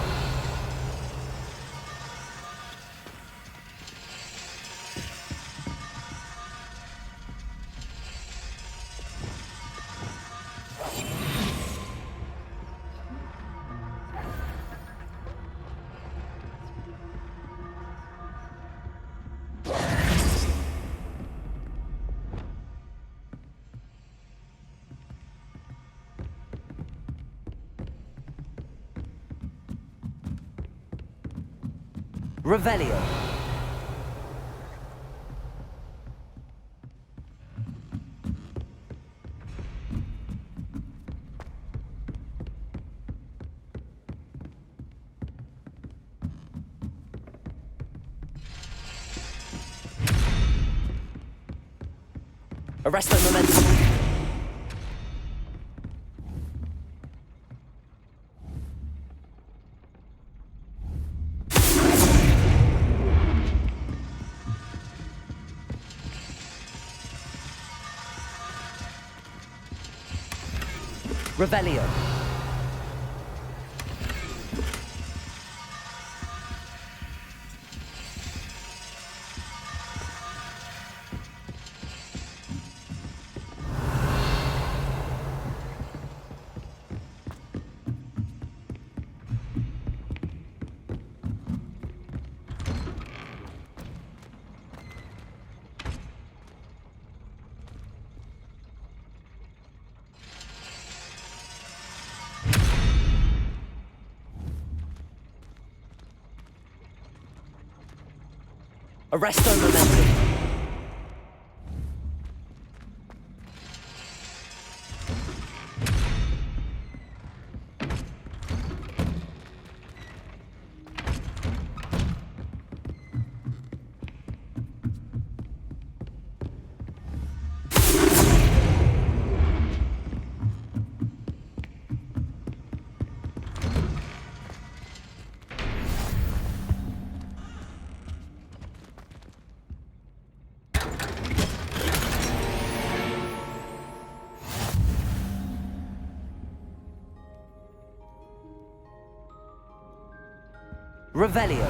Revelio. Arresto momentum. Revelio. Arresto momentum. Revelio.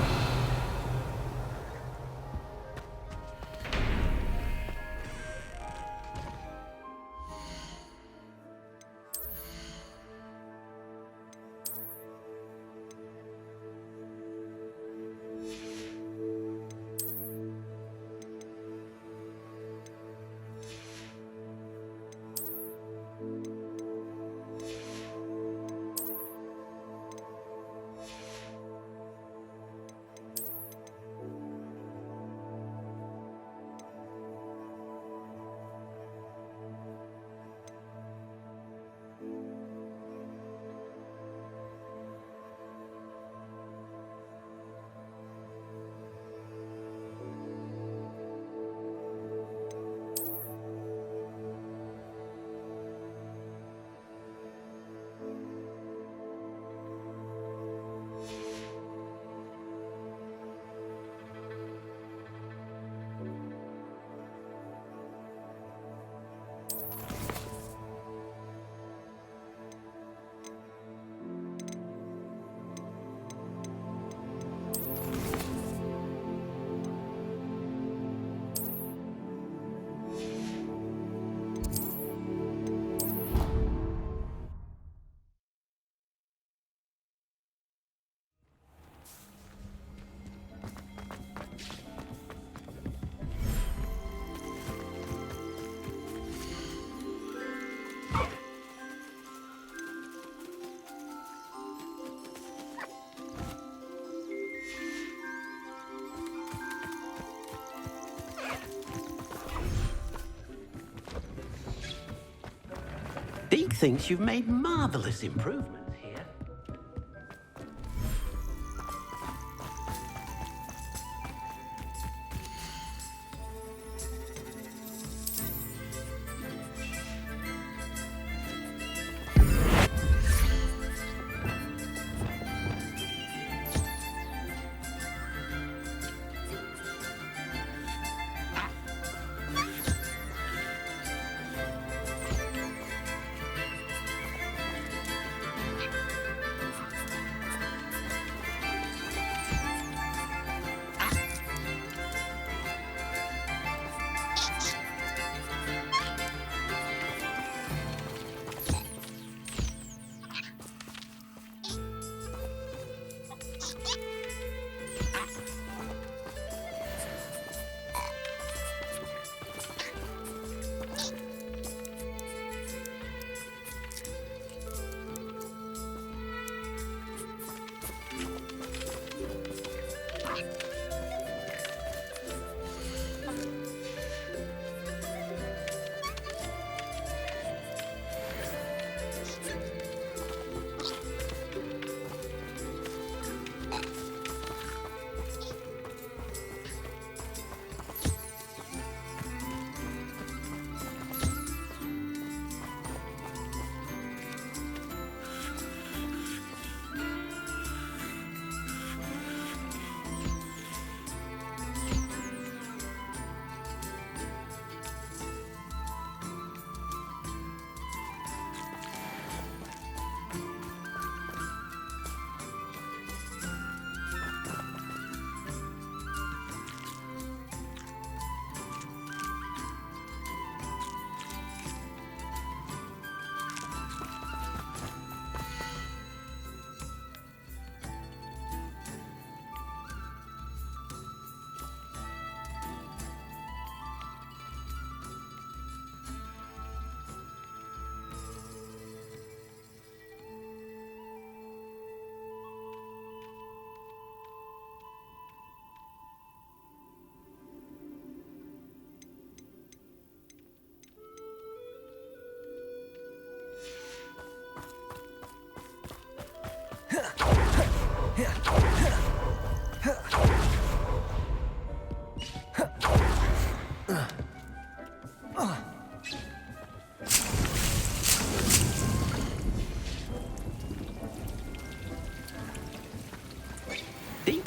Deke thinks you've made marvelous improvements here.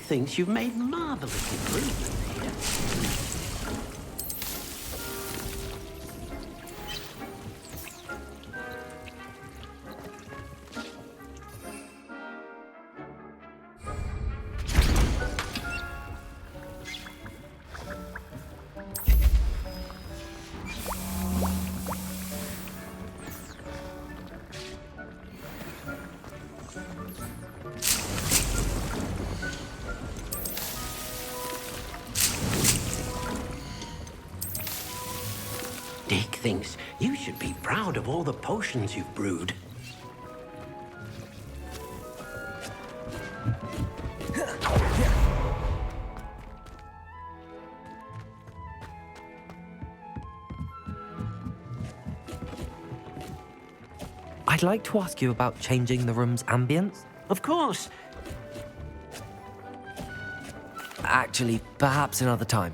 thinks you've made marvellous improvements here. Dick thinks you should be proud of all the potions you've brewed. I'd like to ask you about changing the room's ambience. Of course. Actually, perhaps another time.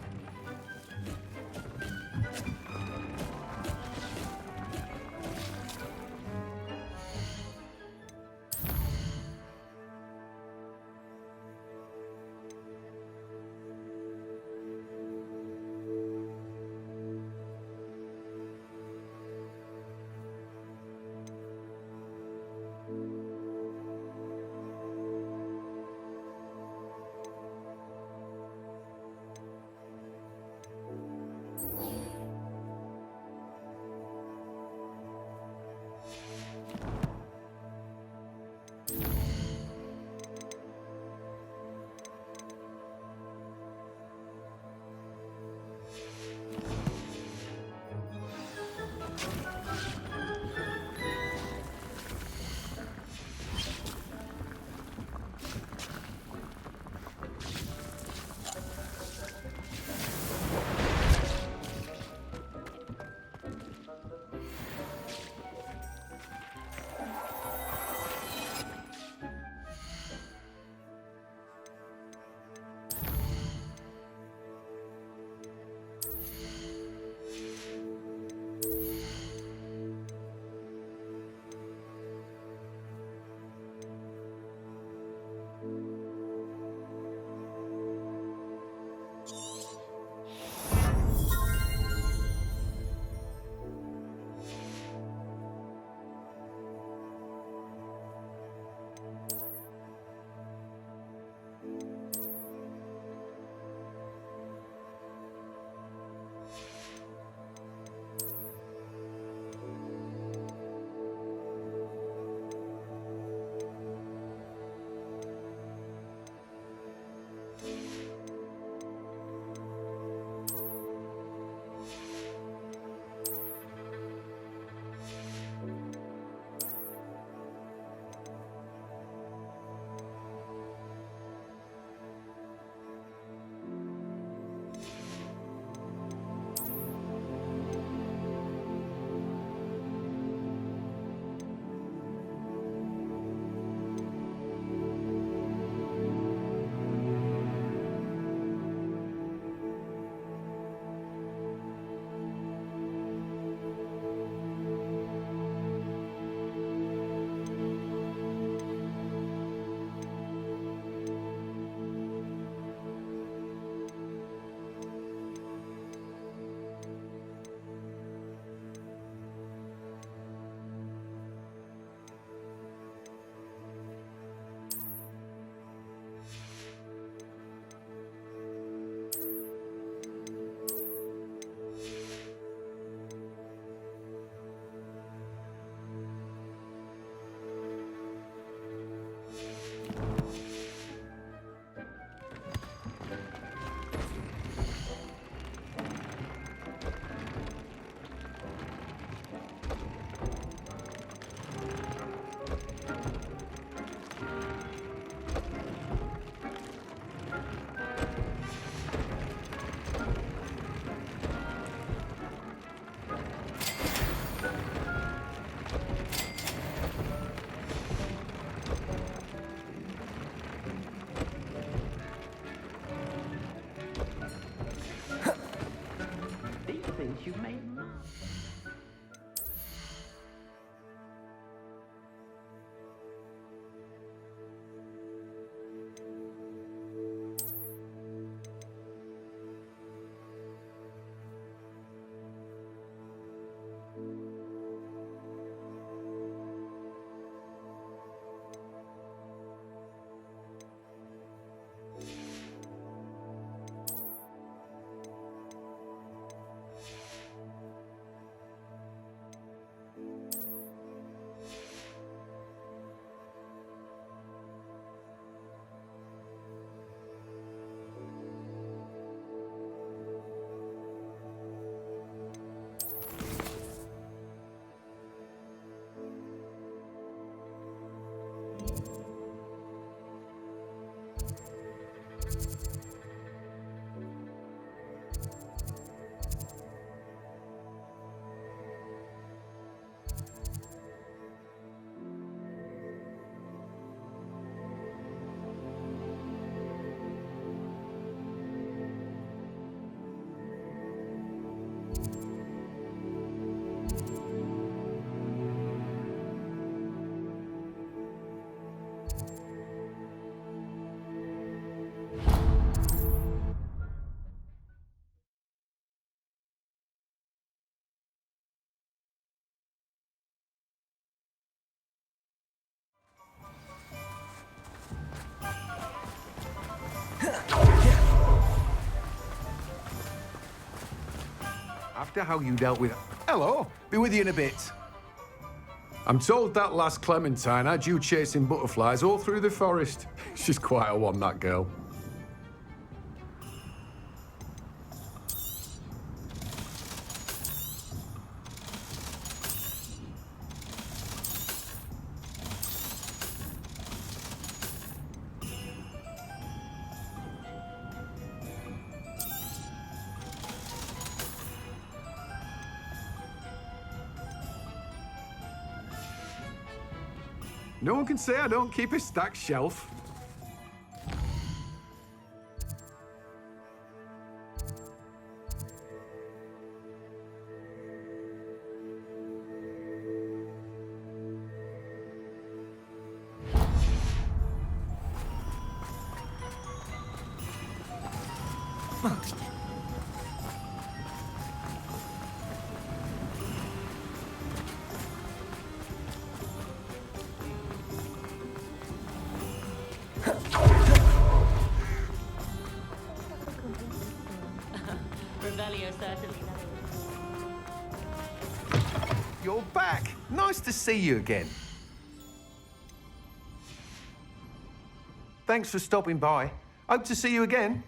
You've made after how you dealt with... Hello, be with you in a bit. I'm told that last Clementine had you chasing butterflies all through the forest. She's quite a one, that girl. No one can say I don't keep a stacked shelf. Revelio certainly You're back. Nice to see you again. Thanks for stopping by. Hope to see you again.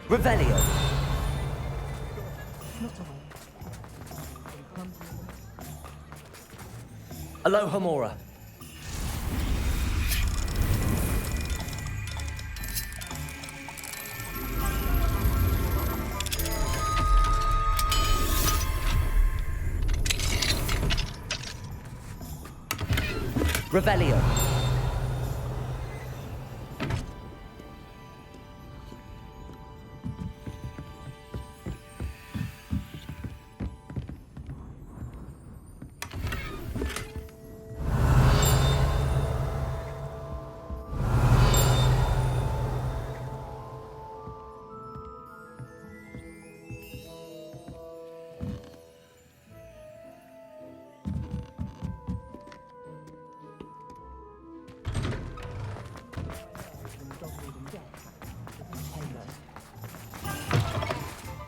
Revelio. Aloha Mora. Revelio.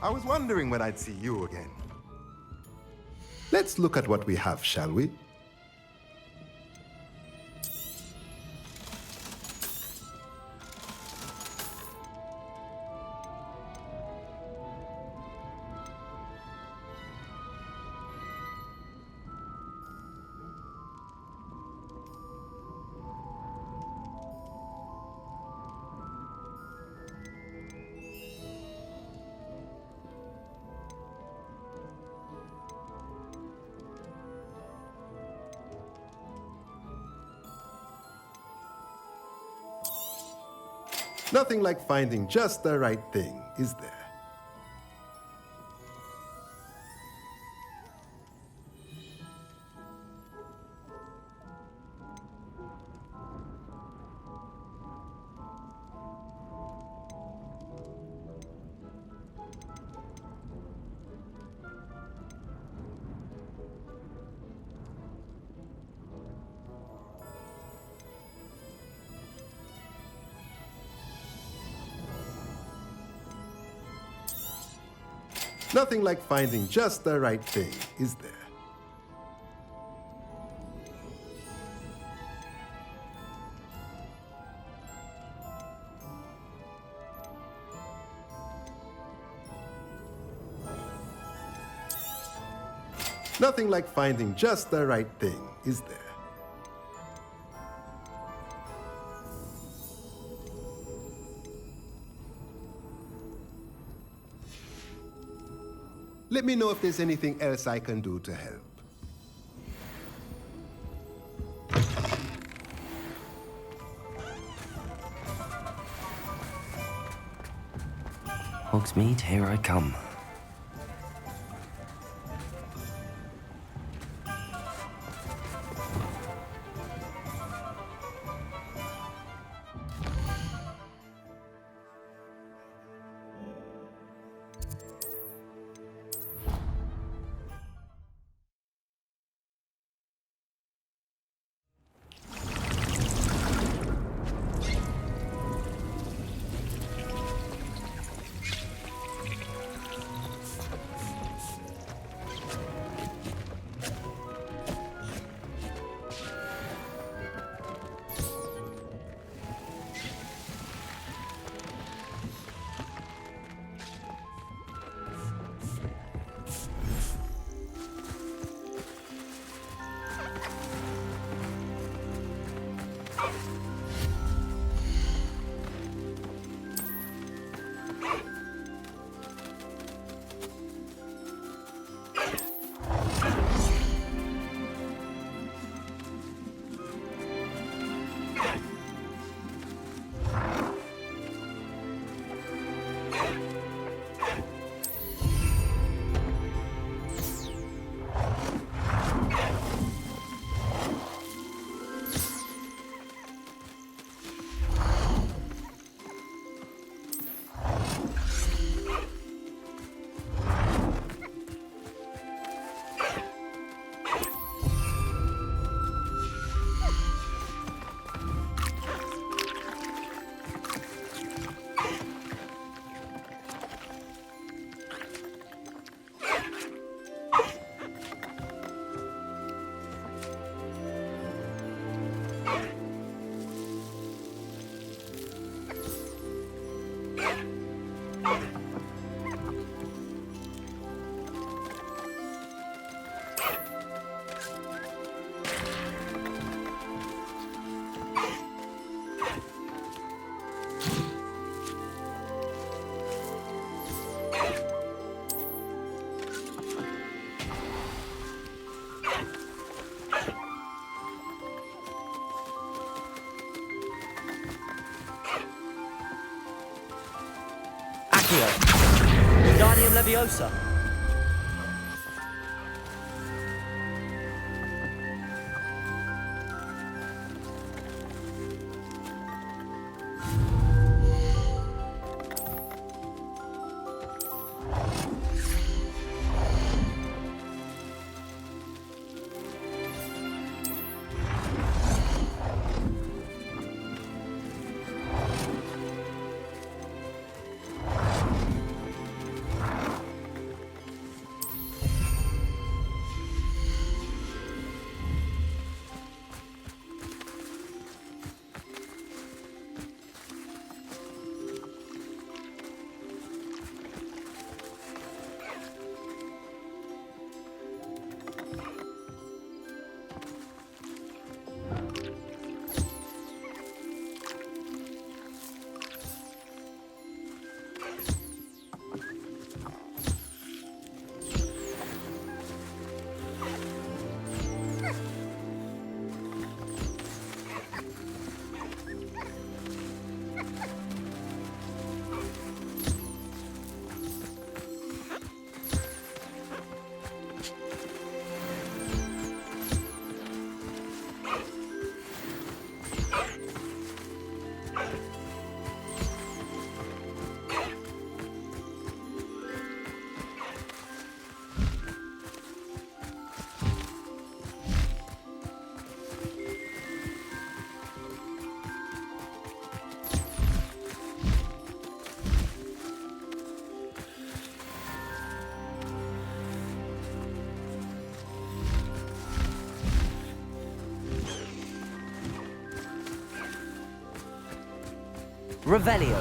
I was wondering when I'd see you again. Let's look at what we have, shall we? Nothing like finding just the right thing, is there? Nothing like finding just the right thing, is there? Nothing like finding just the right thing, is there? Let me know if there's anything else I can do to help. Hogsmeade, here I come. Wingardium Leviosa. Revelio.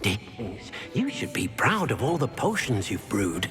Dick thinks you should be proud of all the potions you've brewed.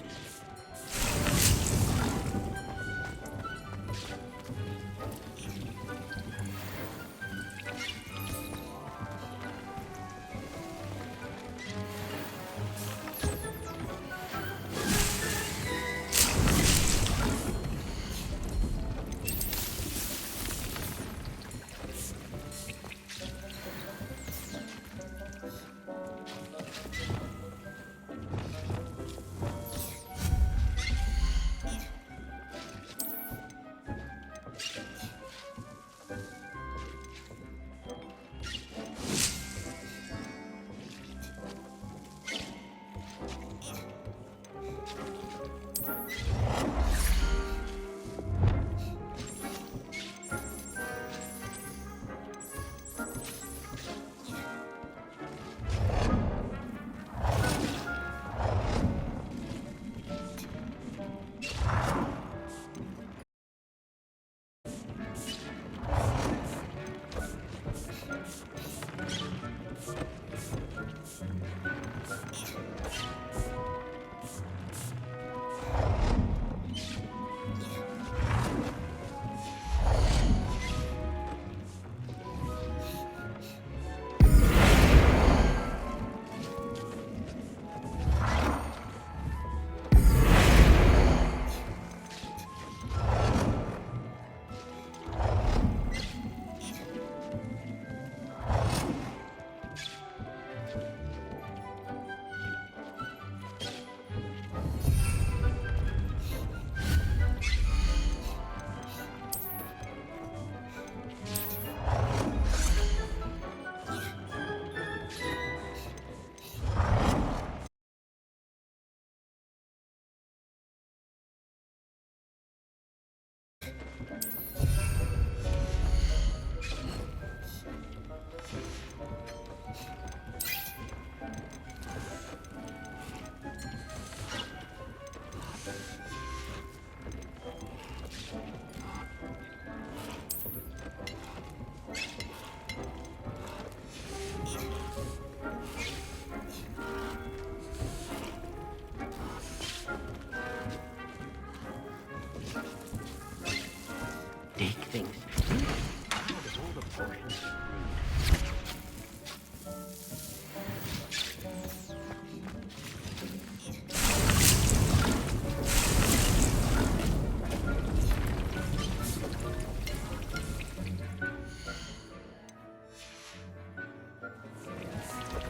Dick thinks you should be proud of all the potions you've brewed.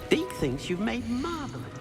Dick thinks you've made marvelous.